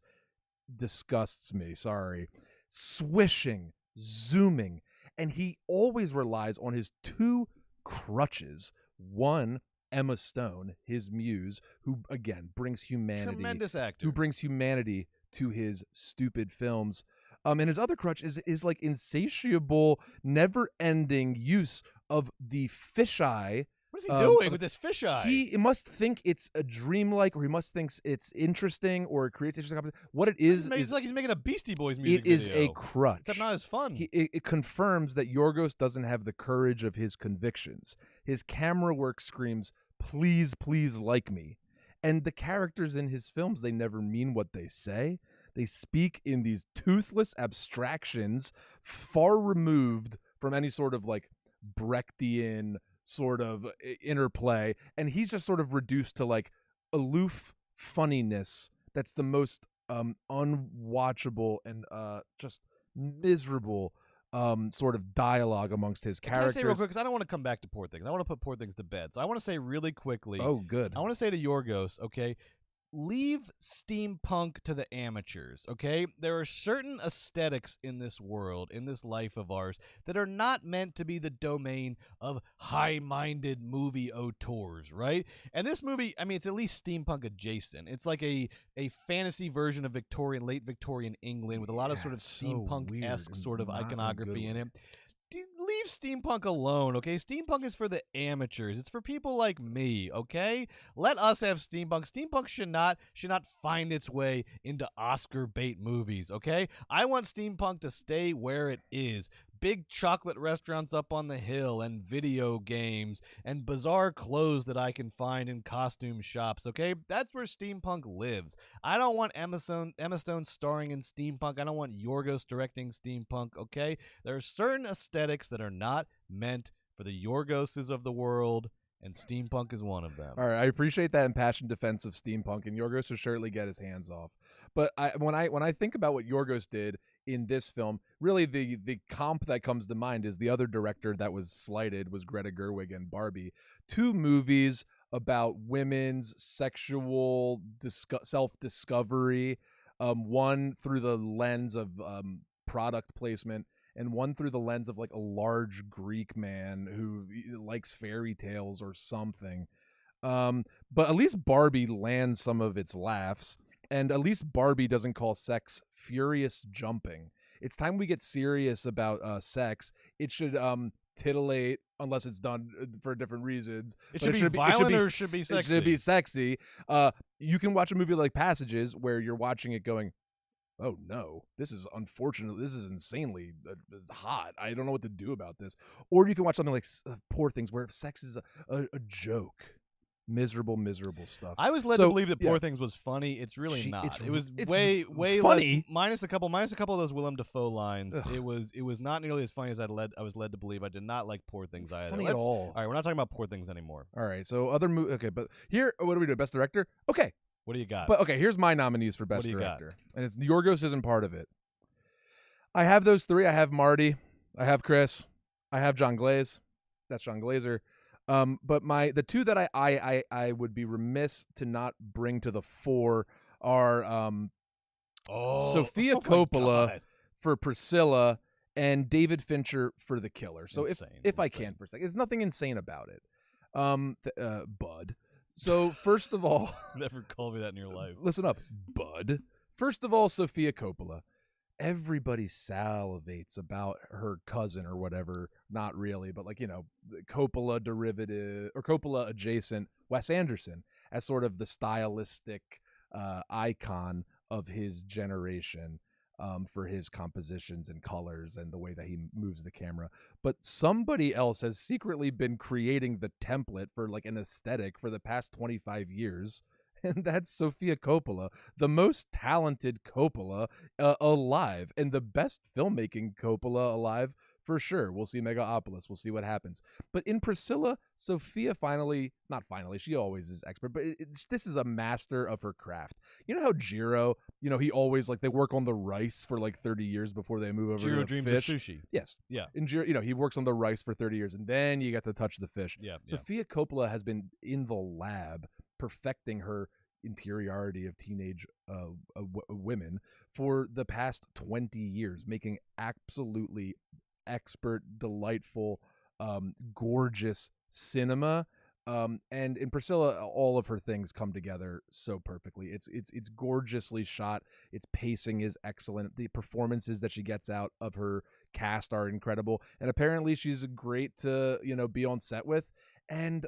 disgusts me. Sorry. Swishing, zooming, and he always relies on his two crutches. One, Emma Stone, his muse, who again brings humanity. Tremendous actor. Who brings humanity to his stupid films. And his other crutch is like insatiable, never-ending use of the fisheye. What is he doing with this fisheye? He must think it's a dreamlike, or he must think it's interesting, or it creates interesting. What it is like he's making a Beastie Boys music video. It is video. a crutch. Except not as fun. It confirms that Yorgos doesn't have the courage of his convictions. His camera work screams, "Please, please like me." And the characters in his films, they never mean what they say. They speak in these toothless abstractions far removed from any sort of like Brechtian sort of interplay, and he's just sort of reduced to like aloof funniness that's the most unwatchable and just miserable sort of dialogue amongst his characters. Can I say real quick, because I don't want to come back to Poor Things. I want to put Poor Things to bed. So I want to say really quickly. Oh, good. I want to say to Yorgos, okay, leave steampunk to the amateurs, okay? There are certain aesthetics in this world, in this life of ours, that are not meant to be the domain of high-minded movie auteurs, right? And this movie, I mean, it's at least steampunk adjacent. It's like a fantasy version of late Victorian England with a lot of sort of steampunk-esque sort of iconography in it. Leave steampunk alone, okay? Steampunk is for the amateurs. It's for people like me, okay? Let us have steampunk. Steampunk should not find its way into Oscar bait movies, okay? I want steampunk to stay where it is. Big chocolate restaurants up on the hill and video games and bizarre clothes that I can find in costume shops, okay? That's where steampunk lives. I don't want Emma Stone starring in steampunk. I don't want Yorgos directing steampunk, okay? There are certain aesthetics that are not meant for the Yorgoses of the world, and steampunk is one of them. All right, I appreciate that impassioned defense of steampunk, and Yorgos should surely get his hands off. But when I think about what Yorgos did in this film, really the comp that comes to mind is the other director that was slighted was Greta Gerwig and Barbie. 2 movies about women's sexual self-discovery, one through the lens of product placement, and one through the lens of like a large Greek man who likes fairy tales or something. But at least Barbie lands some of its laughs, and at least Barbie doesn't call sex furious jumping. It's time we get serious about sex. It should titillate unless it's done for different reasons. It should be violent or it should be sexy. It should be sexy. You can watch a movie like Passages where you're watching it going, oh no, this is unfortunate. This is insanely hot. I don't know what to do about this. Or you can watch something like Poor Things, where sex is a joke. Miserable stuff. I was led to believe that Poor Things was funny. It's really not. It was way funny. Minus a couple of those Willem Dafoe lines. Ugh. It was not nearly as funny as I was led to believe. I did not like Poor Things either. Funny at all. All right, we're not talking about Poor Things anymore. All right, so other movie. Okay, but here, what do we do? Best director. Okay. What do you got? But okay, here's my nominees for Best Director. And it's Yorgos isn't part of it. I have those 3. I have Marty. I have Chris. I have John Glaze. That's John Glazer. But the 2 that I would be remiss to not bring to the fore are Sofia Coppola for Priscilla and David Fincher for The Killer. So if I can for a second, there's nothing insane about it. Bud. So first of all, never call me that in your life. Listen up, Bud. First of all, Sofia Coppola. Everybody salivates about her cousin or whatever. Not really, but like, you know, Coppola derivative or Coppola adjacent Wes Anderson as sort of the stylistic icon of his generation. For his compositions and colors and the way that he moves the camera. But somebody else has secretly been creating the template for like an aesthetic for the past 25 years. And that's Sofia Coppola, the most talented Coppola alive and the best filmmaking Coppola alive for sure. We'll see Megapolis. We'll see what happens. But in Priscilla, Sofia not finally, she always is expert, but this is a master of her craft. You know how Jiro, you know, he always like they work on the rice for like 30 years before they move over Jiro to the dreams fish. of sushi. Yes. Yeah. And Jiro, you know, he works on the rice for 30 years and then you get to touch the fish. Yeah. Sofia Coppola has been in the lab perfecting her interiority of teenage women for the past 20 years, making absolutely expert, delightful, gorgeous cinema. And in Priscilla, all of her things come together so perfectly. It's gorgeously shot. Its pacing is excellent. The performances that she gets out of her cast are incredible. And apparently she's great to, you know, be on set with. And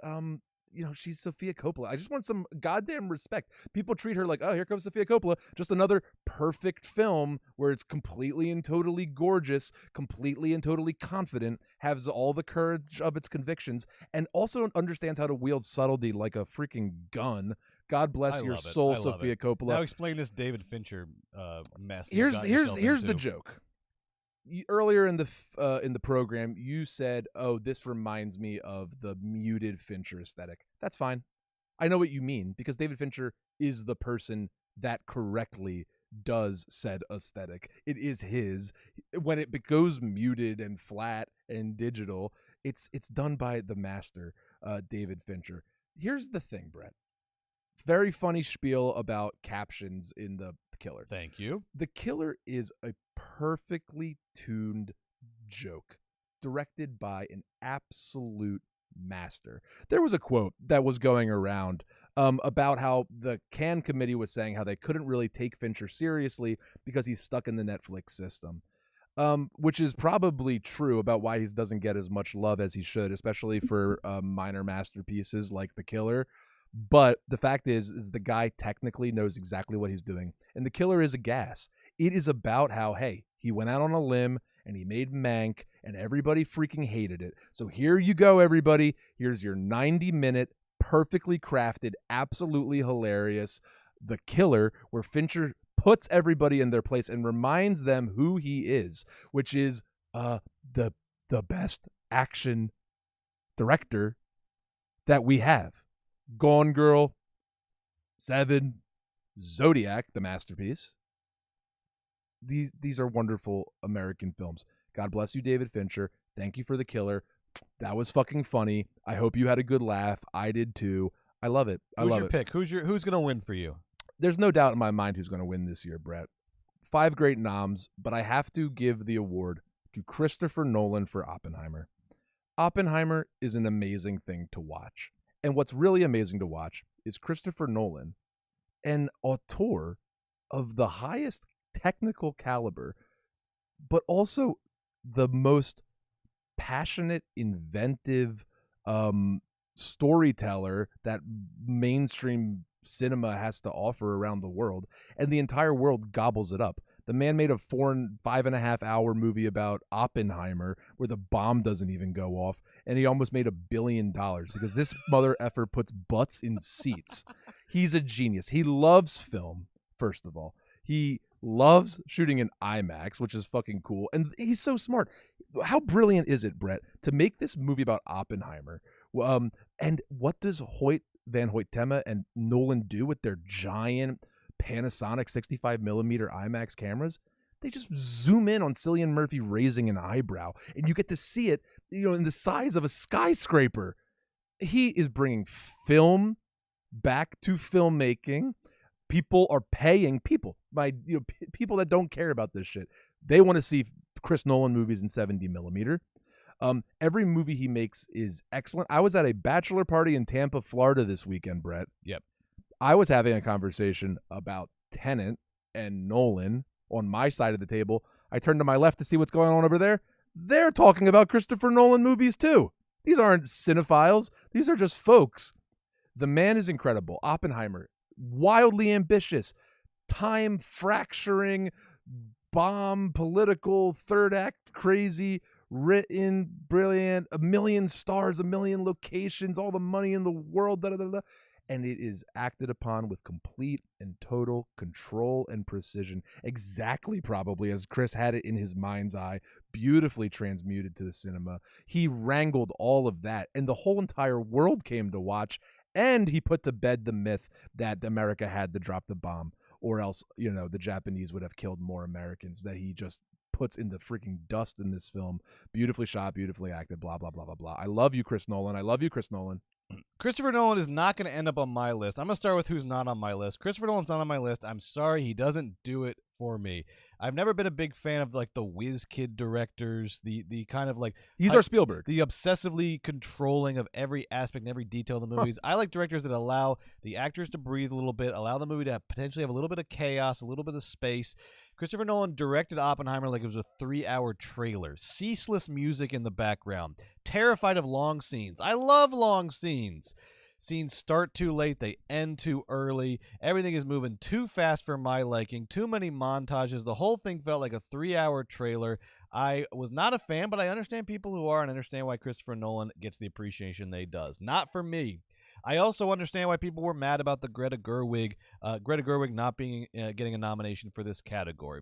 she's Sofia Coppola. I just want some goddamn respect. People treat her like, oh, here comes Sofia Coppola. Just another perfect film where it's completely and totally gorgeous, completely and totally confident, has all the courage of its convictions, and also understands how to wield subtlety like a freaking gun. God bless your soul, Sofia Coppola. Now explain this David Fincher mess. Here's the joke. Earlier in the program, you said, "Oh, this reminds me of the muted Fincher aesthetic." That's fine. I know what you mean because David Fincher is the person that correctly does said aesthetic. It is his. When it goes muted and flat and digital, it's done by the master, David Fincher. Here's the thing, Brett. Very funny spiel about captions in The Killer. Thank you. The Killer is a perfectly tuned joke directed by an absolute master. There was a quote that was going around about how the Cannes committee was saying how they couldn't really take Fincher seriously because he's stuck in the Netflix system. Which is probably true about why he doesn't get as much love as he should, especially for minor masterpieces like The Killer. But the fact is the guy technically knows exactly what he's doing. And The Killer is a gas. It is about how, hey, he went out on a limb and he made Mank and everybody freaking hated it. So here you go, everybody. Here's your 90-minute, perfectly crafted, absolutely hilarious The Killer, where Fincher puts everybody in their place and reminds them who he is, which is the best action director that we have. Gone Girl, Seven, Zodiac, the masterpiece. These are wonderful American films. God bless you, David Fincher. Thank you for The Killer. That was fucking funny. I hope you had a good laugh. I did too. I love it. Who's your pick? Who's going to win for you? There's no doubt in my mind who's going to win this year, Brett. 5 great noms, but I have to give the award to Christopher Nolan for Oppenheimer. Oppenheimer is an amazing thing to watch. And what's really amazing to watch is Christopher Nolan, an auteur of the highest technical caliber, but also the most passionate, inventive storyteller that mainstream cinema has to offer around the world, and the entire world gobbles it up. The man made a 5.5 hour movie about Oppenheimer where the bomb doesn't even go off, and he almost made $1 billion because this mother effer puts butts in seats. He's a genius. He loves film, first of all. He loves shooting in IMAX, which is fucking cool, and he's so smart. How brilliant is it, Brett, to make this movie about Oppenheimer? And what does Van Hoytema and Nolan do with their giant Panasonic 65mm IMAX cameras? They just zoom in on Cillian Murphy raising an eyebrow, and you get to see it, in the size of a skyscraper. He is bringing film back to filmmaking. People are paying people that don't care about this shit. They want to see Chris Nolan movies in 70mm. Every movie he makes is excellent. I was at a bachelor party in Tampa, Florida this weekend, Brett. Yep. I was having a conversation about Tenet and Nolan on my side of the table. I turned to my left to see what's going on over there. They're talking about Christopher Nolan movies too. These aren't cinephiles. These are just folks. The man is incredible. Oppenheimer, wildly ambitious, time fracturing, bomb, political, third act crazy, written, brilliant, 1 million stars, 1 million locations, all the money in the world, and it is acted upon with complete and total control and precision, exactly probably as Chris had it in his mind's eye, beautifully transmuted to the cinema. He wrangled all of that, and the whole entire world came to watch, and he put to bed the myth that America had to drop the bomb, or else, the Japanese would have killed more Americans, that he just puts in the freaking dust in this film. Beautifully shot, beautifully acted, blah, blah, blah, blah, blah. I love you, Chris Nolan. I love you, Chris Nolan. Christopher Nolan is not going to end up on my list. I'm going to start with who's not on my list. Christopher Nolan's not on my list. I'm sorry, he doesn't do it for me. I've never been a big fan of the whiz kid directors, the kind of he's our Spielberg, the obsessively controlling of every aspect and every detail of the movies. I like directors that allow the actors to breathe a little bit, allow the movie to potentially have a little bit of chaos, a little bit of space. Christopher Nolan directed Oppenheimer like it was a 3-hour trailer. Ceaseless music in the background. Terrified of long scenes. I love long scenes. Scenes start too late, they end too early. Everything is moving too fast for my liking. Too many montages. The whole thing felt like a 3-hour trailer. I was not a fan, but I understand people who are and understand why Christopher Nolan gets the appreciation they does. Not for me. I also understand why people were mad about the Greta Gerwig not being getting a nomination for this category.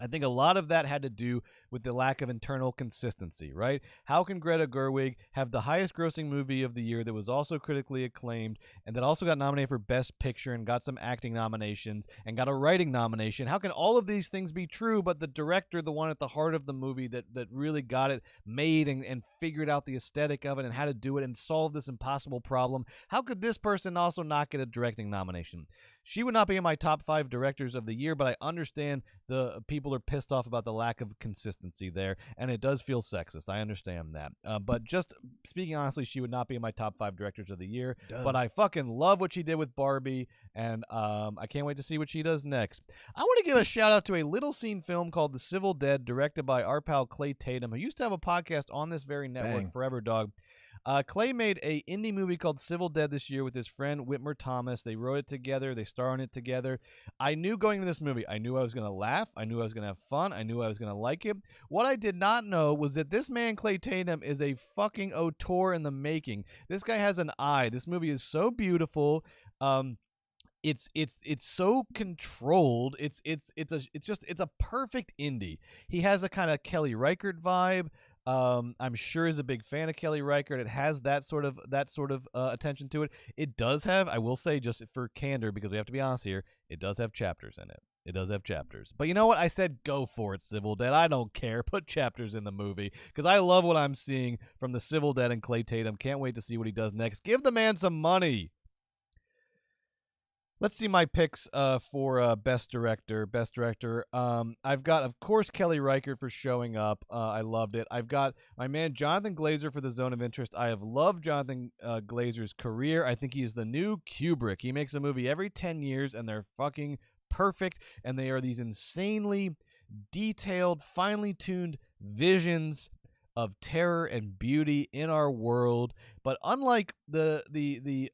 I think a lot of that had to do with the lack of internal consistency, right? How can Greta Gerwig have the highest grossing movie of the year that was also critically acclaimed and that also got nominated for Best Picture and got some acting nominations and got a writing nomination? How can all of these things be true, but the director, the one at the heart of the movie that really got it made and figured out the aesthetic of it and how to do it and solve this impossible problem, how could this person also not get a directing nomination? She would not be in my top 5 directors of the year, but I understand the people are pissed off about the lack of consistency there, and it does feel sexist. I understand that. But just speaking honestly, she would not be in my top 5 directors of the year. Duh. But I fucking love what she did with Barbie, and I can't wait to see what she does next. I want to give a shout out to a little seen film called The Civil Dead, directed by our pal Clay Tatum, who used to have a podcast on this very network, Bang. Forever Dog. Clay made a indie movie called Civil Dead this year with his friend Whitmer Thomas. They wrote it together. They star in it together. I knew going into this movie, I knew I was going to laugh. I knew I was going to have fun. I knew I was going to like it. What I did not know was that this man, Clay Tatum, is a fucking auteur in the making. This guy has an eye. This movie is so beautiful. It's so controlled. It's a perfect indie. He has a kind of Kelly Reichardt vibe. I'm sure is a big fan of Kelly Reichardt. It has that sort of attention to it. It does have, I will say, just for candor, because we have to be honest here, it does have chapters in it. It does have chapters. But you know what? I said go for it, Civil Dead. I don't care. Put chapters in the movie, because I love what I'm seeing from the Civil Dead and Clay Tatum. Can't wait to see what he does next. Give the man some money. Let's see my picks for Best Director. Best Director. I've got, of course, Kelly Reichardt for Showing Up. I loved it. I've got my man Jonathan Glazer for The Zone of Interest. I have loved Jonathan Glazer's career. I think he is the new Kubrick. He makes a movie every 10 years, and they're fucking perfect, and they are these insanely detailed, finely tuned visions of terror and beauty in our world. But unlike the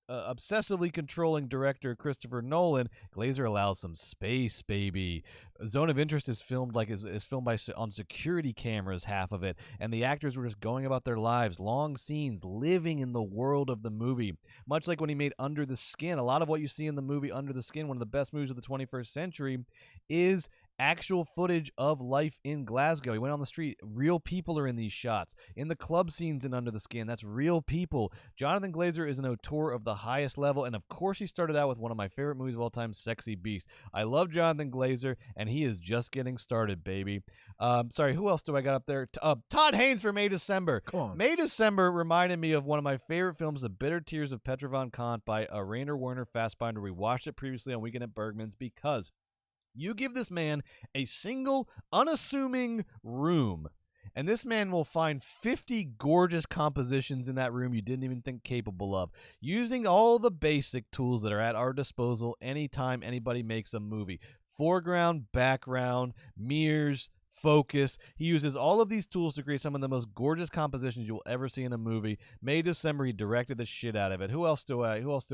obsessively controlling director Christopher Nolan, Glazer allows some space, baby. Zone of Interest is filmed on security cameras, half of it, and the actors were just going about their lives, long scenes, living in the world of the movie. Much like when he made Under the Skin, a lot of what you see in the movie Under the Skin, one of the best movies of the 21st century, is actual footage of life in Glasgow. He went on the street. Real people are in these shots. In the club scenes in Under the Skin, that's real people. Jonathan Glazer is an auteur of the highest level, and of course he started out with one of my favorite movies of all time, Sexy Beast. I love Jonathan Glazer, and he is just getting started, baby. Sorry, who else do I got up there? Todd Haynes for May December. Come on. May December reminded me of one of my favorite films, The Bitter Tears of Petra von Kant by Rainer Werner Fassbinder. We watched it previously on Weekend at Bergman's, because you give this man a single, unassuming room, and this man will find 50 gorgeous compositions in that room you didn't even think capable of, using all the basic tools that are at our disposal anytime anybody makes a movie. Foreground, background, mirrors, focus. He uses all of these tools to create some of the most gorgeous compositions you'll ever see in a movie. May December, he directed the shit out of it. Who else do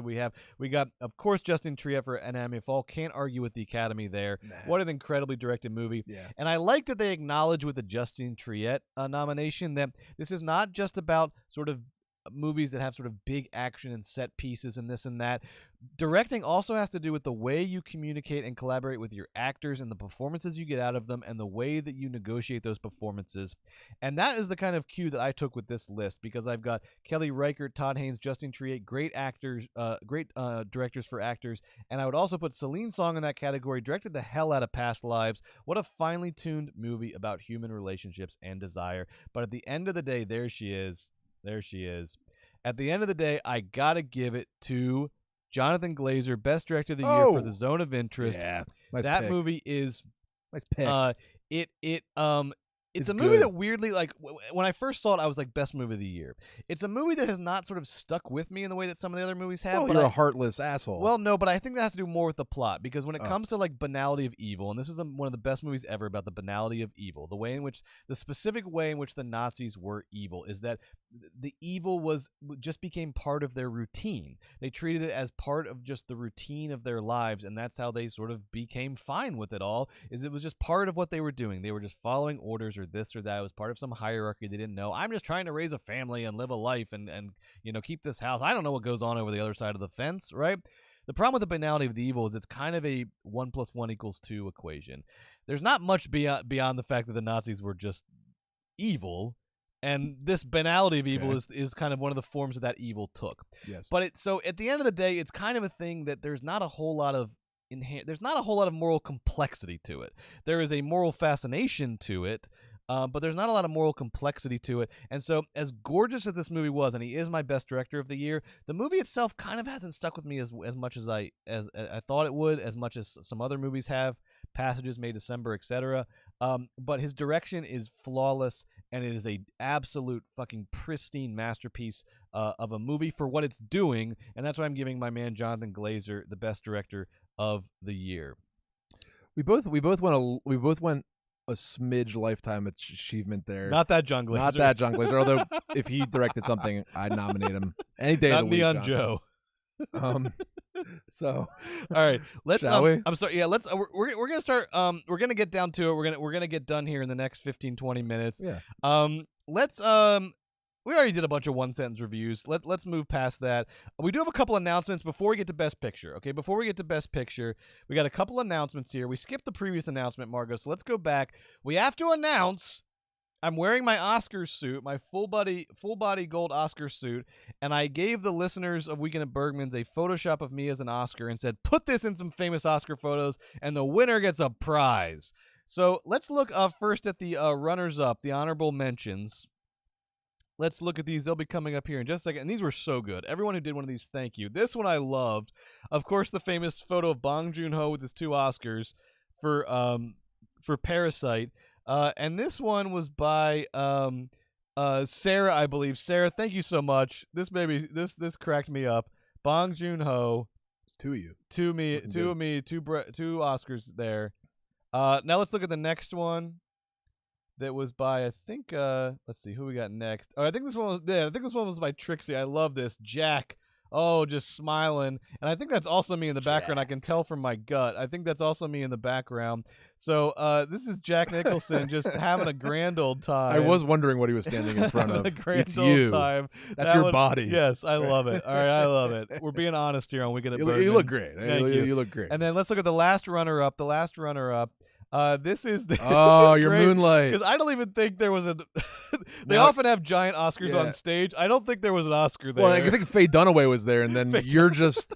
we have? We got, of course, Justin Triet for Anatomy of Fall. Can't argue with the Academy there. Nah. What an incredibly directed movie. Yeah. And I like that they acknowledge with the Justin Triet nomination that this is not just about sort of movies that have sort of big action and set pieces and this and that. Directing also has to do with the way you communicate and collaborate with your actors and the performances you get out of them and the way that you negotiate those performances. And that is the kind of cue that I took with this list, because I've got Kelly Reichardt, Todd Haynes, Justin Triet, great actors, great directors for actors. And I would also put Celine Song in that category. Directed the hell out of Past Lives. What a finely tuned movie about human relationships and desire. But at the end of the day, there she is. There she is. At the end of the day, I gotta give it to Jonathan Glazer, Best Director of the Year for The Zone of Interest. Yeah, nice that pick. movie is Nice pick. It's a It's movie good. that weirdly, like, when I first saw it, I was like, best movie of the year. It's a movie that has not sort of stuck with me in the way that some of the other movies have. Oh, but you're a heartless asshole. Well, no, but I think that has to do more with the plot, because when it Oh. comes to like banality of evil, and this is one of the best movies ever about the banality of evil, the specific way in which the Nazis were evil is that the evil just became part of their routine. They treated it as part of just the routine of their lives, and that's how they sort of became fine with it all. Is it was just part of what they were doing. They were just following orders or this or that. It was part of some hierarchy they didn't know. I'm just trying to raise a family and live a life and keep this house. I don't know what goes on over the other side of the fence, right? The problem with the banality of the evil is it's kind of a 1 + 1 = 2 equation. There's not much beyond the fact that the Nazis were just evil. And this banality of evil is kind of one of the forms that evil took. Yes. But so at the end of the day, it's kind of a thing that there's not a whole lot of moral complexity to it. There is a moral fascination to it, but there's not a lot of moral complexity to it. And so as gorgeous as this movie was, and he is my best director of the year, the movie itself kind of hasn't stuck with me as much as I thought it would, as much as some other movies have. Passages, May December, etc. But his direction is flawless, and it is a absolute fucking pristine masterpiece of a movie for what it's doing, and that's why I'm giving my man Jonathan Glazer the best director of the year. We both went a smidge lifetime achievement there. Not that John Glazer. Not that John Glazer. Although if he directed something, I'd nominate him any day of the week. Not Neon Joe. So all right, let's shall we? I'm sorry, yeah, let's we're gonna start we're gonna get down to it. We're gonna get done here in the next 15-20 minutes. Let's we already did a bunch of one-sentence reviews. Let's move past that. We do have a couple announcements before we get to Best Picture. Okay, before we get to Best Picture, we got a couple announcements here. We skipped the previous announcement, Margo, so let's go back. We have to announce I'm wearing my Oscar suit, my full body gold Oscar suit, and I gave the listeners of Weekend at Bergman's a Photoshop of me as an Oscar and said, put this in some famous Oscar photos, and the winner gets a prize. So let's look first at the runners-up, the honorable mentions. Let's look at these. They'll be coming up here in just a second. And these were so good. Everyone who did one of these, thank you. This one I loved. Of course, the famous photo of Bong Joon-ho with his 2 Oscars for Parasite. And this one was by Sarah, I believe. Sarah, thank you so much. This cracked me up. Bong Joon-ho. It's 2 of you. 2 of me, 2 Oscars there. Now let's look at the next one. That was by, I think, let's see who we got next. Oh, I think this one was by Trixie. I love this. Jack. Oh, just smiling. And I think that's also me in the background. I can tell from my gut. I think that's also me in the background. So this is Jack Nicholson just having a grand old time. I was wondering what he was standing in front of. It's you. Time. That's your body. Yes, I love it. All right, I love it. We're being honest here on Weekend at Bergman's. You look great. Thank you. You look great. And then let's look at the last runner-up. This is your Moonlight. Because I don't even think there was a. They often have giant Oscars on stage. I don't think there was an Oscar there. Well, I think Faye Dunaway was there, and then you're just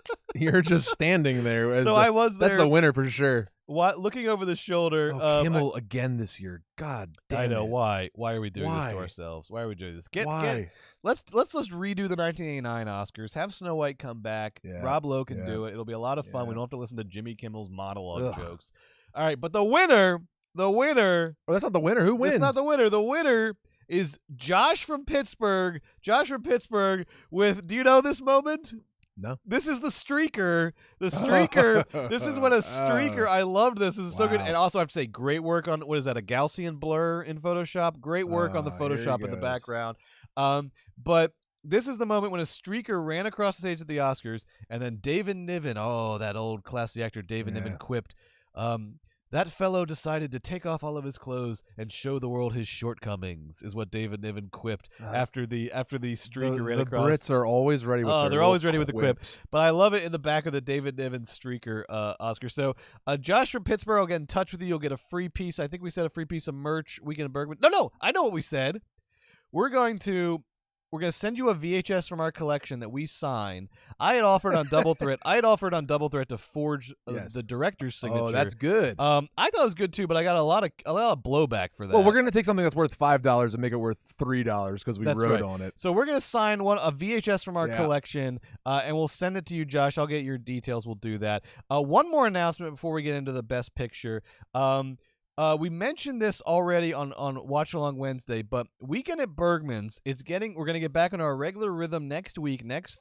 standing there. So I was there. That's the winner for sure. Looking over the shoulder. Kimmel again this year. God damn I know it. why. Why are we doing this to ourselves? Why are we doing this? Let's just redo the 1989 Oscars. Have Snow White come back. Yeah. Rob Lowe can do it. It'll be a lot of fun. We don't have to listen to Jimmy Kimmel's monologue jokes. All right, but the winner. Oh, that's not the winner. Who wins? It's not the winner. The winner is Josh from Pittsburgh. With, do you know this moment? No. This is the streaker. The streaker. This is when a streaker. I loved this. This is so good. And also, I have to say, great work on, what is that, a Gaussian blur in Photoshop? Great work on the Photoshop in the background. But this is the moment when a streaker ran across the stage at the Oscars, and then David Niven, that old classy actor David Niven quipped, that fellow decided to take off all of his clothes and show the world his shortcomings, is what David Niven quipped after the streaker ran across. The Brits are always ready with their they're always ready with the quip. quips. But I love it in the back of the David Niven streaker Oscar. So Josh from Pittsburgh will get in touch with you. You'll get a free piece. I think we said a free piece of merch. Weekend at Bergman. No, I know what we said. We're going to send you a VHS from our collection that we sign. I had offered on Double Threat to forge the director's signature. Oh, that's good. I thought it was good too, but I got a lot of blowback for that. Well, we're gonna take something that's worth $5 and make it worth $3 because we wrote on it. So we're gonna sign a VHS from our collection, and we'll send it to you, Josh. I'll get your details. We'll do that. One more announcement before we get into the Best Picture. We mentioned this already on Watch Along Wednesday, but Weekend at Bergman's, we're going to get back on our regular rhythm next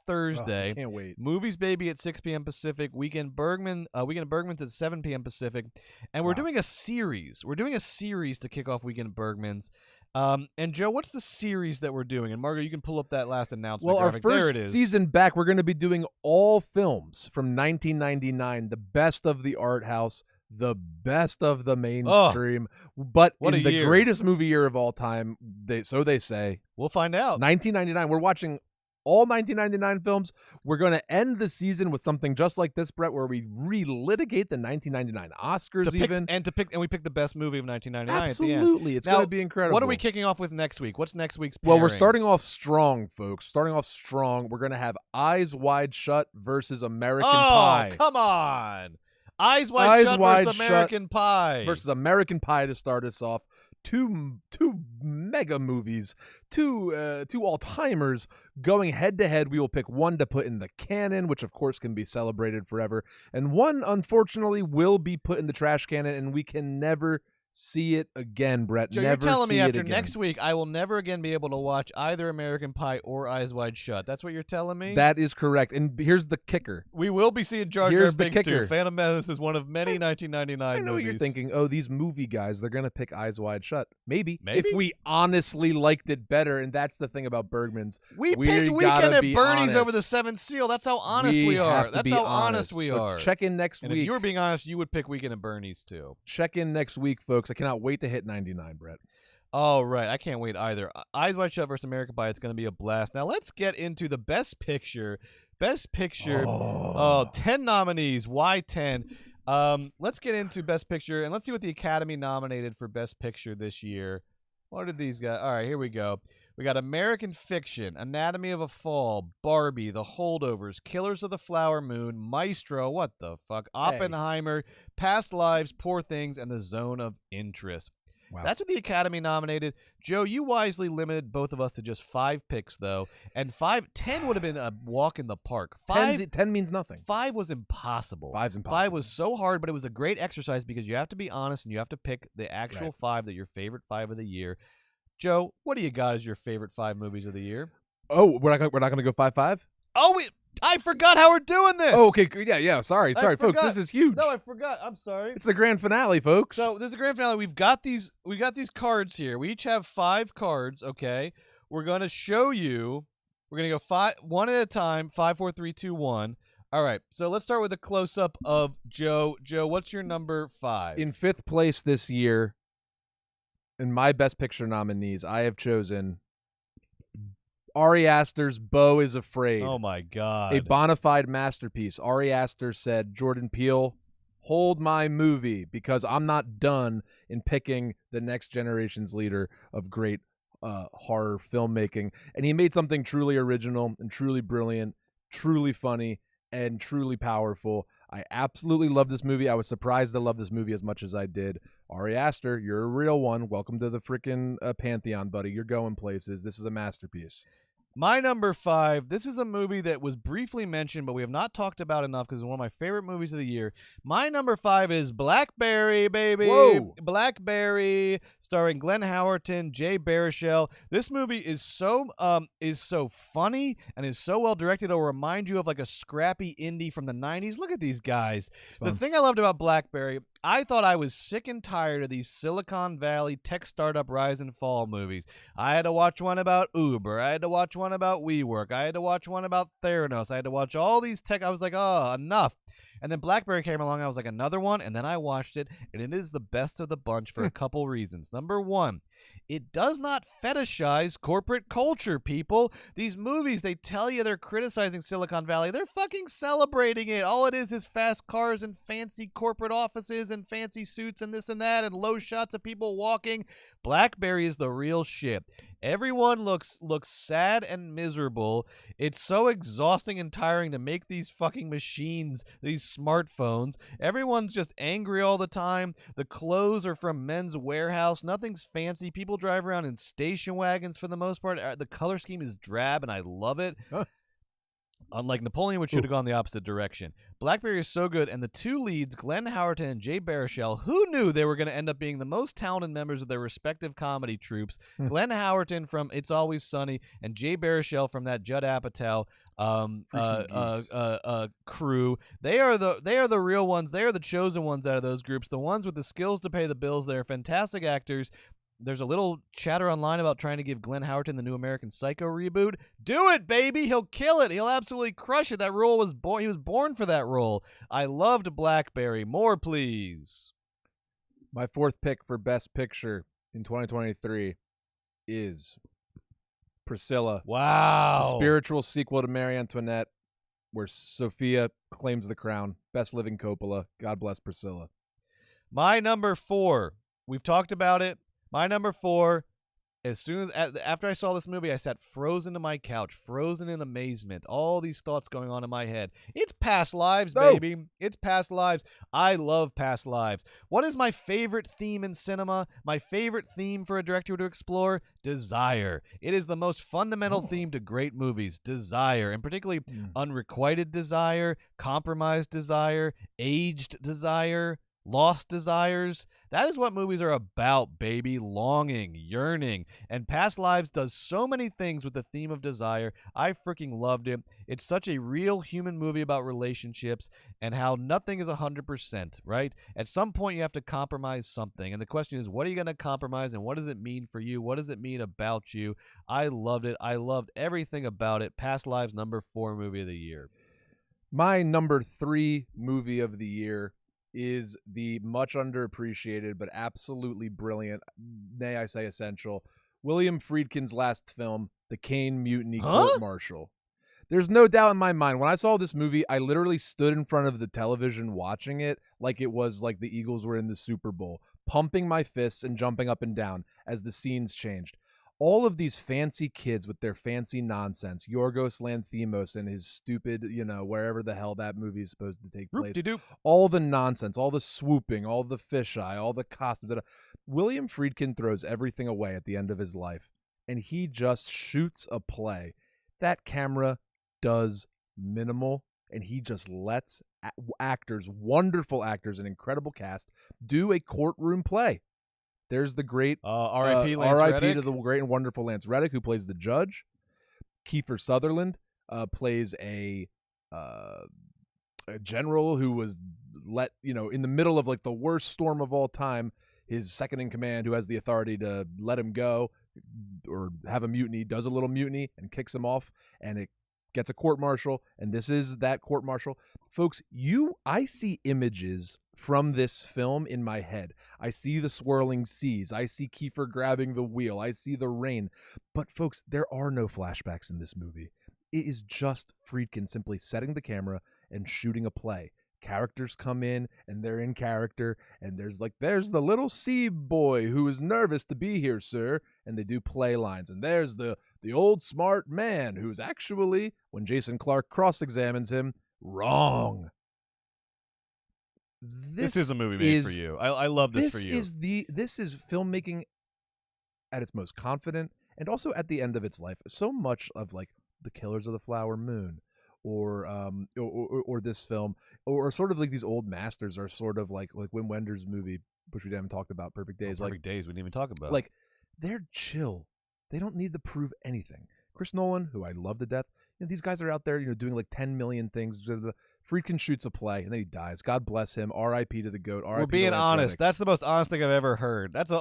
Thursday. Can't wait. Movies Baby at 6 p.m. Pacific, Weekend at Bergman's at 7 p.m. Pacific, and we're doing a series. We're doing a series to kick off Weekend at Bergman's. And Joe, what's the series that we're doing? And Margo, you can pull up that last announcement. Well, our graphic. There it first is. season back, we're going to be doing all films from 1999, the best of the art house, the best of the mainstream, but what in a the year. greatest movie year of all time, so they say. We'll find out. 1999. We're watching all 1999 films. We're going to end the season with something just like this, Brett, where we relitigate the 1999 Oscars and we pick the best movie of 1999 Absolutely. at the end. It's going to be incredible. What are we kicking off with next week? What's next week's pairing? Well, we're starting off strong, folks. Starting off strong. We're going to have Eyes Wide Shut versus American Pie. Oh, come on. Eyes Wide Shut versus American Pie. Versus American Pie to start us off. Two mega movies, two all-timers going head-to-head. We will pick one to put in the canon, which of course can be celebrated forever, and one, unfortunately, will be put in the trash canon, and we can never see it again, Brett. Joe, never you're telling me after again. next week I will never again be able to watch either American Pie or Eyes Wide Shut. That's what you're telling me? That is correct. And here's the kicker. We will be seeing Jar Jar Here's the Binks kicker. too. Phantom Menace is one of many 1999 I know movies. what you're thinking. Oh, these movie guys, they're going to pick Eyes Wide Shut. Maybe. Maybe. If we honestly liked it better, and that's the thing about Bergman's. We picked Weekend at Bernie's honest. over the Seventh Seal. That's how honest we are. That's how honest we are. Check in next and week. if you were being honest, you would pick Weekend at Bernie's too. Check in next week, folks. I cannot wait to hit 99, Brett. Oh, right. I can't wait either. Eyes Wide Shut versus American Pie. It's going to be a blast. Now, let's get into the Best Picture. Best Picture. 10 nominees. Why 10? Let's get into Best Picture, and let's see what the Academy nominated for Best Picture this year. What did these guys? All right, here we go. We got American Fiction, Anatomy of a Fall, Barbie, The Holdovers, Killers of the Flower Moon, Maestro, what the fuck, Oppenheimer, Past Lives, Poor Things, and The Zone of Interest. Wow. That's what the Academy nominated. Joe, you wisely limited both of us to just 5 picks, though. And 10 would have been a walk in the park. 10 means nothing. 5 was impossible. 5's impossible. 5 was so hard, but it was a great exercise because you have to be honest and you have to pick the actual 5 that your favorite 5 of the year. Joe, what do you got as your favorite 5 movies of the year? Oh, we're not going to go 5-5? Oh, I forgot how we're doing this. Oh, okay. Yeah. Sorry, folks. This is huge. No, I forgot. I'm sorry. It's the grand finale, folks. So this is the grand finale. We've got these cards here. We each have 5 cards. Okay, we're gonna show you. We're gonna go one at a time. 5, 4, 3, 2, 1. All right. So let's start with a close up of Joe. Joe, what's your number 5? In 5th place this year, in my Best Picture nominees, I have chosen Ari Aster's Beau is Afraid. Oh, my God. A bona fide masterpiece. Ari Aster said, Jordan Peele, hold my movie because I'm not done in picking the next generation's leader of great horror filmmaking. And he made something truly original and truly brilliant, truly funny, and truly powerful. I absolutely love this movie. I was surprised I loved this movie as much as I did. Ari Aster, you're a real one. Welcome to the freaking Pantheon, buddy. You're going places. This is a masterpiece. My number 5, this is a movie that was briefly mentioned, but we have not talked about enough because it's one of my favorite movies of the year. My number 5 is Blackberry, baby. Whoa. Blackberry, starring Glenn Howerton, Jay Baruchel. This movie is so funny and is so well directed. It'll remind you of like a scrappy indie from the 90s. Look at these guys. The thing I loved about Blackberry, I thought I was sick and tired of these Silicon Valley tech startup rise and fall movies. I had to watch one about Uber. I had to watch one about WeWork. I had to watch one about Theranos. I had to watch all these tech. I was like, oh, enough. And then Blackberry came along. I was like, another one. And then I watched it, and it is the best of the bunch for a couple reasons. Number 1, it does not fetishize corporate culture, people. These movies, they tell you they're criticizing Silicon Valley. They're fucking celebrating it. All it is fast cars and fancy corporate offices and fancy suits and this and that and low shots of people walking. Blackberry is the real shit. Everyone looks sad and miserable. It's so exhausting and tiring to make these fucking machines, these smartphones. Everyone's just angry all the time. The clothes are from Men's Warehouse. Nothing's fancy. People drive around in station wagons for the most part. The color scheme is drab, and I love it. Huh. Unlike Napoleon, which should have gone the opposite direction. Blackberry is so good, and the 2 leads, Glenn Howerton and Jay Baruchel, who knew they were going to end up being the most talented members of their respective comedy troupes? Glenn Howerton from It's Always Sunny, and Jay Baruchel from that Judd Apatow crew. They are the real ones. They are the chosen ones out of those groups. The ones with the skills to pay the bills. They're fantastic actors. There's a little chatter online about trying to give Glenn Howerton the new American Psycho reboot. Do it, baby! He'll kill it. He'll absolutely crush it. That role was he was born for that role. I loved Blackberry. More, please. My fourth pick for Best Picture in 2023 is Priscilla. Wow. The spiritual sequel to Marie Antoinette, where Sophia claims the crown. Best living Coppola. God bless Priscilla. My number 4. We've talked about it. My number 4, after I saw this movie, I sat frozen to my couch, frozen in amazement. All these thoughts going on in my head. It's Past Lives, baby. It's Past Lives. I love Past Lives. What is my favorite theme in cinema? My favorite theme for a director to explore? Desire. It is the most fundamental theme to great movies. Desire, and particularly unrequited desire, compromised desire, aged desire, lost desires. That is what movies are about, baby. Longing, yearning. And Past Lives does so many things with the theme of desire. I freaking loved it. It's such a real human movie about relationships and how nothing is 100%, right? At some point, you have to compromise something. And the question is, what are you going to compromise, and what does it mean for you? What does it mean about you? I loved it. I loved everything about it. Past Lives, number 4 movie of the year. My number 3 movie of the year is the much underappreciated but absolutely brilliant, may I say essential, William Friedkin's last film, The Caine Mutiny Court Martial. There's no doubt in my mind, when I saw this movie, I literally stood in front of the television watching it like it was like the Eagles were in the Super Bowl, pumping my fists and jumping up and down as the scenes changed. All of these fancy kids with their fancy nonsense, Yorgos Lanthimos and his stupid, wherever the hell that movie is supposed to take place. All the nonsense, all the swooping, all the fisheye, all the costumes. William Friedkin throws everything away at the end of his life, and he just shoots a play. That camera does minimal, and he just lets actors, wonderful actors, an incredible cast, do a courtroom play. There's the great R.I.P. to the great and wonderful Lance Reddick, who plays the judge. Kiefer Sutherland plays a general who was let, in the middle of like the worst storm of all time, his second in command, who has the authority to let him go or have a mutiny, does a little mutiny and kicks him off, and it gets a court-martial, and this is that court-martial. Folks, I see images from this film in my head. I see the swirling seas. I see Kiefer grabbing the wheel. I see the rain. But folks, there are no flashbacks in this movie. It is just Friedkin simply setting the camera and shooting a play. Characters come in and they're in character, and there's the little sea boy who is nervous to be here, sir, and they do play lines. And there's the old smart man who's actually, when Jason Clarke cross-examines him, wrong. This is a movie made for you. I love this for you. This is filmmaking at its most confident, and also at the end of its life. So much of like The Killers of the Flower Moon, or this film, or sort of like these old masters are sort of like Wim Wenders' movie, which we haven't talked about, Perfect Days. Perfect Days we didn't even talk about. Like, they're chill. They don't need to prove anything. Chris Nolan, who I love to death, these guys are out there, doing like 10 million things. Freaking shoots a play and then he dies. God bless him. R.I.P. to the GOAT. R.I.P. We're being honest. Reddick. That's the most honest thing I've ever heard. That's a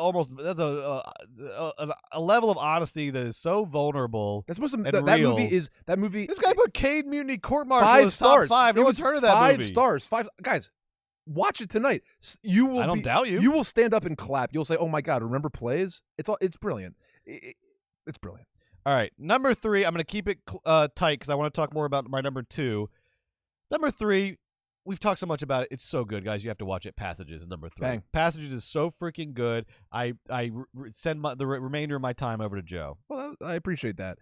level of honesty that is so vulnerable. That's supposed to, that real. That movie. This guy put Caine Mutiny Court Martial 5 stars. Top 5. No one's heard of that movie. 5 stars. 5 guys. Watch it tonight. You will. I don't doubt you. You will stand up and clap. You'll say, "Oh my God!" Remember plays? It's brilliant. It's brilliant. All right, number 3. I'm going to keep it tight because I want to talk more about my number 2. Number 3, we've talked so much about it. It's so good, guys. You have to watch it. Passages is number 3. Bang. Passages is so freaking good. I send the remainder of my time over to Joe. Well, I appreciate that.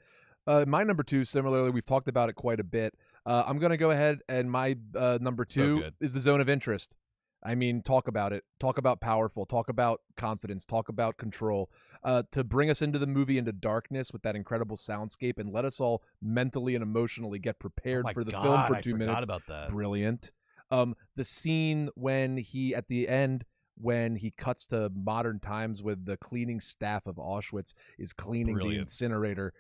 My number 2, similarly, we've talked about it quite a bit. I'm going to go ahead, and my number 2 is The Zone of Interest. I mean, talk about it. Talk about powerful. Talk about confidence. Talk about control. To bring us into the movie, into darkness with that incredible soundscape, and let us all mentally and emotionally get prepared for the film for 2 minutes. I forgot about that. Brilliant. The scene when at the end, when he cuts to modern times with the cleaning staff of Auschwitz is cleaning the incinerator.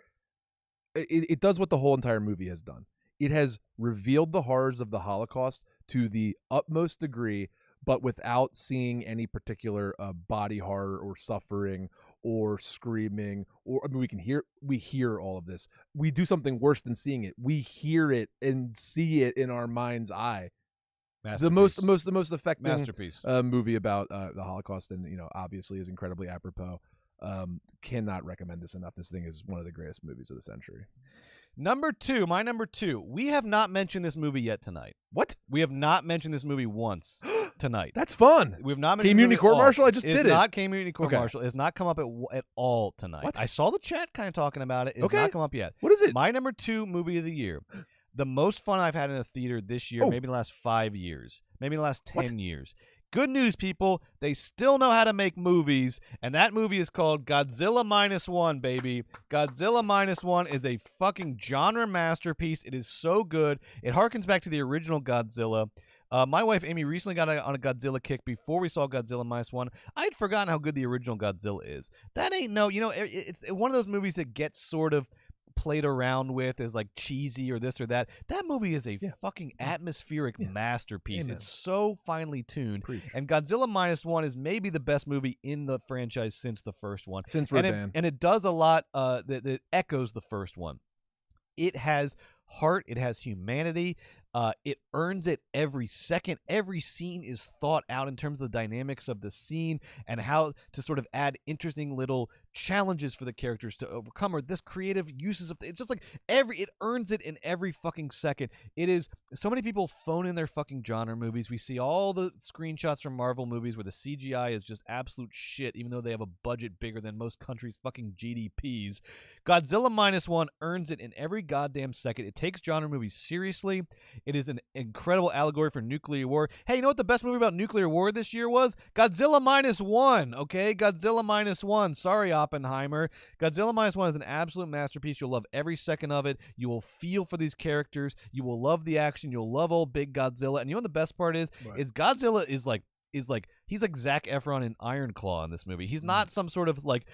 It does what the whole entire movie has done. It has revealed the horrors of the Holocaust to the utmost degree, but without seeing any particular body horror or suffering or screaming, or I mean, we hear all of this. We do something worse than seeing it. We hear it and see it in our mind's eye. The most affecting masterpiece movie about the Holocaust, and obviously is incredibly apropos. Cannot recommend this enough. This thing is one of the greatest movies of the century. Number two, my number two. We have not mentioned this movie yet tonight. What? We have not mentioned this movie once tonight. That's fun. We have not mentioned Community Court Martial. I just did it. It's not Community Court Okay. Martial. It has not come up at all tonight. What? I saw the chat kind of talking about it. It has not come up yet. What is it? My number two movie of the year. The most fun I've had in a theater this year, maybe in the last 5 years, maybe in the last 10 years. Good news, people. They still know how to make movies, and that movie is called Godzilla -1, baby. Godzilla -1 is a fucking genre masterpiece. It is so good. It harkens back to the original Godzilla. My wife, Amy, recently got on a Godzilla kick before we saw Godzilla -1. I had forgotten how good the original Godzilla is. That ain't it's one of those movies that gets sort of played around with as like cheesy or this or that. That movie is a fucking atmospheric masterpiece. Amen. It's so finely tuned. Preach. And Godzilla -1 is maybe the best movie in the franchise since the first one. Since and Rodan. it does a lot that echoes the first one. It has heart. It has humanity. It earns it every second. Every scene is thought out in terms of the dynamics of the scene and how to sort of add interesting little challenges for the characters to overcome, or this creative uses of it's just like it earns it in every fucking second. It is so many people phone in their fucking genre movies. We see all the screenshots from Marvel movies where the CGI is just absolute shit, even though they have a budget bigger than most countries' fucking GDPs. Godzilla -1 earns it in every goddamn second. It takes genre movies seriously. It is an incredible allegory for nuclear war. Hey, you know what the best movie about nuclear war this year was? Godzilla -1, okay? Godzilla -1. Sorry, Oppenheimer. Godzilla -1 is an absolute masterpiece. You'll love every second of it. You will feel for these characters. You will love the action. You'll love old big Godzilla. And you know what the best part is? Right. Is Godzilla is like he's like Zac Efron in Iron Claw in this movie. He's not some sort of like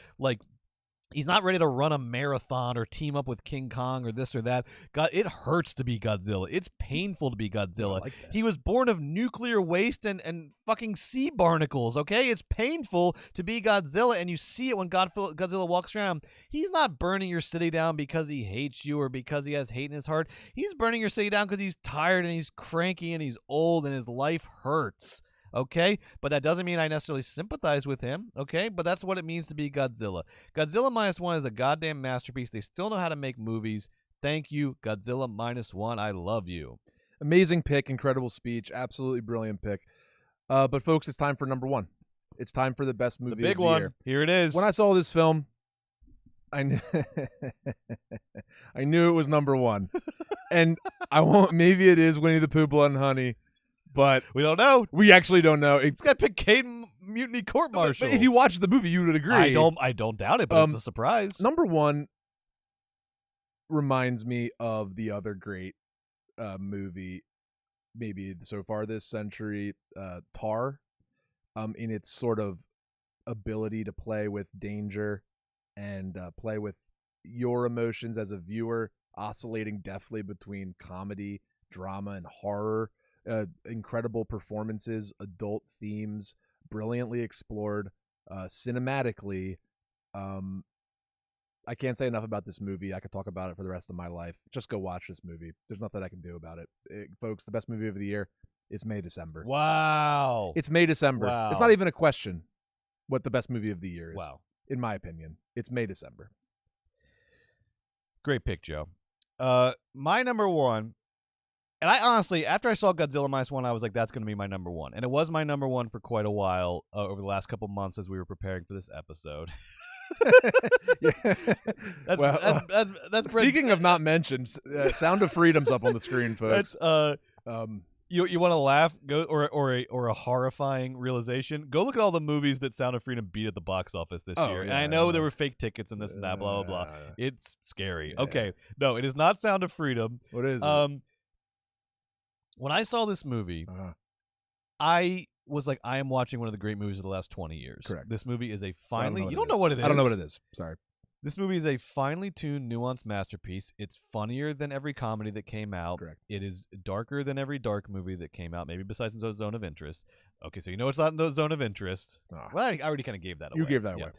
he's not ready to run a marathon or team up with King Kong or this or that. God, it hurts to be Godzilla. It's painful to be Godzilla. I like that. He was born of nuclear waste and fucking sea barnacles, okay? It's painful to be Godzilla, and you see it when Godzilla walks around. He's not burning your city down because he hates you or because he has hate in his heart. He's burning your city down because he's tired and he's cranky and he's old and his life hurts. Okay, but that doesn't mean I necessarily sympathize with him. Okay, but that's what it means to be Godzilla. Godzilla -1 is a goddamn masterpiece. They still know how to make movies. Thank you, Godzilla -1. I love you. Amazing pick, incredible speech, absolutely brilliant pick. But folks, it's time for number one. It's time for the best movie The big of the one. year. Here it is. When I saw this film, I knew, I knew it was number one. And I won't. Maybe it is Winnie the Pooh, Blood and Honey. But we don't know. We actually don't know. It's got Caden Mutiny Court Martial. But if you watch the movie, you would agree. I don't doubt it, but it's a surprise. Number one reminds me of the other great movie, maybe so far this century, Tar, in its sort of ability to play with danger and play with your emotions as a viewer, oscillating deftly between comedy, drama, and horror. Incredible performances, adult themes, brilliantly explored cinematically. I can't say enough about this movie. I could talk about it for the rest of my life. Just go watch this movie. There's nothing I can do about it. Folks, the best movie of the year is May December. Wow. It's May December. Wow. It's not even a question what the best movie of the year is. Wow. In my opinion, it's May December. Great pick, Joe. My number one. And I honestly, after I saw Godzilla -1, I was like, that's going to be my number one. And it was my number one for quite a while over the last couple months as we were preparing for this episode. That's speaking of not mentioned, Sound of Freedom's up on the screen, folks. You want to laugh? Go or a horrifying realization. Go look at all the movies that Sound of Freedom beat at the box office this year. Yeah, and I know there were fake tickets and this and that, blah blah blah. It's scary. Yeah. Okay, no, it is not Sound of Freedom. What is it? When I saw this movie, I was like, I am watching one of the great movies of the last 20 years. Correct. This movie is a You don't know what it is. I don't know what it is. Sorry. This movie is a finely tuned, nuanced masterpiece. It's funnier than every comedy that came out. Correct. It is darker than every dark movie that came out, maybe besides Zone of Interest. Okay, so you know it's not in the Zone of Interest. Oh. Well, I already kind of gave that away. You gave that away.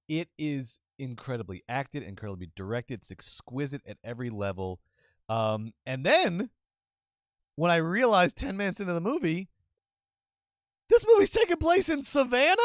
It is incredibly acted, incredibly directed. It's exquisite at every level. And then when I realized 10 minutes into the movie, this movie's taking place in Savannah?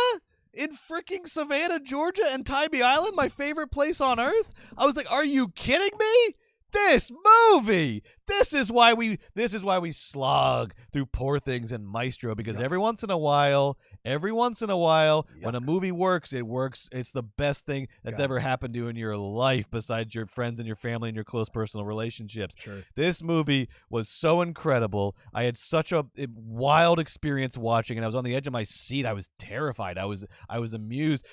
In freaking Savannah, Georgia, and Tybee Island, my favorite place on earth? I was like, are you kidding me? This movie. This is why we slog through Poor Things and Maestro, because every once in a while, when a movie works, it works. It's the best thing that's ever happened to you in your life, besides your friends and your family and your close personal relationships. Sure. This movie was so incredible. I had such a wild experience watching, and I was on the edge of my seat. I was terrified. I was amused.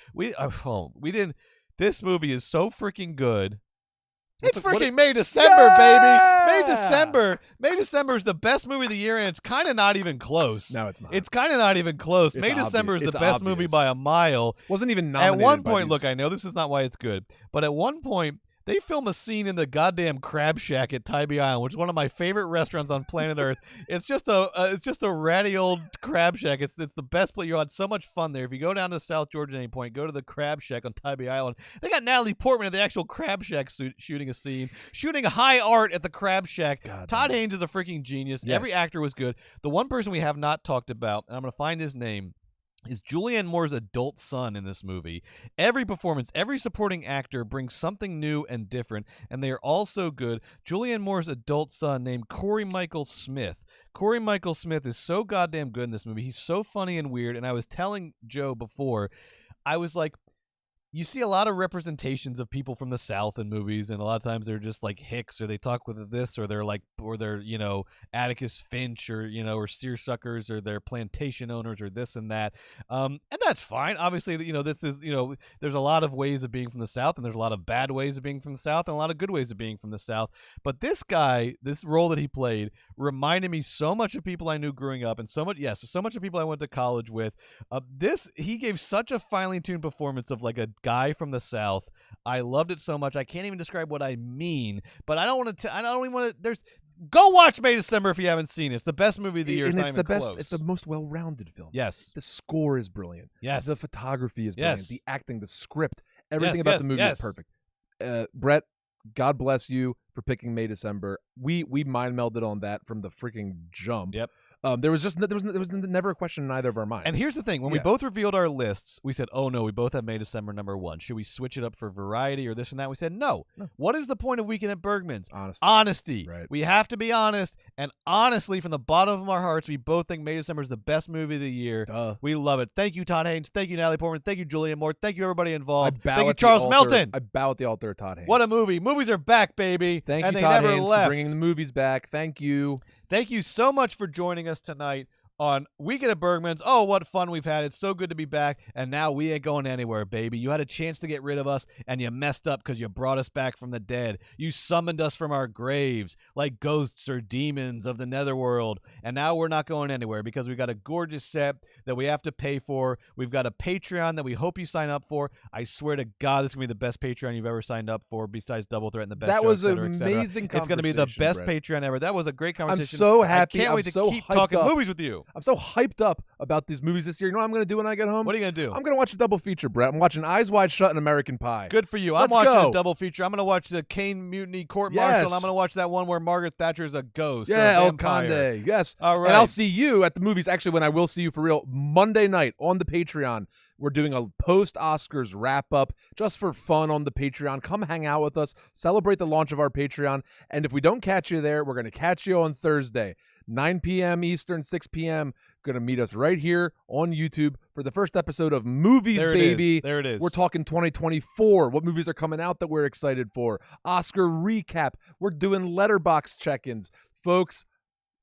This movie is so freaking good. It's freaking May December, baby. May December is the best movie of the year, and it's kind of not even close. No, it's not. It's kind of not even close. May December is the best movie by a mile. Wasn't even nominated. At one point, look, I know this is not why it's good, but at one point, they film a scene in the goddamn Crab Shack at Tybee Island, which is one of my favorite restaurants on planet Earth. It's just a ratty old crab shack. It's the best place. You had so much fun there. If you go down to South Georgia at any point, go to the Crab Shack on Tybee Island. They got Natalie Portman at the actual Crab Shack shooting a scene, shooting high art at the Crab Shack. Todd Haynes is a freaking genius. Yes. Every actor was good. The one person we have not talked about, and I'm going to find his name, is Julianne Moore's adult son in this movie. Every performance, every supporting actor brings something new and different, and they are all so good. Julianne Moore's adult son, named Corey Michael Smith. Corey Michael Smith is so goddamn good in this movie. He's so funny and weird, and I was telling Joe before, I was like, you see a lot of representations of people from the South in movies, and a lot of times they're just like hicks, or they talk with this, or they're Atticus Finch, or seersuckers, or they're plantation owners, or this and that. And that's fine. Obviously, there's a lot of ways of being from the South, and there's a lot of bad ways of being from the South, and a lot of good ways of being from the South. But this guy, this role that he played, reminded me so much of people I knew growing up, and so much of people I went to college with. He gave such a finely tuned performance of like a guy from the South. I loved it so much. I can't even describe what I mean, but I don't want to. I don't even want to. Go watch May December if you haven't seen it. It's the best movie of the year. And it's the best. Close. It's the most well-rounded film. Yes. The score is brilliant. Yes. The photography is brilliant. Yes. The acting, the script, everything about the movie is perfect. Brett, God bless you for picking May December. We mind melded on that from the freaking jump. Yep. There was never a question in either of our minds. And here's the thing: when we both revealed our lists, we said, "Oh no, we both have May December #1. Should we switch it up for variety or this and that?" We said, "No. What is the point of Weekend at Bergman's? Honesty. Right. We have to be honest, and honestly, from the bottom of our hearts, we both think May December is the best movie of the year. Duh. We love it. Thank you, Todd Haynes. Thank you, Natalie Portman. Thank you, Julianne Moore. Thank you, everybody involved. Thank you, Charles Melton. I bow at the altar of Todd Haynes. What a movie! Movies are back, baby. Thank and you, they Todd never Haynes, left. for bringing the movies back. Thank you. Thank you so much for joining us tonight on Weekend at Bergman's. Oh, what fun we've had. It's so good to be back, and now we ain't going anywhere, baby. You had a chance to get rid of us, and you messed up because you brought us back from the dead. You summoned us from our graves like ghosts or demons of the netherworld, and now we're not going anywhere because we've got a gorgeous set that we have to pay for. We've got a Patreon that we hope you sign up for. I swear to God, this is going to be the best Patreon you've ever signed up for besides Double Threat and the best That show, was et an cetera, et cetera. amazing conversation. It's going to be the best Brett. Patreon ever. That was a great conversation. I'm so happy. I can't wait to keep talking movies with you. I'm so hyped up about these movies this year. You know what I'm going to do when I get home? What are you going to do? I'm going to watch a double feature, Brett. I'm watching Eyes Wide Shut and American Pie. Good for you. Let's I'm watching go. a double feature. I'm going to watch the Kane Mutiny Court Martial. And I'm going to watch that one where Margaret Thatcher is a ghost. Yeah, or a El vampire. Conde. Yes. All right. And I'll see you at the movies. Actually, when I will see you for real, Monday night on the Patreon. We're doing a post-Oscars wrap-up just for fun on the Patreon. Come hang out with us. Celebrate the launch of our Patreon. And if we don't catch you there, we're going to catch you on Thursday, 9 p.m. Eastern, 6 p.m. Going to meet us right here on YouTube for the first episode of Movies, baby. There it is. We're talking 2024. What movies are coming out that we're excited for? Oscar recap. We're doing letterbox check-ins. Folks,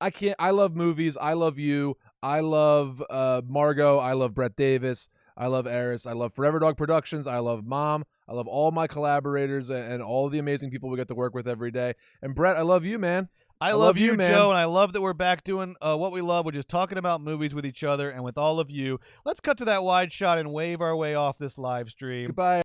I love movies. I love you. I love Margot. I love Brett Davis. I love Eris. I love Forever Dog Productions. I love Mom. I love all my collaborators and all the amazing people we get to work with every day. And Brett, I love you, man. I love you, man. Joe, and I love that we're back doing what we love, which is talking about movies with each other and with all of you. Let's cut to that wide shot and wave our way off this live stream. Goodbye.